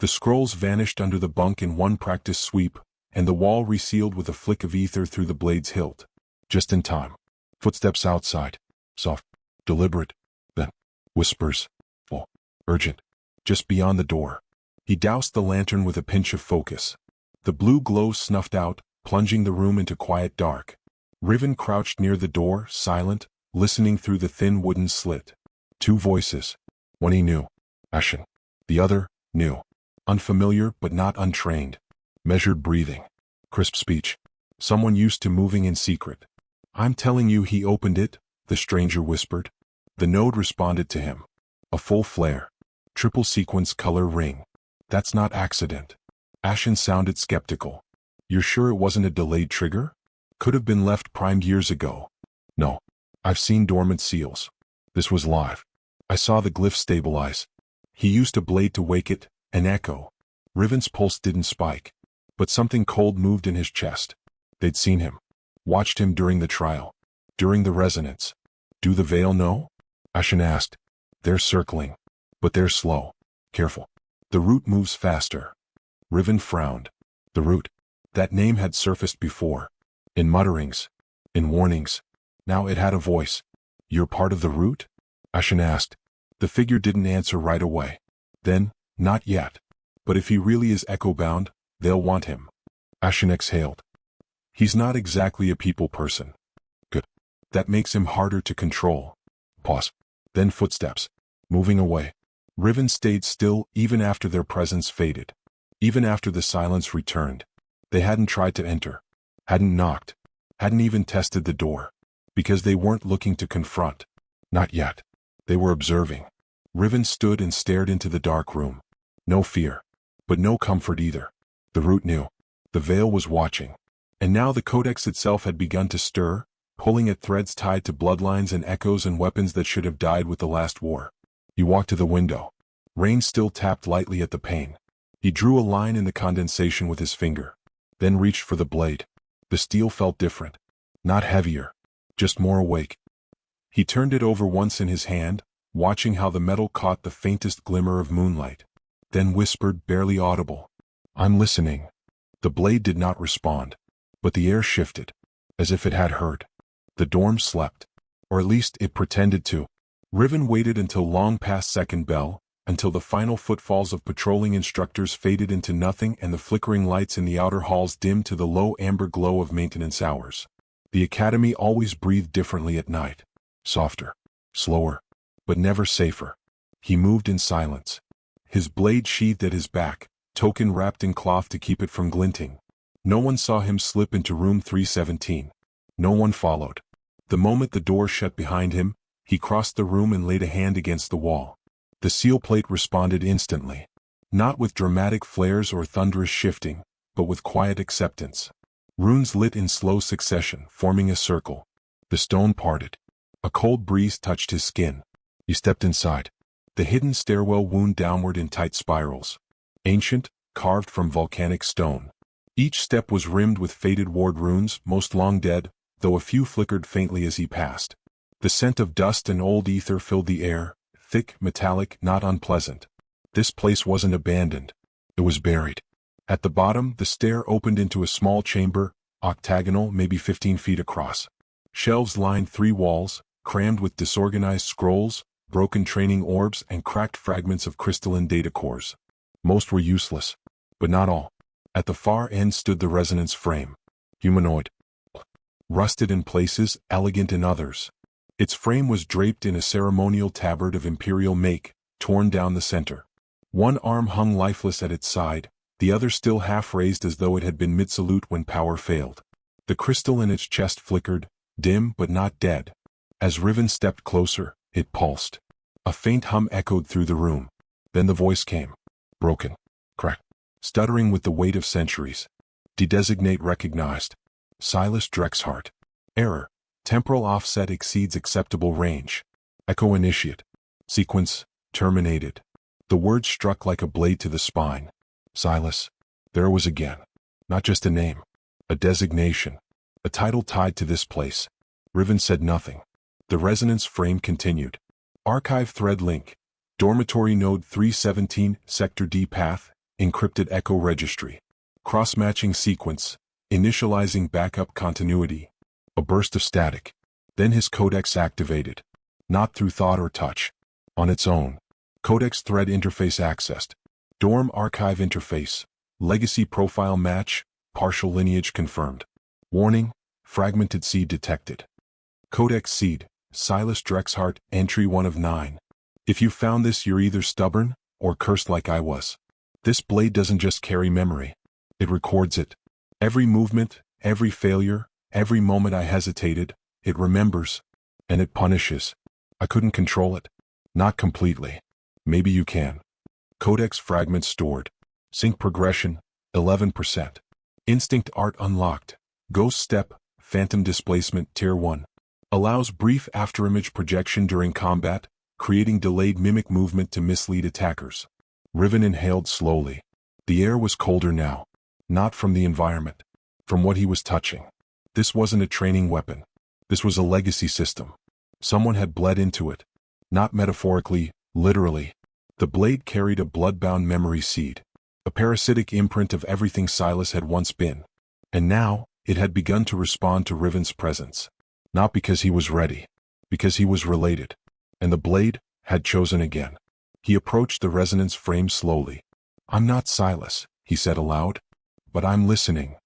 The scrolls vanished under the bunk in one practice sweep, and the wall resealed with a flick of ether through the blade's hilt. Just in time. Footsteps outside. Soft, deliberate, then whispers. Full, urgent. Just beyond the door. He doused the lantern with a pinch of focus. The blue glow snuffed out, plunging the room into quiet dark. Riven crouched near the door, silent, listening through the thin wooden slit. Two voices. One he knew. Ashen. The other, new. Unfamiliar but not untrained. Measured breathing. Crisp speech. Someone used to moving in secret. I'm telling you, he opened it, the stranger whispered. The node responded to him. A full flare. Triple sequence color ring. That's not accident. Ashen sounded skeptical. You're sure it wasn't a delayed trigger? Could have been left primed years ago. No. I've seen dormant seals. This was live. I saw the glyph stabilize. He used a blade to wake it, an echo. Riven's pulse didn't spike. But something cold moved in his chest. They'd seen him. Watched him during the trial. During the resonance. Do the Veil know? Ashen asked. They're circling. But they're slow. Careful. The root moves faster. Riven frowned. The root. That name had surfaced before. In mutterings. In warnings. Now it had a voice. You're part of the root? Ashen asked. The figure didn't answer right away. Then, not yet. But if he really is echo-bound, they'll want him. Ashen exhaled. He's not exactly a people person. Good. That makes him harder to control. Pause. Then footsteps. Moving away. Riven stayed still even after their presence faded. Even after the silence returned. They hadn't tried to enter. Hadn't knocked. Hadn't even tested the door. Because they weren't looking to confront. Not yet. They were observing. Riven stood and stared into the dark room. No fear. But no comfort either. The root knew. The veil was watching. And now the codex itself had begun to stir, pulling at threads tied to bloodlines and echoes and weapons that should have died with the last war. He walked to the window. Rain still tapped lightly at the pane. He drew a line in the condensation with his finger. Then reached for the blade. The steel felt different. Not heavier. Just more awake. He turned it over once in his hand, watching how the metal caught the faintest glimmer of moonlight. Then whispered, barely audible. I'm listening. The blade did not respond. But the air shifted. As if it had heard. The dorm slept. Or at least it pretended to. Riven waited until long past second bell, until the final footfalls of patrolling instructors faded into nothing and the flickering lights in the outer halls dimmed to the low amber glow of maintenance hours. The academy always breathed differently at night. Softer. Slower. But never safer. He moved in silence. His blade sheathed at his back, token wrapped in cloth to keep it from glinting. No one saw him slip into room 317. No one followed. The moment the door shut behind him, he crossed the room and laid a hand against the wall. The seal plate responded instantly. Not with dramatic flares or thunderous shifting, but with quiet acceptance. Runes lit in slow succession, forming a circle. The stone parted. A cold breeze touched his skin. He stepped inside. The hidden stairwell wound downward in tight spirals. Ancient, carved from volcanic stone. Each step was rimmed with faded ward runes, most long dead, though a few flickered faintly as he passed. The scent of dust and old ether filled the air, thick, metallic, not unpleasant. This place wasn't abandoned. It was buried. At the bottom, the stair opened into a small chamber, octagonal, maybe 15 feet across. Shelves lined 3 walls, crammed with disorganized scrolls, broken training orbs, and cracked fragments of crystalline data cores. Most were useless, but not all. At the far end stood the resonance frame. Humanoid. Rusted in places, elegant in others. Its frame was draped in a ceremonial tabard of imperial make, torn down the center. One arm hung lifeless at its side, the other still half raised as though it had been mid-salute when power failed. The crystal in its chest flickered, dim but not dead. As Riven stepped closer, it pulsed. A faint hum echoed through the room. Then the voice came. Broken. Cracked. Stuttering with the weight of centuries. Dedesignate recognized. Silas Drexhart. Error. Temporal offset exceeds acceptable range. Echo initiate. Sequence, terminated. The word struck like a blade to the spine. Silas. There it was again. Not just a name. A designation. A title tied to this place. Riven said nothing. The resonance frame continued. Archive thread link. Dormitory node 317, sector D path, encrypted echo registry. Cross-matching sequence, initializing backup continuity. A burst of static. Then his codex activated. Not through thought or touch. On its own. Codex thread interface accessed. Dorm archive interface. Legacy profile match. Partial lineage confirmed. Warning, fragmented seed detected. Codex seed, Silas Drexhart, entry 1 of 9. If you found this, you're either stubborn or cursed like I was. This blade doesn't just carry memory. It records it. Every movement, every failure, every moment I hesitated, it remembers. And it punishes. I couldn't control it. Not completely. Maybe you can. Codex fragments stored. Sync progression, 11%. Instinct art unlocked. Ghost step, phantom displacement tier 1. Allows brief afterimage projection during combat, creating delayed mimic movement to mislead attackers. Riven inhaled slowly. The air was colder now. Not from the environment. From what he was touching. This wasn't a training weapon. This was a legacy system. Someone had bled into it. Not metaphorically, literally. The blade carried a blood-bound memory seed. A parasitic imprint of everything Silas had once been. And now, it had begun to respond to Riven's presence. Not because he was ready. Because he was related. And the blade had chosen again. He approached the resonance frame slowly. I'm not Silas, he said aloud. But I'm listening.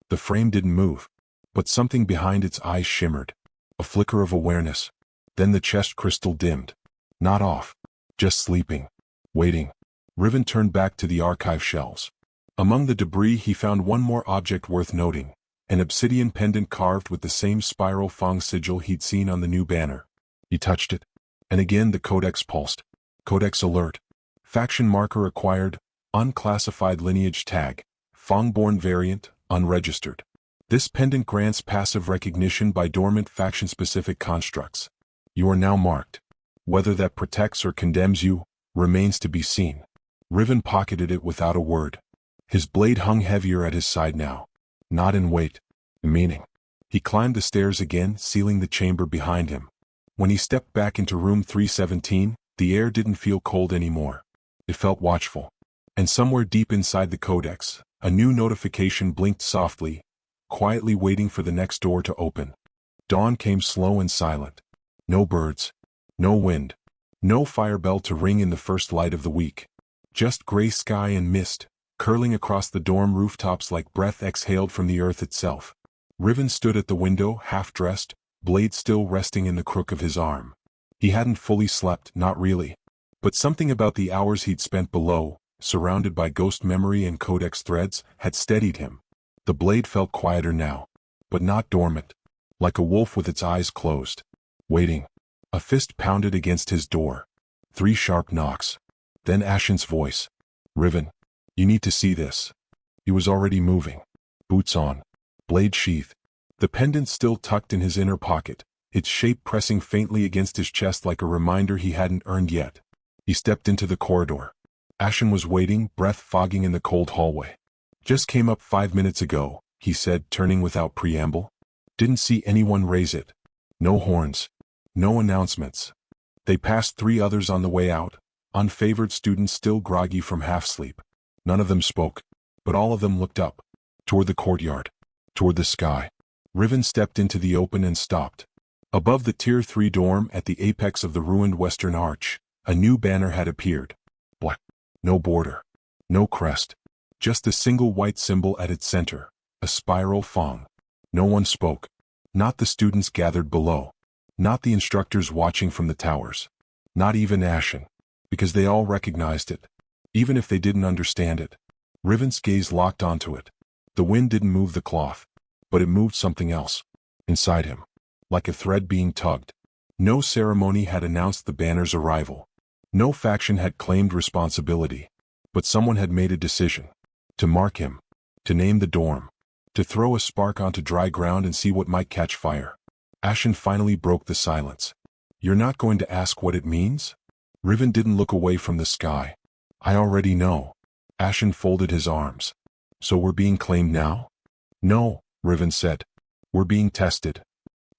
The frame didn't move. But something behind its eyes shimmered. A flicker of awareness. Then the chest crystal dimmed. Not off. Just sleeping. Waiting. Riven turned back to the archive shelves. Among the debris he found one more object worth noting. An obsidian pendant carved with the same spiral fang sigil he'd seen on the new banner. He touched it. And again the codex pulsed. Codex alert. Faction marker acquired. Unclassified lineage tag. Fangborn variant, unregistered. This pendant grants passive recognition by dormant faction-specific constructs. You are now marked. Whether that protects or condemns you, remains to be seen. Riven pocketed it without a word. His blade hung heavier at his side now. Not in weight, in meaning. He climbed the stairs again, sealing the chamber behind him. When he stepped back into room 317, the air didn't feel cold anymore. It felt watchful. And somewhere deep inside the codex, a new notification blinked softly, quietly waiting for the next door to open. Dawn came slow and silent. No birds. No wind. No fire bell to ring in the first light of the week. Just gray sky and mist, curling across the dorm rooftops like breath exhaled from the earth itself. Riven stood at the window, half-dressed, blade still resting in the crook of his arm. He hadn't fully slept, not really. But something about the hours he'd spent below, surrounded by ghost memory and codex threads, had steadied him. The blade felt quieter now. But not dormant. Like a wolf with its eyes closed. Waiting. A fist pounded against his door. 3 sharp knocks. Then Ashen's voice. Riven. You need to see this. He was already moving. Boots on. Blade sheath. The pendant still tucked in his inner pocket, its shape pressing faintly against his chest like a reminder he hadn't earned yet. He stepped into the corridor. Ashen was waiting, breath fogging in the cold hallway. Just came up 5 minutes ago, he said, turning without preamble. Didn't see anyone raise it. No horns. No announcements. They passed 3 others on the way out, unfavored students still groggy from half-sleep. None of them spoke, but all of them looked up. Toward the courtyard. Toward the sky. Riven stepped into the open and stopped. Above the Tier 3 dorm at the apex of the ruined western arch, a new banner had appeared. Black. No border. No crest. Just a single white symbol at its center. A spiral fang. No one spoke. Not the students gathered below. Not the instructors watching from the towers. Not even Ashen. Because they all recognized it. Even if they didn't understand it. Riven's gaze locked onto it. The wind didn't move the cloth. But it moved something else. Inside him. Like a thread being tugged. No ceremony had announced the banner's arrival. No faction had claimed responsibility. But someone had made a decision. To mark him. To name the dorm. To throw a spark onto dry ground and see what might catch fire. Ashen finally broke the silence. You're not going to ask what it means? Riven didn't look away from the sky. I already know. Ashen folded his arms. So we're being claimed now? No, Riven said. We're being tested.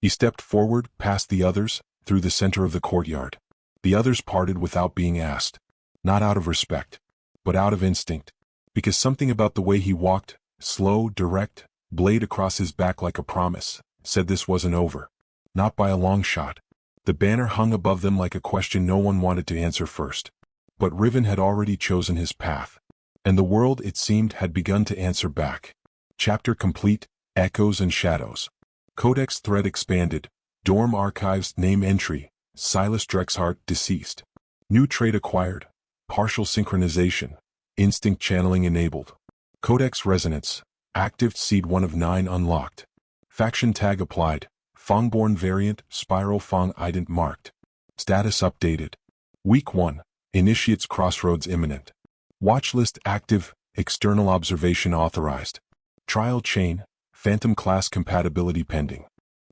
He stepped forward, past the others, through the center of the courtyard. The others parted without being asked. Not out of respect. But out of instinct. Because something about the way he walked, slow, direct, blade across his back like a promise, said this wasn't over. Not by a long shot. The banner hung above them like a question no one wanted to answer first. But Riven had already chosen his path. And the world, it seemed, had begun to answer back. Chapter complete, Echoes and Shadows. Codex thread expanded, dorm archives name entry, Silas Drexhart deceased. New trait acquired, partial synchronization, instinct channeling enabled. Codex resonance, active seed 1 of 9 unlocked. Faction tag applied, Fongborn variant, spiral Fong-ident marked. Status updated. Week 1, Initiates Crossroads imminent. Watchlist active, external observation authorized. Trial chain, Phantom class compatibility pending.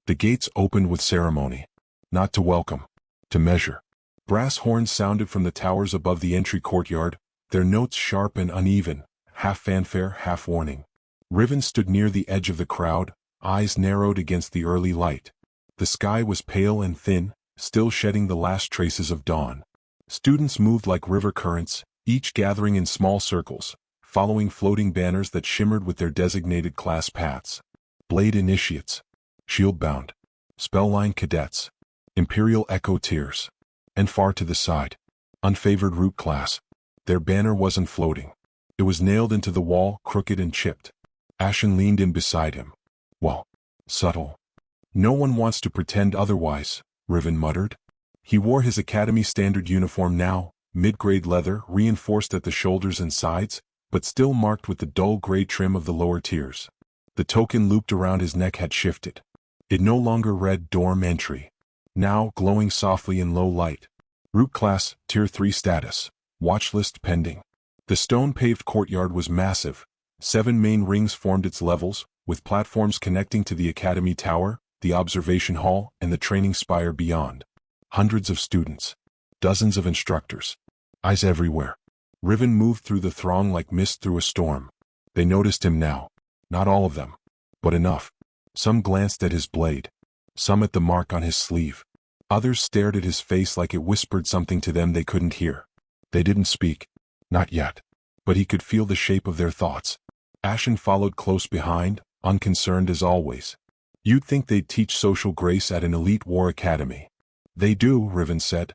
The gates opened with ceremony. Not to welcome, to measure. Brass horns sounded from the towers above the entry courtyard, their notes sharp and uneven, half fanfare, half warning. Riven stood near the edge of the crowd, eyes narrowed against the early light. The sky was pale and thin, still shedding the last traces of dawn. Students moved like river currents, each gathering in small circles, following floating banners that shimmered with their designated class paths. Blade initiates, shield-bound, spellline cadets, Imperial Echo tiers. And far to the side, unfavored root class. Their banner wasn't floating. It was nailed into the wall, crooked and chipped. Ashen leaned in beside him. Well, subtle. No one wants to pretend otherwise, Riven muttered. He wore his academy standard uniform now, mid-grade leather, reinforced at the shoulders and sides, but still marked with the dull gray trim of the lower tiers. The token looped around his neck had shifted. It no longer read dorm entry. Now glowing softly in low light. Root class, tier 3 status. Watchlist pending. The stone-paved courtyard was massive. 7 main rings formed its levels, with platforms connecting to the academy tower, the observation hall, and the training spire beyond. Hundreds of students. Dozens of instructors. Eyes everywhere. Riven moved through the throng like mist through a storm. They noticed him now. Not all of them. But enough. Some glanced at his blade. Some at the mark on his sleeve. Others stared at his face like it whispered something to them they couldn't hear. They didn't speak. Not yet. But he could feel the shape of their thoughts. Ashen followed close behind, unconcerned as always. You'd think they'd teach social grace at an elite war academy. They do, Riven said.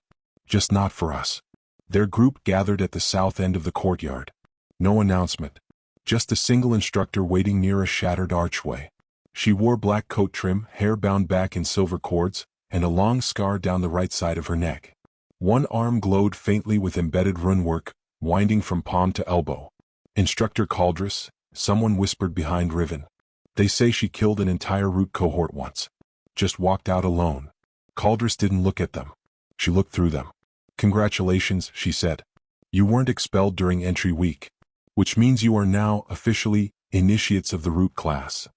Just not for us. Their group gathered at the south end of the courtyard. No announcement. Just a single instructor waiting near a shattered archway. She wore black coat trim, hair bound back in silver cords, and a long scar down the right side of her neck. One arm glowed faintly with embedded runework, winding from palm to elbow. Instructor Caldress, someone whispered behind Riven. They say she killed an entire root cohort once. Just walked out alone. Caldress didn't look at them. She looked through them. Congratulations, she said. You weren't expelled during entry week. Which means you are now, officially, initiates of the root class.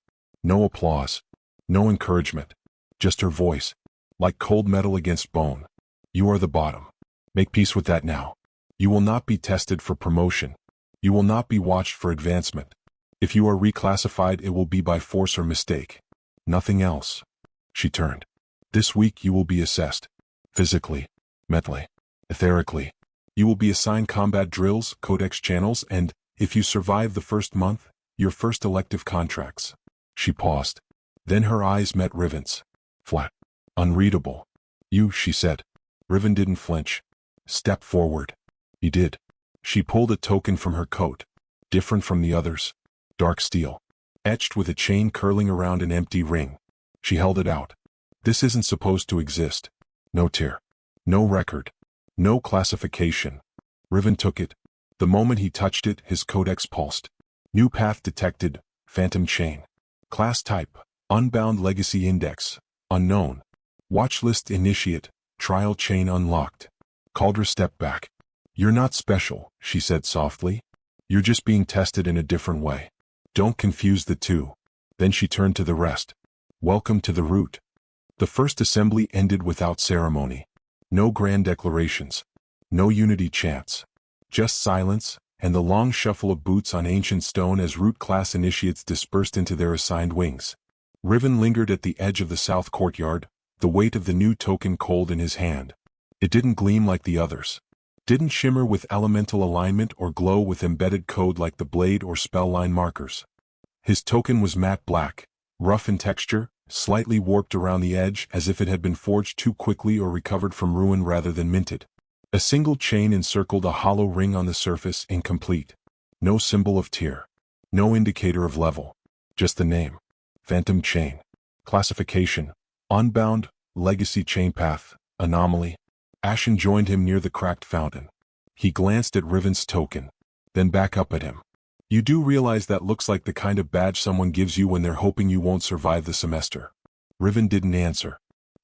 No applause. No encouragement. Just her voice. Like cold metal against bone. You are the bottom. Make peace with that now. You will not be tested for promotion. You will not be watched for advancement. If you are reclassified, it will be by force or mistake. Nothing else. She turned. This week you will be assessed. Physically, mentally, etherically. You will be assigned combat drills, codex channels, and, if you survive the first month, your first elective contracts. She paused. Then her eyes met Riven's. Flat. Unreadable. You, she said. Riven didn't flinch. Step forward. He did. She pulled a token from her coat. Different from the others. Dark steel. Etched with a chain curling around an empty ring. She held it out. This isn't supposed to exist. No tier. No record. No classification. Riven took it. The moment he touched it, his codex pulsed. New path detected. Phantom chain. Class type. Unbound legacy index. Unknown. Watchlist initiate. Trial chain unlocked. Caldra stepped back. You're not special, she said softly. You're just being tested in a different way. Don't confuse the two. Then she turned to the rest. Welcome to the root. The first assembly ended without ceremony. No grand declarations. No unity chants. Just silence, and the long shuffle of boots on ancient stone as root class initiates dispersed into their assigned wings. Riven lingered at the edge of the south courtyard, the weight of the new token cold in his hand. It didn't gleam like the others. Didn't shimmer with elemental alignment or glow with embedded code like the blade or spellline markers. His token was matte black, rough in texture, slightly warped around the edge as if it had been forged too quickly or recovered from ruin rather than minted. A single chain encircled a hollow ring on the surface, incomplete. No symbol of tier. No indicator of level. Just the name. Phantom Chain. Classification: Unbound, Legacy Chain Path, Anomaly. Ashen joined him near the cracked fountain. He glanced at Riven's token, then back up at him. You do realize that looks like the kind of badge someone gives you when they're hoping you won't survive the semester. Riven didn't answer.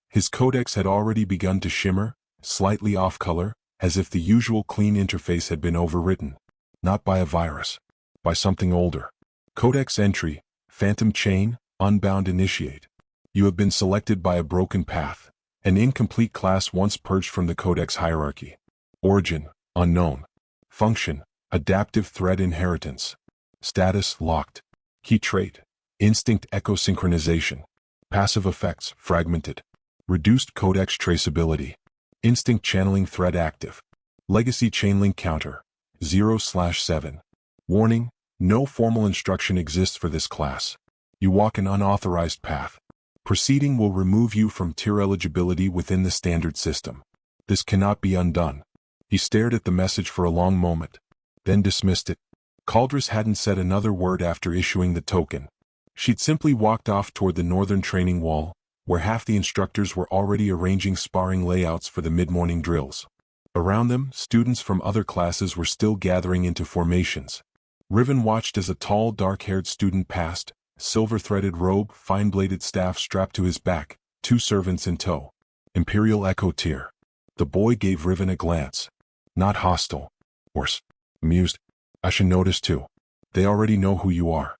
His codex had already begun to shimmer, slightly off-color, as if the usual clean interface had been overwritten. Not by a virus. By something older. Codex entry: Phantom Chain, Unbound Initiate. You have been selected by a broken path. An incomplete class once purged from the codex hierarchy. Origin: unknown. Function: adaptive thread inheritance. Status: locked. Key trait: instinct echo synchronization. Passive effects: fragmented. Reduced codex traceability. Instinct channeling thread active. Legacy chainlink counter: 0/7. Warning: no formal instruction exists for this class. You walk an unauthorized path. Proceeding will remove you from tier eligibility within the standard system. This cannot be undone. He stared at the message for a long moment, then dismissed it. Caldress hadn't said another word after issuing the token. She'd simply walked off toward the northern training wall, where half the instructors were already arranging sparring layouts for the mid-morning drills. Around them, students from other classes were still gathering into formations. Riven watched as a tall, dark-haired student passed, silver-threaded robe, fine-bladed staff strapped to his back, 2 servants in tow. Imperial Echo Tier. The boy gave Riven a glance. Not hostile. Worse. Amused. I should notice too. They already know who you are.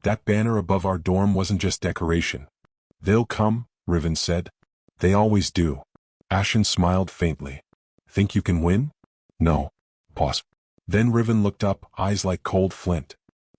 That banner above our dorm wasn't just decoration. They'll come, Riven said. They always do. Ashen smiled faintly. Think you can win? No. Pause. Then Riven looked up, eyes like cold flint.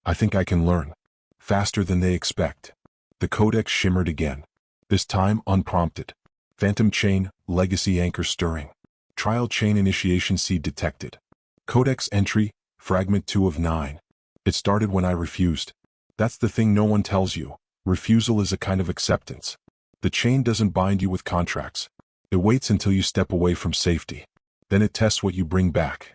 I think I can learn. Faster than they expect. The codex shimmered again. This time unprompted. Phantom Chain, Legacy Anchor stirring. Trial Chain Initiation Seed detected. Codex entry, Fragment 2 of 9. It started when I refused. That's the thing no one tells you. Refusal is a kind of acceptance. The chain doesn't bind you with contracts. It waits until you step away from safety. Then it tests what you bring back.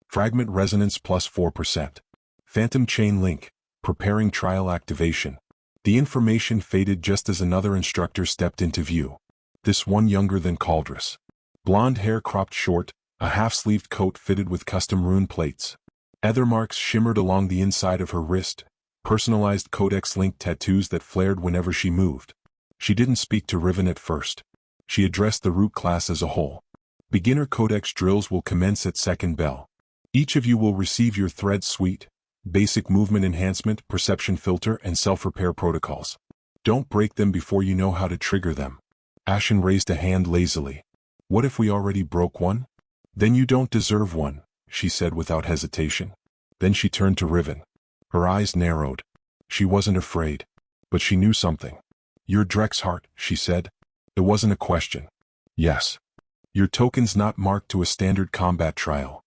Fragment resonance plus 4%. Phantom Chain link. Preparing trial activation. The information faded just as another instructor stepped into view. This one younger than Caldress. Blonde hair cropped short, a half-sleeved coat fitted with custom rune plates. Ether marks shimmered along the inside of her wrist, personalized codex-linked tattoos that flared whenever she moved. She didn't speak to Riven at first. She addressed the root class as a whole. Beginner codex drills will commence at second bell. Each of you will receive your thread suite, basic movement enhancement, perception filter, and self-repair protocols. Don't break them before you know how to trigger them. Ashen raised a hand lazily. What if we already broke one? Then you don't deserve one, she said without hesitation. Then she turned to Riven. Her eyes narrowed. She wasn't afraid, but she knew something. You're Drexhart, she said. It wasn't a question. Yes. Your token's not marked to a standard combat trial.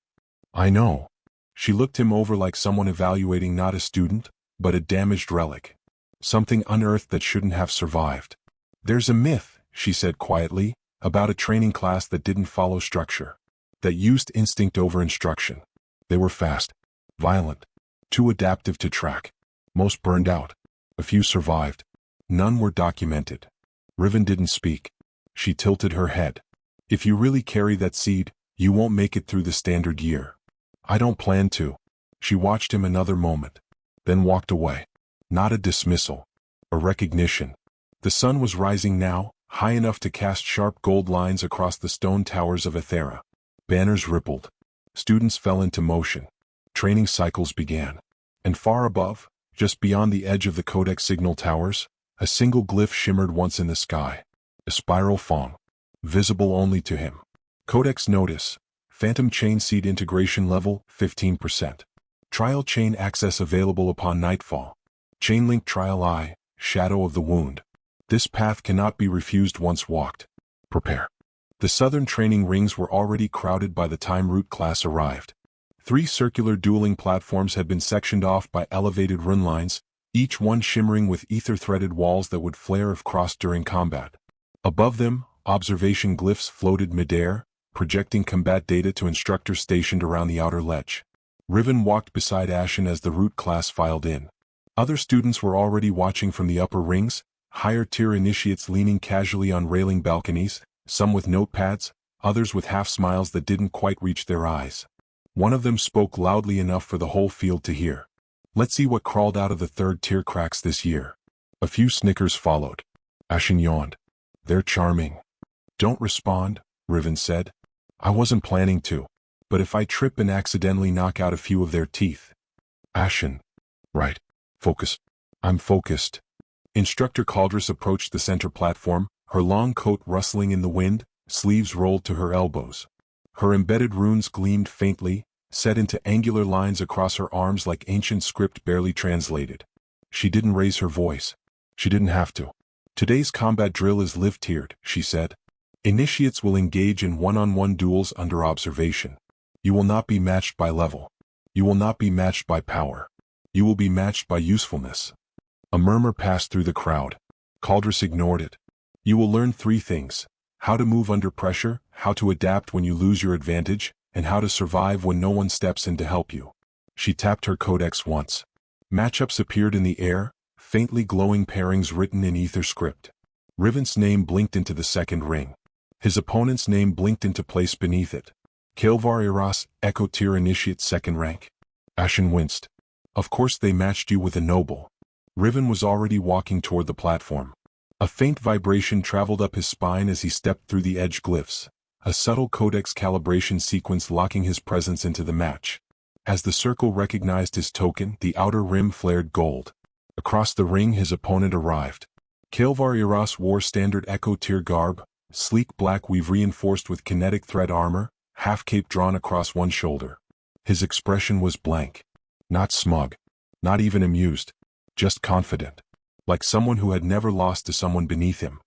I know. She looked him over like someone evaluating not a student, but a damaged relic. Something unearthed that shouldn't have survived. There's a myth, she said quietly, about a training class that didn't follow structure. That used instinct over instruction. They were fast. Violent. Too adaptive to track. Most burned out. A few survived. None were documented. Riven didn't speak. She tilted her head. If you really carry that seed, you won't make it through the standard year. I don't plan to. She watched him another moment, then walked away. Not a dismissal. A recognition. The sun was rising now, high enough to cast sharp gold lines across the stone towers of Ethera. Banners rippled. Students fell into motion. Training cycles began. And far above, just beyond the edge of the codex signal towers, a single glyph shimmered once in the sky. A spiral fong. Visible only to him. Codex notice. Phantom Chain Seed Integration Level, 15%. Trial Chain Access available upon nightfall. Chainlink Trial Eye, Shadow of the Wound. This path cannot be refused once walked. Prepare. The southern training rings were already crowded by the time root class arrived. 3 circular dueling platforms had been sectioned off by elevated rune lines, each one shimmering with ether-threaded walls that would flare if crossed during combat. Above them, observation glyphs floated midair, projecting combat data to instructors stationed around the outer ledge. Riven walked beside Ashen as the root class filed in. Other students were already watching from the upper rings, higher-tier initiates leaning casually on railing balconies, some with notepads, others with half-smiles that didn't quite reach their eyes. One of them spoke loudly enough for the whole field to hear. "Let's see what crawled out of the third-tier cracks this year." A few snickers followed. Ashen yawned. "They're charming." "Don't respond," Riven said. "I wasn't planning to. But if I trip and accidentally knock out a few of their teeth." Ashen. "Right. Focus." "I'm focused." Instructor Caldress approached the center platform, her long coat rustling in the wind, sleeves rolled to her elbows. Her embedded runes gleamed faintly, set into angular lines across her arms like ancient script barely translated. She didn't raise her voice. She didn't have to. "Today's combat drill is live-tiered," she said. "Initiates will engage in one-on-one duels under observation. You will not be matched by level. You will not be matched by power. You will be matched by usefulness." A murmur passed through the crowd. Caldress ignored it. "You will learn 3 things. How to move under pressure, how to adapt when you lose your advantage, and how to survive when no one steps in to help you." She tapped her codex once. Matchups appeared in the air, faintly glowing pairings written in ether script. Riven's name blinked into the second ring. His opponent's name blinked into place beneath it. Kael'var Iras, Echo Tier Initiate 2nd rank. Ashen winced. "Of course they matched you with a noble." Riven was already walking toward the platform. A faint vibration traveled up his spine as he stepped through the edge glyphs, a subtle codex calibration sequence locking his presence into the match. As the circle recognized his token, the outer rim flared gold. Across the ring his opponent arrived. Kael'var Iras wore standard Echo Tier garb, sleek black weave reinforced with kinetic thread armor, half-cape drawn across one shoulder. His expression was blank. Not smug. Not even amused. Just confident. Like someone who had never lost to someone beneath him.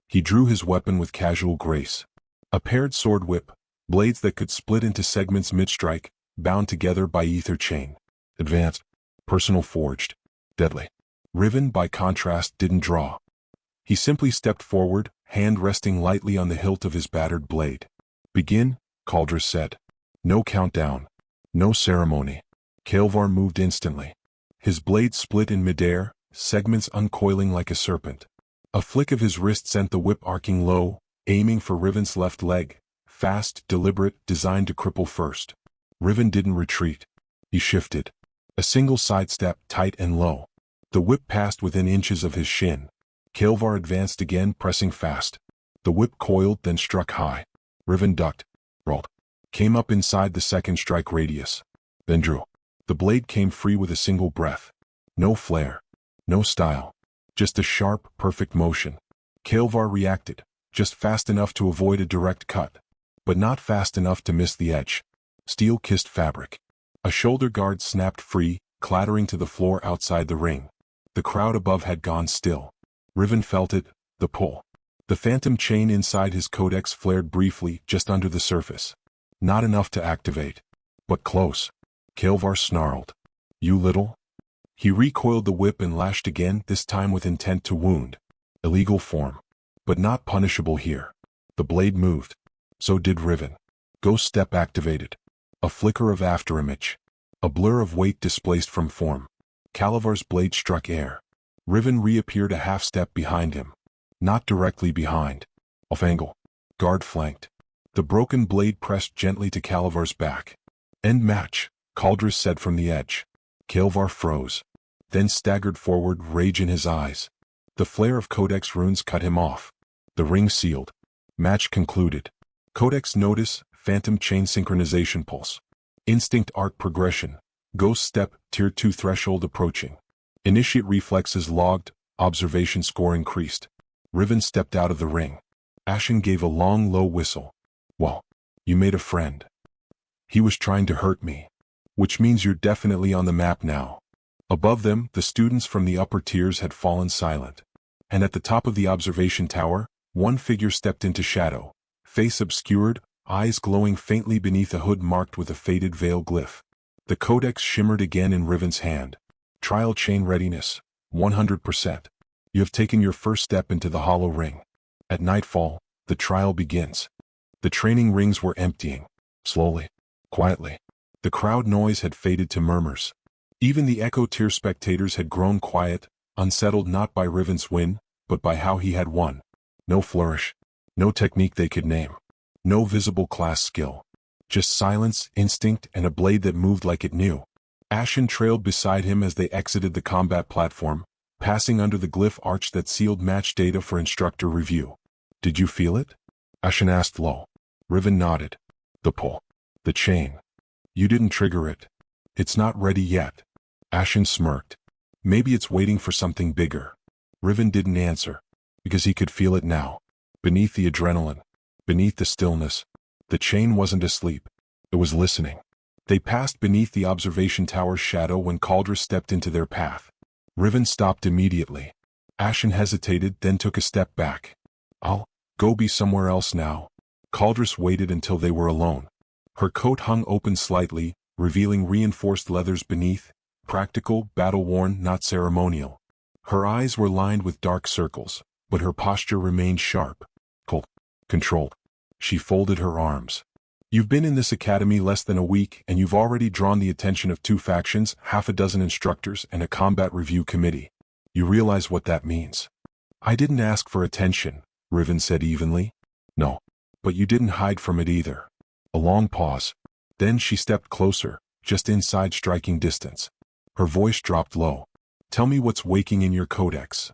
He drew his weapon with casual grace. A paired sword whip, blades that could split into segments mid-strike, bound together by ether chain. Advanced. Personal forged. Deadly. Riven, by contrast, didn't draw. He simply stepped forward, hand resting lightly on the hilt of his battered blade. "Begin," Caldress said. No countdown. No ceremony. Kael'var moved instantly. His blade split in midair, segments uncoiling like a serpent. A flick of his wrist sent the whip arcing low, aiming for Riven's left leg. Fast, deliberate, designed to cripple first. Riven didn't retreat. He shifted. A single sidestep, tight and low. The whip passed within inches of his shin. Kael'var advanced again, pressing fast. The whip coiled, then struck high. Riven ducked. Rolled. Came up inside the second strike radius. Then drew. The blade came free with a single breath. No flair. No style. Just a sharp, perfect motion. Kael'var reacted, just fast enough to avoid a direct cut. But not fast enough to miss the edge. Steel kissed fabric. A shoulder guard snapped free, clattering to the floor outside the ring. The crowd above had gone still. Riven felt it, the pull. The phantom chain inside his codex flared briefly, just under the surface. Not enough to activate. But close. Kael'var snarled. "You little?" He recoiled the whip and lashed again, this time with intent to wound. Illegal form. But not punishable here. The blade moved. So did Riven. Ghost step activated. A flicker of afterimage. A blur of weight displaced from form. Kael'var's blade struck air. Riven reappeared a half step behind him. Not directly behind. Off angle. Guard flanked. The broken blade pressed gently to Kael'var's back. "End match," Caldress said from the edge. Kael'var froze. Then staggered forward, rage in his eyes. The flare of codex runes cut him off. The ring sealed. Match concluded. Codex notice, phantom chain synchronization pulse. Instinct arc progression. Ghost step, tier 2 threshold approaching. Initiate reflexes logged, observation score increased. Riven stepped out of the ring. Ashen gave a long, low whistle. "Well, you made a friend." "He was trying to hurt me." "Which means you're definitely on the map now." Above them, the students from the upper tiers had fallen silent. And at the top of the observation tower, one figure stepped into shadow, face obscured, eyes glowing faintly beneath a hood marked with a faded veil glyph. The codex shimmered again in Riven's hand. Trial chain readiness. 100%. You have taken your first step into the hollow ring. At nightfall, the trial begins. The training rings were emptying. Slowly. Quietly. The crowd noise had faded to murmurs. Even the echo-tier spectators had grown quiet, unsettled not by Riven's win, but by how he had won. No flourish. No technique they could name. No visible class skill. Just silence, instinct, and a blade that moved like it knew. Ashen trailed beside him as they exited the combat platform, passing under the glyph arch that sealed match data for instructor review. Did you feel it? Ashen asked low. Riven nodded. The pull. The chain. You didn't trigger it. It's not ready yet. Ashen smirked. Maybe it's waiting for something bigger. Riven didn't answer, because he could feel it now. Beneath the adrenaline. Beneath the stillness. The chain wasn't asleep. It was listening. They passed beneath the observation tower's shadow when Caldress stepped into their path. Riven stopped immediately. Ashen hesitated, then took a step back. I'll go be somewhere else now. Caldress waited until they were alone. Her coat hung open slightly, revealing reinforced leathers beneath, practical, battle-worn, not ceremonial. Her eyes were lined with dark circles, but her posture remained sharp, cold, controlled. She folded her arms. You've been in this academy less than a week, and you've already drawn the attention of 2 factions, half a dozen instructors, and a combat review committee. You realize what that means. I didn't ask for attention, Riven said evenly. No. But you didn't hide from it either. A long pause. Then she stepped closer, just inside striking distance. Her voice dropped low. Tell me what's waking in your codex.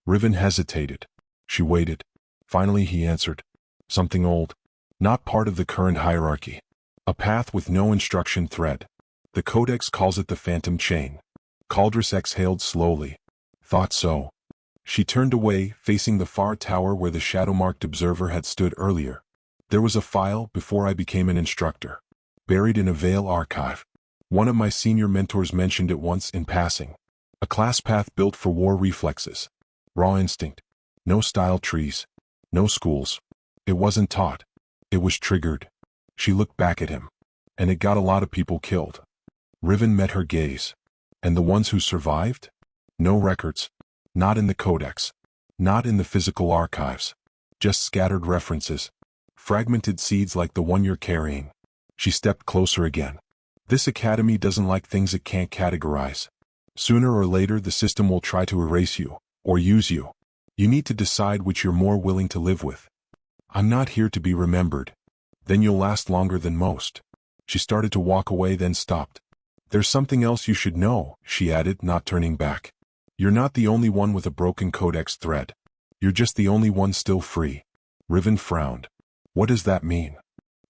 Riven hesitated. She waited. Finally he answered. Something old. Not part of the current hierarchy. A path with no instruction thread. The codex calls it the phantom chain. Caldress exhaled slowly. Thought so. She turned away, facing the far tower where the shadow-marked observer had stood earlier. There was a file before I became an instructor. Buried in a Veil archive. One of my senior mentors mentioned it once in passing. A class path built for war reflexes. Raw instinct. No style trees. No schools. It wasn't taught. It was triggered. She looked back at him. And it got a lot of people killed. Riven met her gaze. And the ones who survived? No records. Not in the codex. Not in the physical archives. Just scattered references. Fragmented seeds like the one you're carrying. She stepped closer again. This academy doesn't like things it can't categorize. Sooner or later the system will try to erase you, or use you. You need to decide which you're more willing to live with. I'm not here to be remembered. Then you'll last longer than most. She started to walk away, then stopped. There's something else you should know, she added, not turning back. You're not the only one with a broken codex thread. You're just the only one still free. Riven frowned. What does that mean?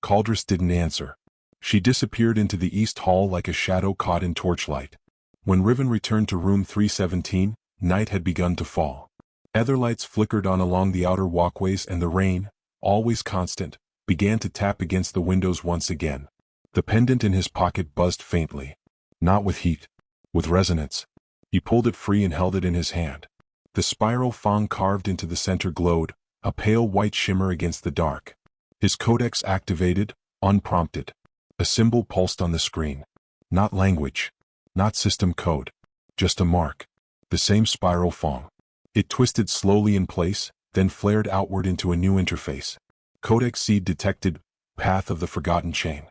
Caldress didn't answer. She disappeared into the east hall like a shadow caught in torchlight. When Riven returned to room 317, night had begun to fall. Ether lights flickered on along the outer walkways, and the rain, always constant, began to tap against the windows once again. The pendant in his pocket buzzed faintly. Not with heat. With resonance. He pulled it free and held it in his hand. The spiral fang carved into the center glowed, a pale white shimmer against the dark. His codex activated, unprompted. A symbol pulsed on the screen. Not language. Not system code. Just a mark. The same spiral fang. It twisted slowly in place, then flared outward into a new interface. Codex seed detected. Path of the Forgotten Chain.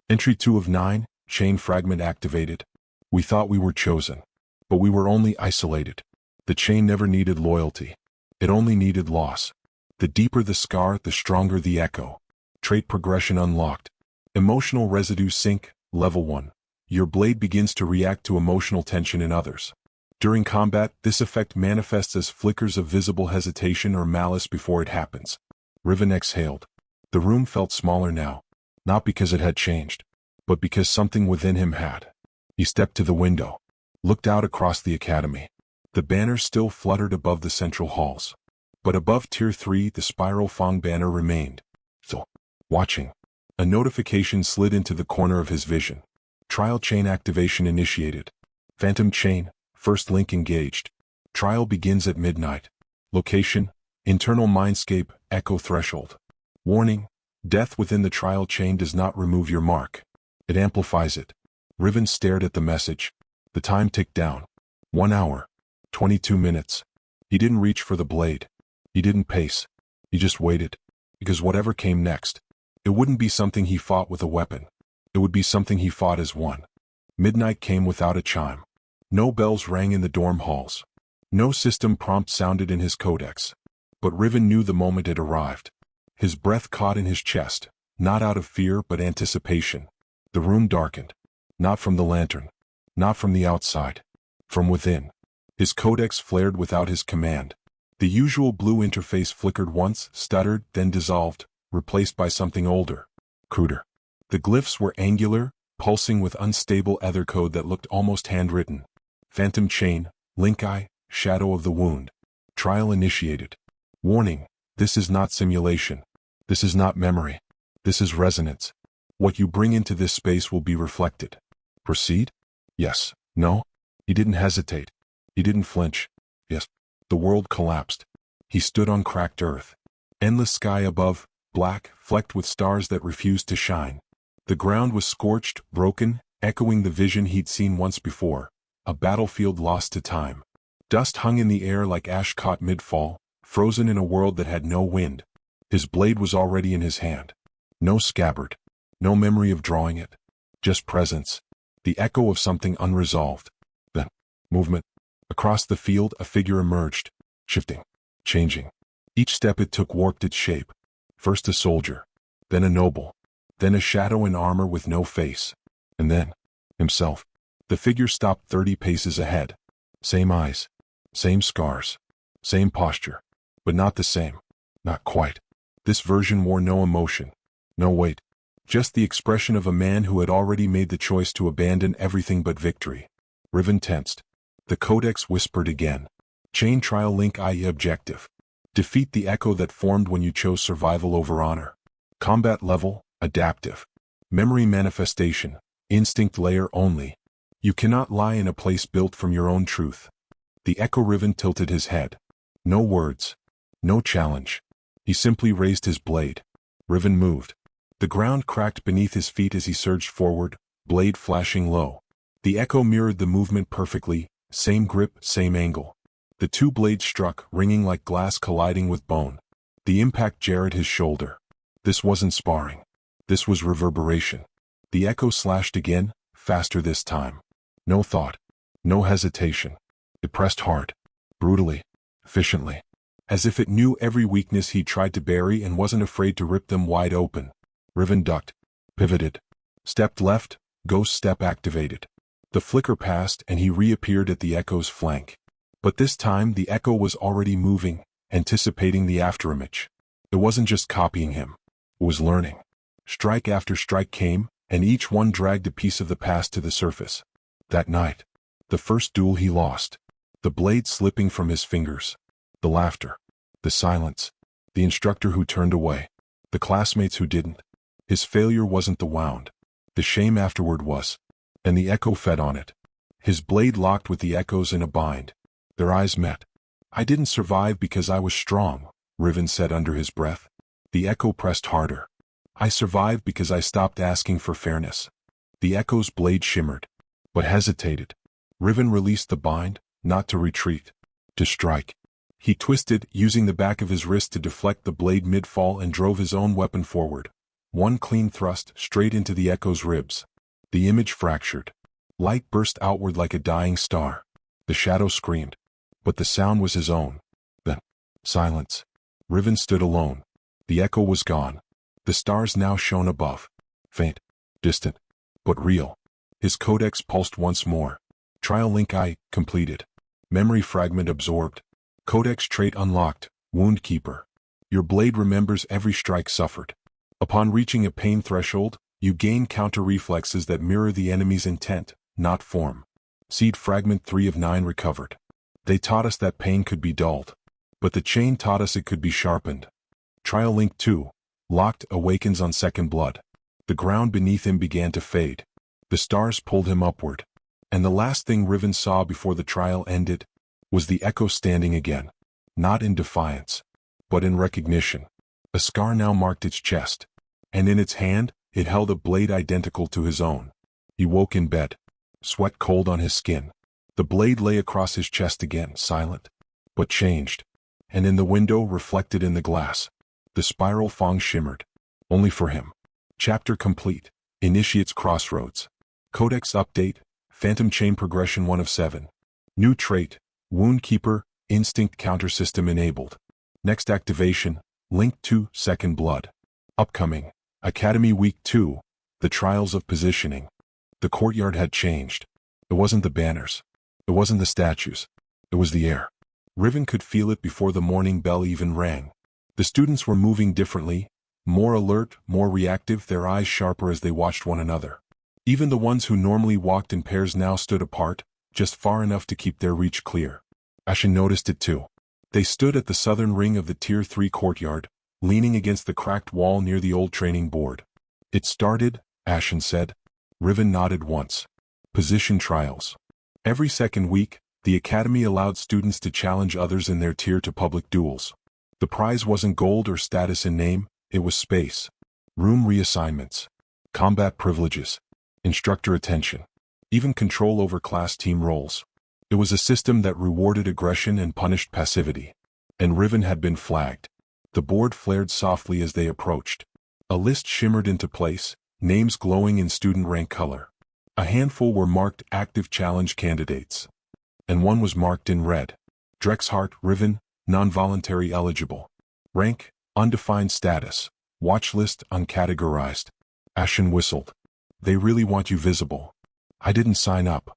Entry 2 of 9, chain fragment activated. We thought we were chosen. But we were only isolated. The chain never needed loyalty. It only needed loss. The deeper the scar, the stronger the echo. Trait progression unlocked. Emotional residue sync, level 1. Your blade begins to react to emotional tension in others. During combat, this effect manifests as flickers of visible hesitation or malice before it happens. Riven exhaled. The room felt smaller now. Not because it had changed, but because something within him had. He stepped to the window. Looked out across the academy. The banner still fluttered above the central halls. But above Tier 3 the spiral fang banner remained. Still. Watching. A notification slid into the corner of his vision. Trial chain activation initiated. Phantom chain, first link engaged. Trial begins at midnight. Location, internal mindscape, echo threshold. Warning, death within the trial chain does not remove your mark. It amplifies it. Riven stared at the message. The time ticked down. 1 hour. 22 minutes. He didn't reach for the blade. He didn't pace. He just waited. Because whatever came next, it wouldn't be something he fought with a weapon. It would be something he fought as one. Midnight came without a chime. No bells rang in the dorm halls. No system prompt sounded in his codex. But Riven knew the moment it arrived. His breath caught in his chest, not out of fear but anticipation. The room darkened. Not from the lantern. Not from the outside. From within. His codex flared without his command. The usual blue interface flickered once, stuttered, then dissolved, replaced by something older, cruder. The glyphs were angular, pulsing with unstable ether code that looked almost handwritten. Phantom chain, link eye, shadow of the wound. Trial initiated. Warning, this is not simulation. This is not memory. This is resonance. What you bring into this space will be reflected. Proceed? Yes. No? He didn't hesitate. He didn't flinch. Yes. The world collapsed. He stood on cracked earth. Endless sky above, black, flecked with stars that refused to shine. The ground was scorched, broken, echoing the vision he'd seen once before, a battlefield lost to time. Dust hung in the air like ash caught mid-fall, frozen in a world that had no wind. His blade was already in his hand. No scabbard. No memory of drawing it. Just presence. The echo of something unresolved. Then, movement. Across the field, a figure emerged, shifting, changing. Each step it took warped its shape. First a soldier, then a noble, then a shadow in armor with no face, and then himself. The figure stopped 30 paces ahead. Same eyes, same scars, same posture, but not the same. Not quite. This version wore no emotion, no weight, just the expression of a man who had already made the choice to abandon everything but victory. Riven tensed. The codex whispered again. Chain trial link IE objective. Defeat the echo that formed when you chose survival over honor. Combat level, adaptive. Memory manifestation, instinct layer only. You cannot lie in a place built from your own truth. The echo Riven tilted his head. No words. No challenge. He simply raised his blade. Riven moved. The ground cracked beneath his feet as he surged forward, blade flashing low. The echo mirrored the movement perfectly. Same grip, same angle. The two blades struck, ringing like glass colliding with bone. The impact jarred his shoulder. This wasn't sparring. This was reverberation. The echo slashed again, faster this time. No thought. No hesitation. It pressed hard. Brutally. Efficiently. As if it knew every weakness he tried to bury and wasn't afraid to rip them wide open. Riven ducked. Pivoted. Stepped left, ghost step activated. The flicker passed and he reappeared at the echo's flank. But this time the echo was already moving, anticipating the afterimage. It wasn't just copying him. It was learning. Strike after strike came, and each one dragged a piece of the past to the surface. That night, the first duel he lost. The blade slipping from his fingers. The laughter. The silence. The instructor who turned away. The classmates who didn't. His failure wasn't the wound. The shame afterward was. And the echo fed on it. His blade locked with the echoes in a bind. Their eyes met. I didn't survive because I was strong, Riven said under his breath. The echo pressed harder. I survived because I stopped asking for fairness. The echo's blade shimmered, but hesitated. Riven released the bind, not to retreat, to strike. He twisted, using the back of his wrist to deflect the blade mid-fall and drove his own weapon forward. One clean thrust, straight into the echo's ribs. The image fractured. Light burst outward like a dying star. The shadow screamed. But the sound was his own. Then, silence. Riven stood alone. The echo was gone. The stars now shone above. Faint. Distant. But real. His codex pulsed once more. Trial link I, completed. Memory fragment absorbed. Codex trait unlocked. Wound keeper. Your blade remembers every strike suffered. Upon reaching a pain threshold, you gain counter reflexes that mirror the enemy's intent, not form. Seed fragment 3 of 9 recovered. They taught us that pain could be dulled. But the chain taught us it could be sharpened. Trial link 2. Locked awakens on second blood. The ground beneath him began to fade. The stars pulled him upward. And the last thing Riven saw before the trial ended was the echo standing again. Not in defiance, but in recognition. A scar now marked its chest. And in its hand, it held a blade identical to his own. He woke in bed. Sweat cold on his skin. The blade lay across his chest again, silent, but changed. And in the window, reflected in the glass, the spiral fong shimmered. Only for him. Chapter complete. Initiate's Crossroads. Codex Update. Phantom Chain Progression 1 of 7. New trait. Wound Keeper. Instinct Counter System enabled. Next activation. Link to Second Blood. Upcoming. Academy Week 2. The Trials of Positioning. The courtyard had changed. It wasn't the banners. It wasn't the statues. It was the air. Riven could feel it before the morning bell even rang. The students were moving differently, more alert, more reactive, their eyes sharper as they watched one another. Even the ones who normally walked in pairs now stood apart, just far enough to keep their reach clear. Ashen noticed it too. They stood at the southern ring of the Tier 3 courtyard, leaning against the cracked wall near the old training board. It started, Ashen said. Riven nodded once. Position trials. Every second week, the academy allowed students to challenge others in their tier to public duels. The prize wasn't gold or status in name, it was space. Room reassignments. Combat privileges. Instructor attention. Even control over class team roles. It was a system that rewarded aggression and punished passivity. And Riven had been flagged. The board flared softly as they approached. A list shimmered into place, names glowing in student rank color. A handful were marked active challenge candidates. And one was marked in red. Drexhart, Riven, non-voluntary eligible. Rank, undefined status. Watch list, uncategorized. Ashen whistled. They really want you visible. I didn't sign up.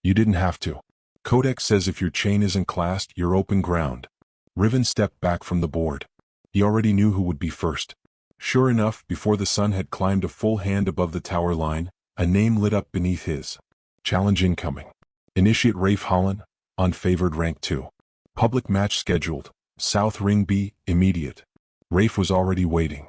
You didn't have to. Codex says if your chain isn't classed, you're open ground. Riven stepped back from the board. He already knew who would be first. Sure enough, before the sun had climbed a full hand above the tower line, a name lit up beneath his. Challenge incoming. Initiate Rafe Holland, unfavored rank 2. Public match scheduled. South Ring B, immediate. Rafe was already waiting.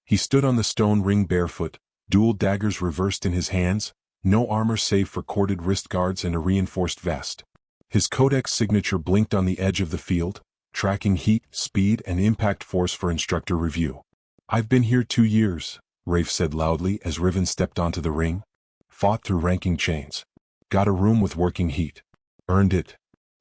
He stood on the stone ring barefoot, dual daggers reversed in his hands, no armor save for corded wrist guards and a reinforced vest. His codex signature blinked on the edge of the field, tracking heat, speed, and impact force for instructor review. I've been here 2 years, Rafe said loudly as Riven stepped onto the ring. Fought through ranking chains. Got a room with working heat. Earned it.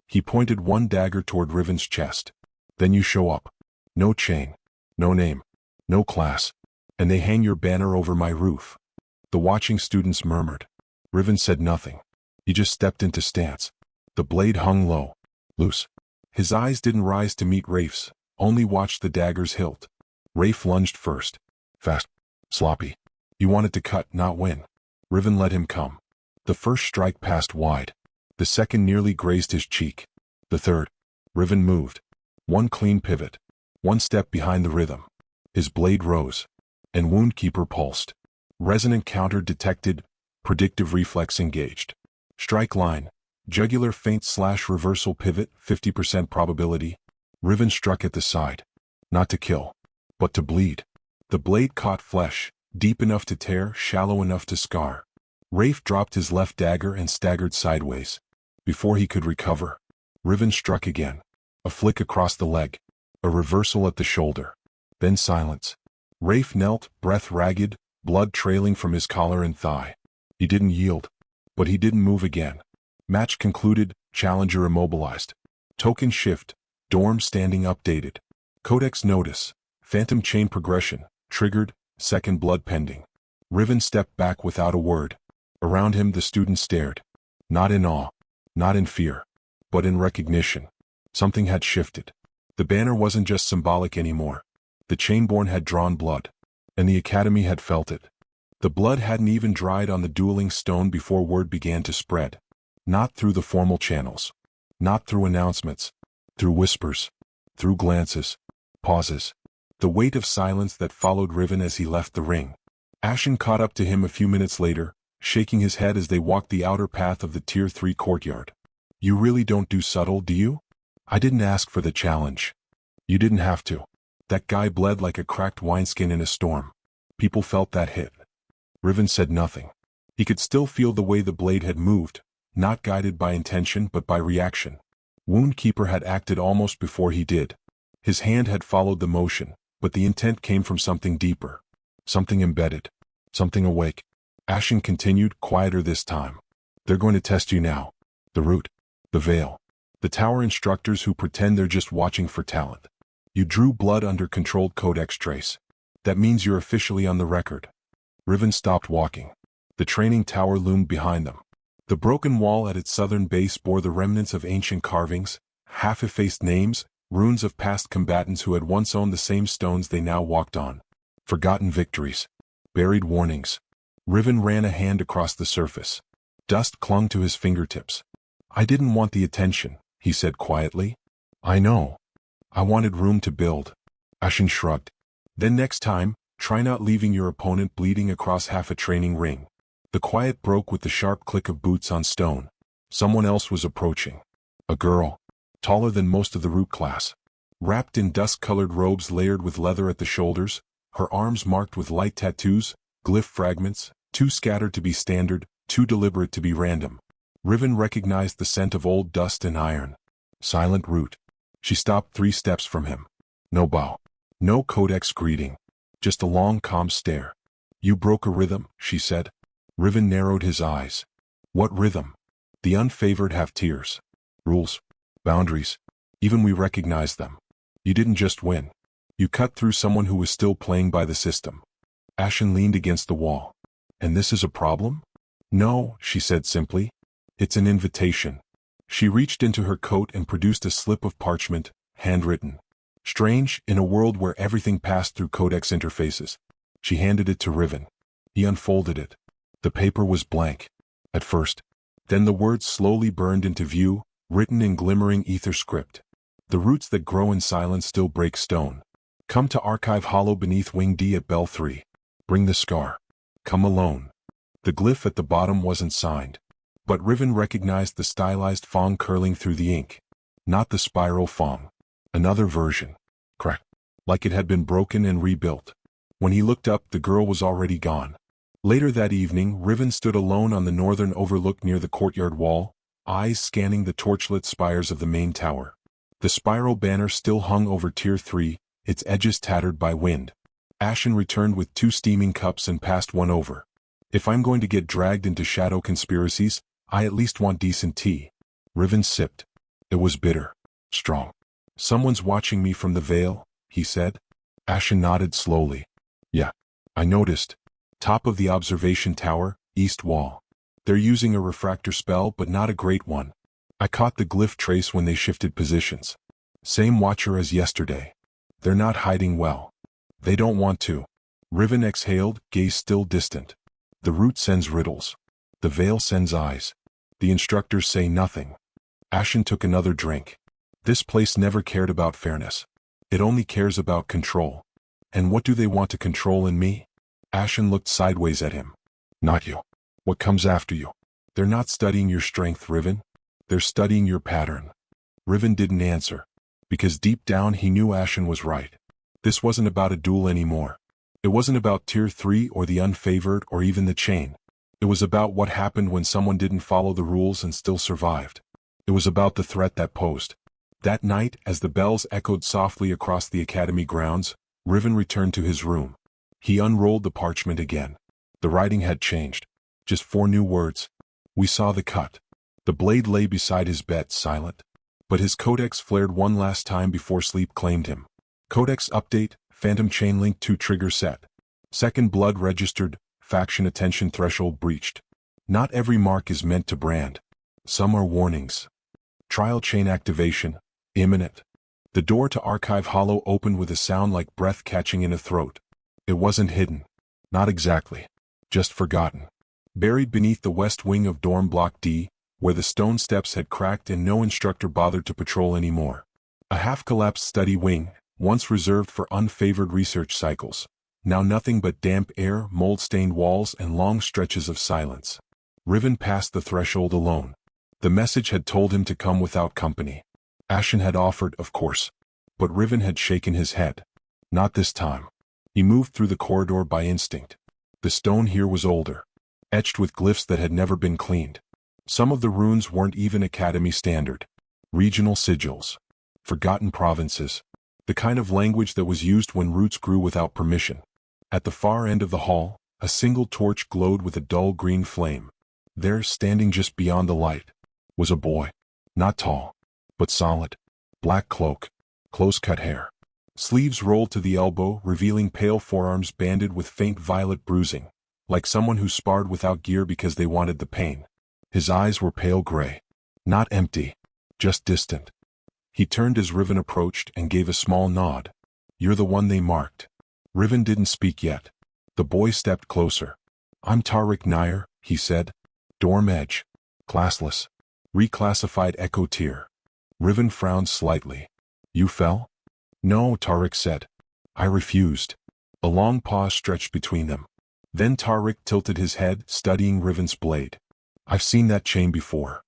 He pointed one dagger toward Riven's chest. Then you show up. No chain. No name. No class. And they hang your banner over my roof. The watching students murmured. Riven said nothing. He just stepped into stance. The blade hung low. Loose. His eyes didn't rise to meet Rafe's, only watched the dagger's hilt. Rafe lunged first. Fast. Sloppy. He wanted to cut, not win. Riven let him come. The first strike passed wide. The second nearly grazed his cheek. The third. Riven moved. One clean pivot. One step behind the rhythm. His blade rose. And Wound Keeper pulsed. Resonant counter detected. Predictive reflex engaged. Strike line. Jugular feint / reversal pivot, 50% probability. Riven struck at the side. Not to kill. But to bleed. The blade caught flesh, deep enough to tear, shallow enough to scar. Rafe dropped his left dagger and staggered sideways. Before he could recover, Riven struck again. A flick across the leg. A reversal at the shoulder. Then silence. Rafe knelt, breath ragged, blood trailing from his collar and thigh. He didn't yield. But he didn't move again. Match concluded, challenger immobilized. Token shift, dorm standing updated. Codex notice, phantom chain progression, triggered, second blood pending. Riven stepped back without a word. Around him the students stared. Not in awe, not in fear, but in recognition. Something had shifted. The banner wasn't just symbolic anymore. The chainborn had drawn blood. And the academy had felt it. The blood hadn't even dried on the dueling stone before word began to spread. Not through the formal channels. Not through announcements. Through whispers. Through glances. Pauses. The weight of silence that followed Riven as he left the ring. Ashen caught up to him a few minutes later, shaking his head as they walked the outer path of the Tier 3 courtyard. You really don't do subtle, do you? I didn't ask for the challenge. You didn't have to. That guy bled like a cracked wineskin in a storm. People felt that hit. Riven said nothing. He could still feel the way the blade had moved, not guided by intention but by reaction. Wound Keeper had acted almost before he did. His hand had followed the motion, but the intent came from something deeper. Something embedded. Something awake. Ashen continued, quieter this time. They're going to test you now. The root. The veil. The tower instructors who pretend they're just watching for talent. You drew blood under controlled codex trace. That means you're officially on the record. Riven stopped walking. The training tower loomed behind them. The broken wall at its southern base bore the remnants of ancient carvings, half-effaced names, runes of past combatants who had once owned the same stones they now walked on. Forgotten victories. Buried warnings. Riven ran a hand across the surface. Dust clung to his fingertips. I didn't want the attention, he said quietly. I know. I wanted room to build. Ashen shrugged. Then next time, try not leaving your opponent bleeding across half a training ring. The quiet broke with the sharp click of boots on stone. Someone else was approaching. A girl, taller than most of the root class. Wrapped in dust-colored robes layered with leather at the shoulders, her arms marked with light tattoos, glyph fragments, too scattered to be standard, too deliberate to be random. Riven recognized the scent of old dust and iron. Silent root. She stopped 3 steps from him. No bow. No codex greeting. Just a long, calm stare. You broke a rhythm, she said. Riven narrowed his eyes. What rhythm? The unfavored have tears. Rules. Boundaries. Even we recognize them. You didn't just win. You cut through someone who was still playing by the system. Ashen leaned against the wall. And this is a problem? No, she said simply. It's an invitation. She reached into her coat and produced a slip of parchment, handwritten. Strange, in a world where everything passed through codex interfaces. She handed it to Riven. He unfolded it. The paper was blank. At first. Then the words slowly burned into view, written in glimmering ether script. The roots that grow in silence still break stone. Come to Archive Hollow beneath Wing D at Bell 3. Bring the scar. Come alone. The glyph at the bottom wasn't signed. But Riven recognized the stylized fong curling through the ink. Not the spiral fong. Another version. Cracked. Like it had been broken and rebuilt. When he looked up, the girl was already gone. Later that evening, Riven stood alone on the northern overlook near the courtyard wall, eyes scanning the torchlit spires of the main tower. The spiral banner still hung over Tier 3, its edges tattered by wind. Ashen returned with 2 steaming cups and passed one over. If I'm going to get dragged into shadow conspiracies, I at least want decent tea. Riven sipped. It was bitter. Strong. Someone's watching me from the veil, he said. Ashen nodded slowly. Yeah. I noticed. Top of the observation tower, east wall. They're using a refractor spell but not a great one. I caught the glyph trace when they shifted positions. Same watcher as yesterday. They're not hiding well. They don't want to. Riven exhaled, gaze still distant. The root sends riddles. The veil sends eyes. The instructors say nothing. Ashen took another drink. This place never cared about fairness. It only cares about control. And what do they want to control in me? Ashen looked sideways at him. Not you. What comes after you? They're not studying your strength, Riven. They're studying your pattern. Riven didn't answer. Because deep down he knew Ashen was right. This wasn't about a duel anymore. It wasn't about Tier 3 or the unfavored or even the chain. It was about what happened when someone didn't follow the rules and still survived. It was about the threat that posed. That night, as the bells echoed softly across the academy grounds, Riven returned to his room. He unrolled the parchment again. The writing had changed. Just 4 new words. We saw the cut. The blade lay beside his bed, silent. But his codex flared one last time before sleep claimed him. Codex update, Phantom Chain Link 2 trigger set. Second blood registered, faction attention threshold breached. Not every mark is meant to brand. Some are warnings. Trial chain activation, imminent. The door to Archive Hollow opened with a sound like breath catching in a throat. It wasn't hidden. Not exactly. Just forgotten. Buried beneath the west wing of Dorm Block D, where the stone steps had cracked and no instructor bothered to patrol anymore. A half-collapsed study wing, once reserved for unfavored research cycles. Now nothing but damp air, mold-stained walls, and long stretches of silence. Riven passed the threshold alone. The message had told him to come without company. Ashen had offered, of course. But Riven had shaken his head. Not this time. He moved through the corridor by instinct. The stone here was older. Etched with glyphs that had never been cleaned. Some of the runes weren't even academy standard. Regional sigils. Forgotten provinces. The kind of language that was used when roots grew without permission. At the far end of the hall, a single torch glowed with a dull green flame. There, standing just beyond the light, was a boy. Not tall, but solid. Black cloak, close-cut hair. Sleeves rolled to the elbow, revealing pale forearms banded with faint violet bruising, like someone who sparred without gear because they wanted the pain. His eyes were pale gray. Not empty, just distant. He turned as Riven approached and gave a small nod. "You're the one they marked." Riven didn't speak yet. The boy stepped closer. "I'm Tariq Nair," he said. "Dorm Edge. Classless. Reclassified Echo Tier." Riven frowned slightly. "You fell?" "No," Tariq said. "I refused." A long pause stretched between them. Then Tariq tilted his head, studying Riven's blade. "I've seen that chain before."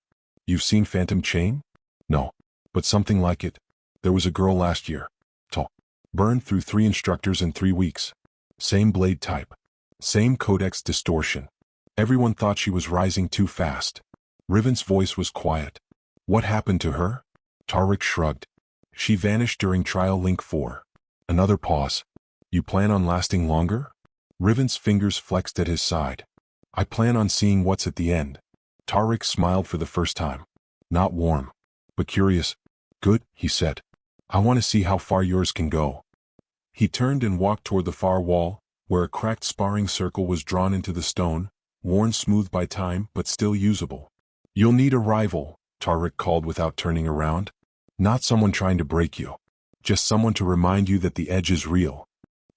"You've seen Phantom Chain?" "No. But something like it. There was a girl last year. Tall. Burned through 3 instructors in 3 weeks. Same blade type. Same codex distortion. Everyone thought she was rising too fast." Riven's voice was quiet. "What happened to her?" Tariq shrugged. "She vanished during Trial Link 4. Another pause. "You plan on lasting longer?" Riven's fingers flexed at his side. "I plan on seeing what's at the end." Tariq smiled for the first time. Not warm, but curious. "Good," he said. "I want to see how far yours can go." He turned and walked toward the far wall, where a cracked sparring circle was drawn into the stone, worn smooth by time but still usable. "You'll need a rival," Tariq called without turning around. "Not someone trying to break you. Just someone to remind you that the edge is real."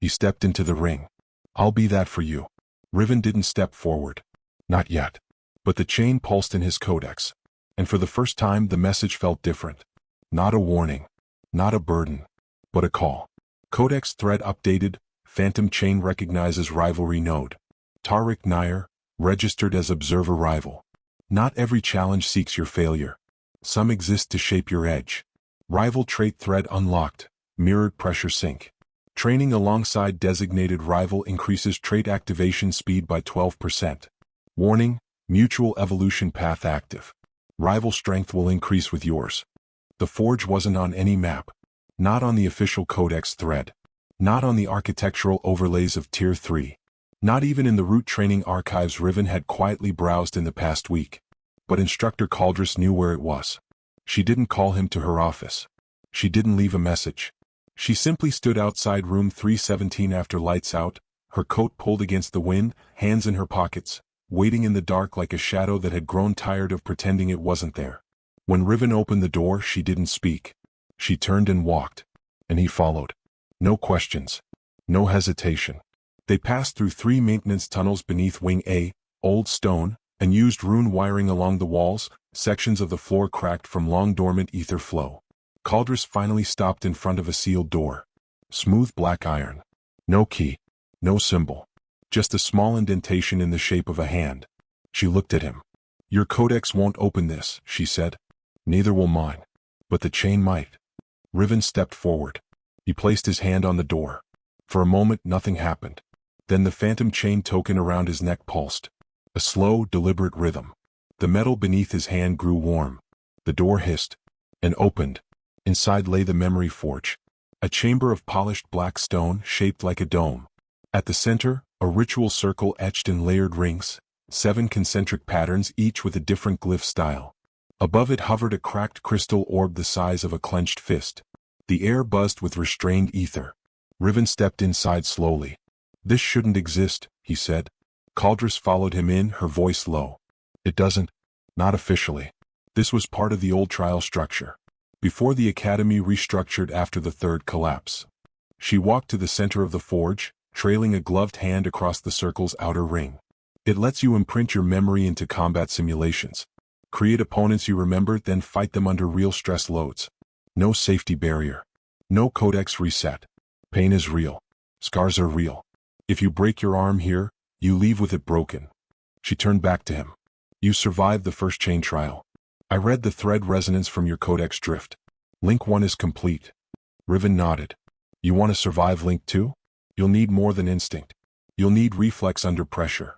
He stepped into the ring. "I'll be that for you." Riven didn't step forward. Not yet. But the chain pulsed in his codex. And for the first time the message felt different. Not a warning. Not a burden. But a call. Codex thread updated. Phantom Chain recognizes rivalry node. Tariq Nair, registered as observer rival. Not every challenge seeks your failure. Some exist to shape your edge. Rival trait thread unlocked. Mirrored pressure sync. Training alongside designated rival increases trait activation speed by 12%. Warning, mutual evolution path active. Rival strength will increase with yours. The forge wasn't on any map. Not on the official codex thread. Not on the architectural overlays of Tier 3. Not even in the root training archives Riven had quietly browsed in the past week. But Instructor Caldress knew where it was. She didn't call him to her office. She didn't leave a message. She simply stood outside room 317 after lights out, her coat pulled against the wind, hands in her pockets, waiting in the dark like a shadow that had grown tired of pretending it wasn't there. When Riven opened the door, she didn't speak. She turned and walked. And he followed. No questions. No hesitation. They passed through 3 maintenance tunnels beneath Wing A, old stone, and used rune wiring along the walls, sections of the floor cracked from long dormant ether flow. Caldress finally stopped in front of a sealed door. Smooth black iron. No key. No symbol. Just a small indentation in the shape of a hand. She looked at him. "Your codex won't open this," she said. "Neither will mine. But the chain might." Riven stepped forward. He placed his hand on the door. For a moment nothing happened. Then the phantom chain token around his neck pulsed. A slow, deliberate rhythm. The metal beneath his hand grew warm. The door hissed. And opened. Inside lay the memory forge. A chamber of polished black stone shaped like a dome. At the center, a ritual circle etched in layered rings, 7 concentric patterns each with a different glyph style. Above it hovered a cracked crystal orb the size of a clenched fist. The air buzzed with restrained ether. Riven stepped inside slowly. "This shouldn't exist," he said. Caldress followed him in, her voice low. "It doesn't. Not officially. This was part of the old trial structure. Before the academy restructured after the 3rd collapse." She walked to the center of the forge, trailing a gloved hand across the circle's outer ring. "It lets you imprint your memory into combat simulations. Create opponents you remember, then fight them under real stress loads. No safety barrier. No codex reset. Pain is real. Scars are real. If you break your arm here, you leave with it broken." She turned back to him. "You survived the first chain trial. I read the thread resonance from your codex drift. Link 1 is complete." Riven nodded. "You want to survive Link 2? You'll need more than instinct. You'll need reflex under pressure."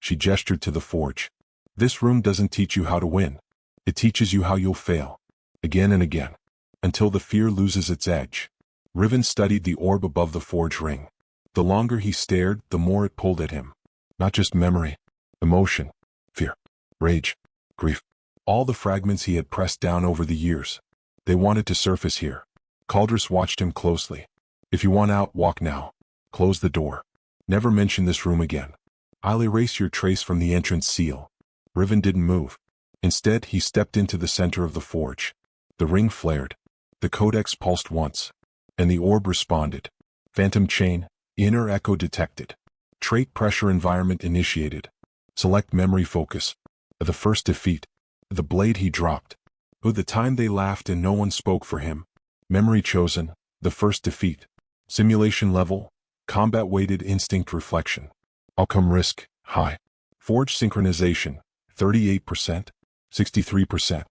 She gestured to the forge. "This room doesn't teach you how to win. It teaches you how you'll fail. Again and again. Until the fear loses its edge." Riven studied the orb above the forge ring. The longer he stared, the more it pulled at him. Not just memory. Emotion. Fear. Rage. Grief. All the fragments he had pressed down over the years. They wanted to surface here. Caldrus watched him closely. If you want out, walk now. Close the door. Never mention this room again. I'll erase your trace from the entrance seal. Riven didn't move. Instead, he stepped into the center of the forge. The ring flared. The codex pulsed once. And the orb responded. Phantom chain, inner echo detected. Trait pressure environment initiated. Select memory focus. The first defeat. The blade he dropped. Oh, the time they laughed and no one spoke for him. Memory chosen. The first defeat. Simulation level. Combat weighted instinct reflection. Outcome risk, high. Forge synchronization, 38%, 63%,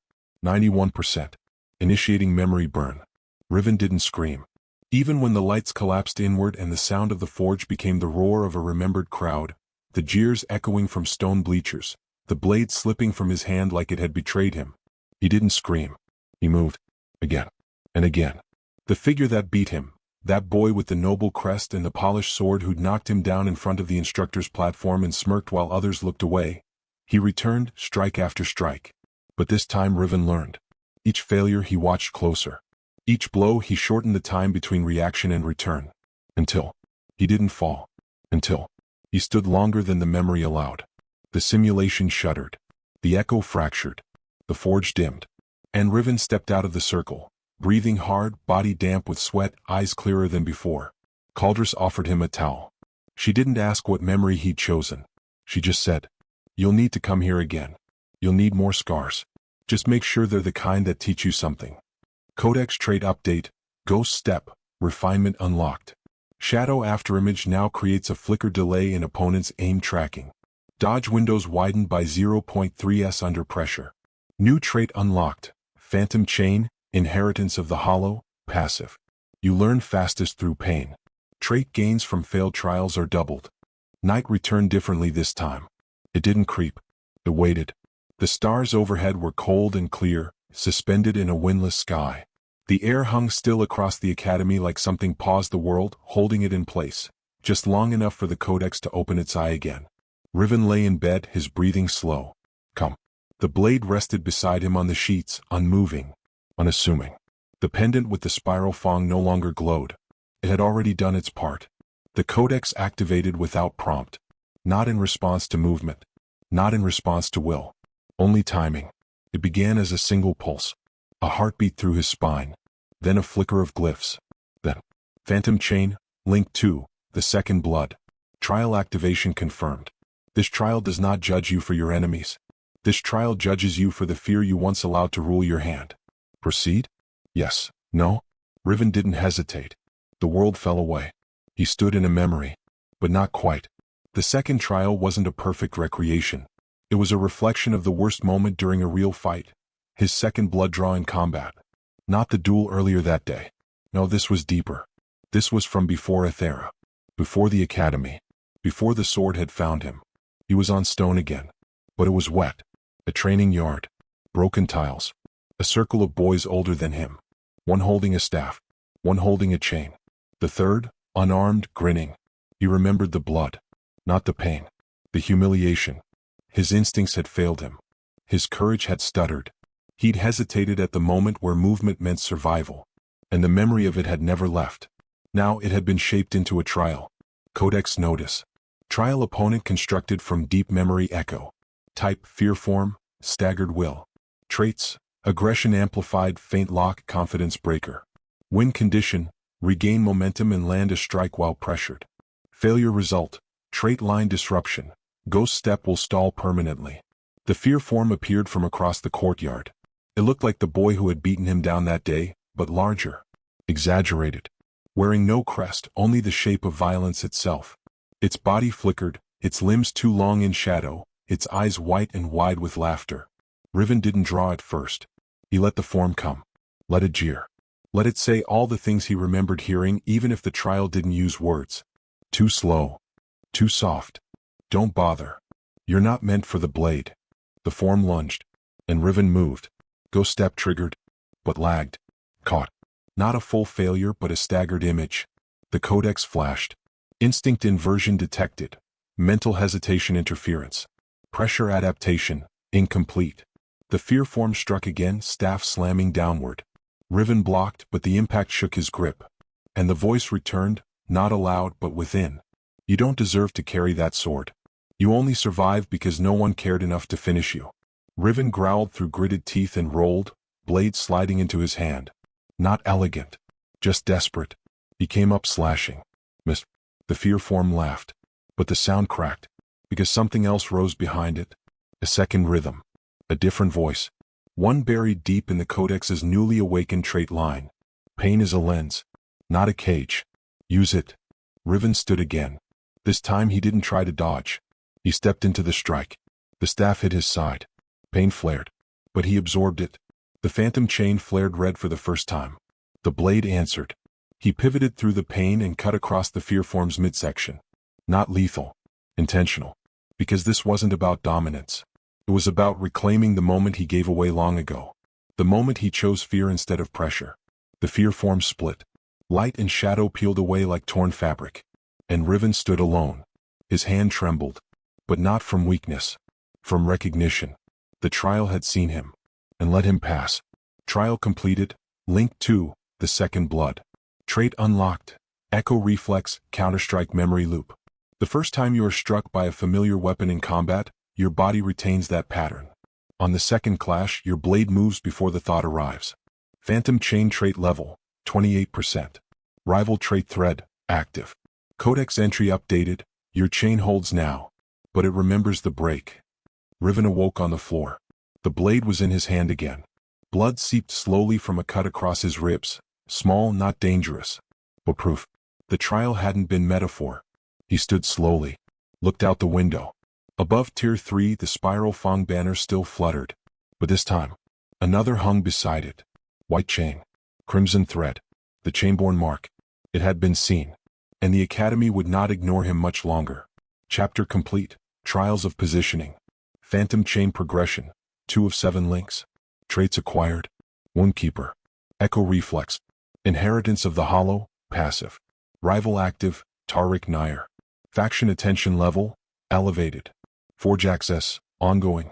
91%. Initiating memory burn. Riven didn't scream. Even when the lights collapsed inward and the sound of the forge became the roar of a remembered crowd, the jeers echoing from stone bleachers, the blade slipping from his hand like it had betrayed him. He didn't scream. He moved. Again. And again. The figure that beat him, that boy with the noble crest and the polished sword who'd knocked him down in front of the instructor's platform and smirked while others looked away. He returned, strike after strike. But this time Riven learned. Each failure he watched closer. Each blow he shortened the time between reaction and return. Until he didn't fall. Until he stood longer than the memory allowed. The simulation shuddered. The echo fractured. The forge dimmed. And Riven stepped out of the circle, breathing hard, body damp with sweat, eyes clearer than before. Caldrus offered him a towel. She didn't ask what memory he'd chosen. She just said, "You'll need to come here again. You'll need more scars. Just make sure they're the kind that teach you something." Codex trait update, ghost step, refinement unlocked. Shadow afterimage now creates a flicker delay in opponent's aim tracking. Dodge windows widened by 0.3s under pressure. New trait unlocked, phantom chain, inheritance of the hollow, passive. You learn fastest through pain. Trait gains from failed trials are doubled. Night returned differently this time. It didn't creep. It waited. The stars overhead were cold and clear, suspended in a windless sky. The air hung still across the academy like something paused the world, holding it in place, just long enough for the codex to open its eye again. Riven lay in bed, his breathing slow. Come. The blade rested beside him on the sheets, unmoving, unassuming. The pendant with the spiral fong no longer glowed. It had already done its part. The codex activated without prompt. Not in response to movement. Not in response to will. Only timing. It began as a single pulse. A heartbeat through his spine. Then a flicker of glyphs. Then, phantom chain, link 2, the second blood. Trial activation confirmed. This trial does not judge you for your enemies. This trial judges you for the fear you once allowed to rule your hand. Proceed? Yes. No? Riven didn't hesitate. The world fell away. He stood in a memory. But not quite. The second trial wasn't a perfect recreation. It was a reflection of the worst moment during a real fight. His second blood draw in combat. Not the duel earlier that day. No, this was deeper. This was from before Ethera. Before the academy. Before the sword had found him. He was on stone again. But it was wet. A training yard. Broken tiles. A circle of boys older than him. One holding a staff. One holding a chain. The third, unarmed, grinning. He remembered the blood. Not the pain. The humiliation. His instincts had failed him. His courage had stuttered. He'd hesitated at the moment where movement meant survival. And the memory of it had never left. Now it had been shaped into a trial. Codex notice. Trial opponent constructed from deep memory echo. Type, fear form, staggered will. Traits, aggression amplified, faint lock, confidence breaker. Win condition, regain momentum and land a strike while pressured. Failure result, trait line disruption. Ghost step will stall permanently. The fear form appeared from across the courtyard. It looked like the boy who had beaten him down that day, but larger. Exaggerated. Wearing no crest, only the shape of violence itself. Its body flickered, its limbs too long in shadow, its eyes white and wide with laughter. Riven didn't draw it first. He let the form come. Let it jeer. Let it say all the things he remembered hearing even if the trial didn't use words. Too slow. Too soft. Don't bother. You're not meant for the blade. The form lunged. And Riven moved. Ghost step triggered. But lagged. Caught. Not a full failure but a staggered image. The codex flashed. Instinct inversion detected. Mental hesitation interference. Pressure adaptation, incomplete. The fear form struck again, staff slamming downward. Riven blocked, but the impact shook his grip. And the voice returned, not aloud but within. You don't deserve to carry that sword. You only survived because no one cared enough to finish you. Riven growled through gritted teeth and rolled, blade sliding into his hand. Not elegant. Just desperate. He came up slashing. Missed. The fear form laughed. But the sound cracked. Because something else rose behind it. A second rhythm. A different voice. One buried deep in the Codex's newly awakened trait line. Pain is a lens. Not a cage. Use it. Riven stood again. This time he didn't try to dodge. He stepped into the strike. The staff hit his side. Pain flared. But he absorbed it. The phantom chain flared red for the first time. The blade answered. He pivoted through the pain and cut across the fear form's midsection. Not lethal. Intentional. Because this wasn't about dominance. It was about reclaiming the moment he gave away long ago. The moment he chose fear instead of pressure. The fear form split. Light and shadow peeled away like torn fabric. And Riven stood alone. His hand trembled. But not from weakness. From recognition. The trial had seen him. And let him pass. Trial completed. Link 2, the second blood. Trait unlocked. Echo reflex, counterstrike memory loop. The first time you are struck by a familiar weapon in combat, your body retains that pattern. On the second clash, your blade moves before the thought arrives. Phantom chain trait level, 28%. Rival trait thread, active. Codex entry updated, your chain holds now. But it remembers the break. Riven awoke on the floor. The blade was in his hand again. Blood seeped slowly from a cut across his ribs. Small, not dangerous. But proof. The trial hadn't been metaphor. He stood slowly. Looked out the window. Above Tier 3 the spiral Fang banner still fluttered. But this time, another hung beside it. White chain. Crimson thread. The chainborn mark. It had been seen. And the Academy would not ignore him much longer. Chapter complete. Trials of positioning. Phantom chain progression. 2 of 7 links. Traits acquired. Woundkeeper. Echo reflex. Inheritance of the Hollow, passive. Rival active, Tariq Nair. Faction attention level, elevated. Forge access, ongoing.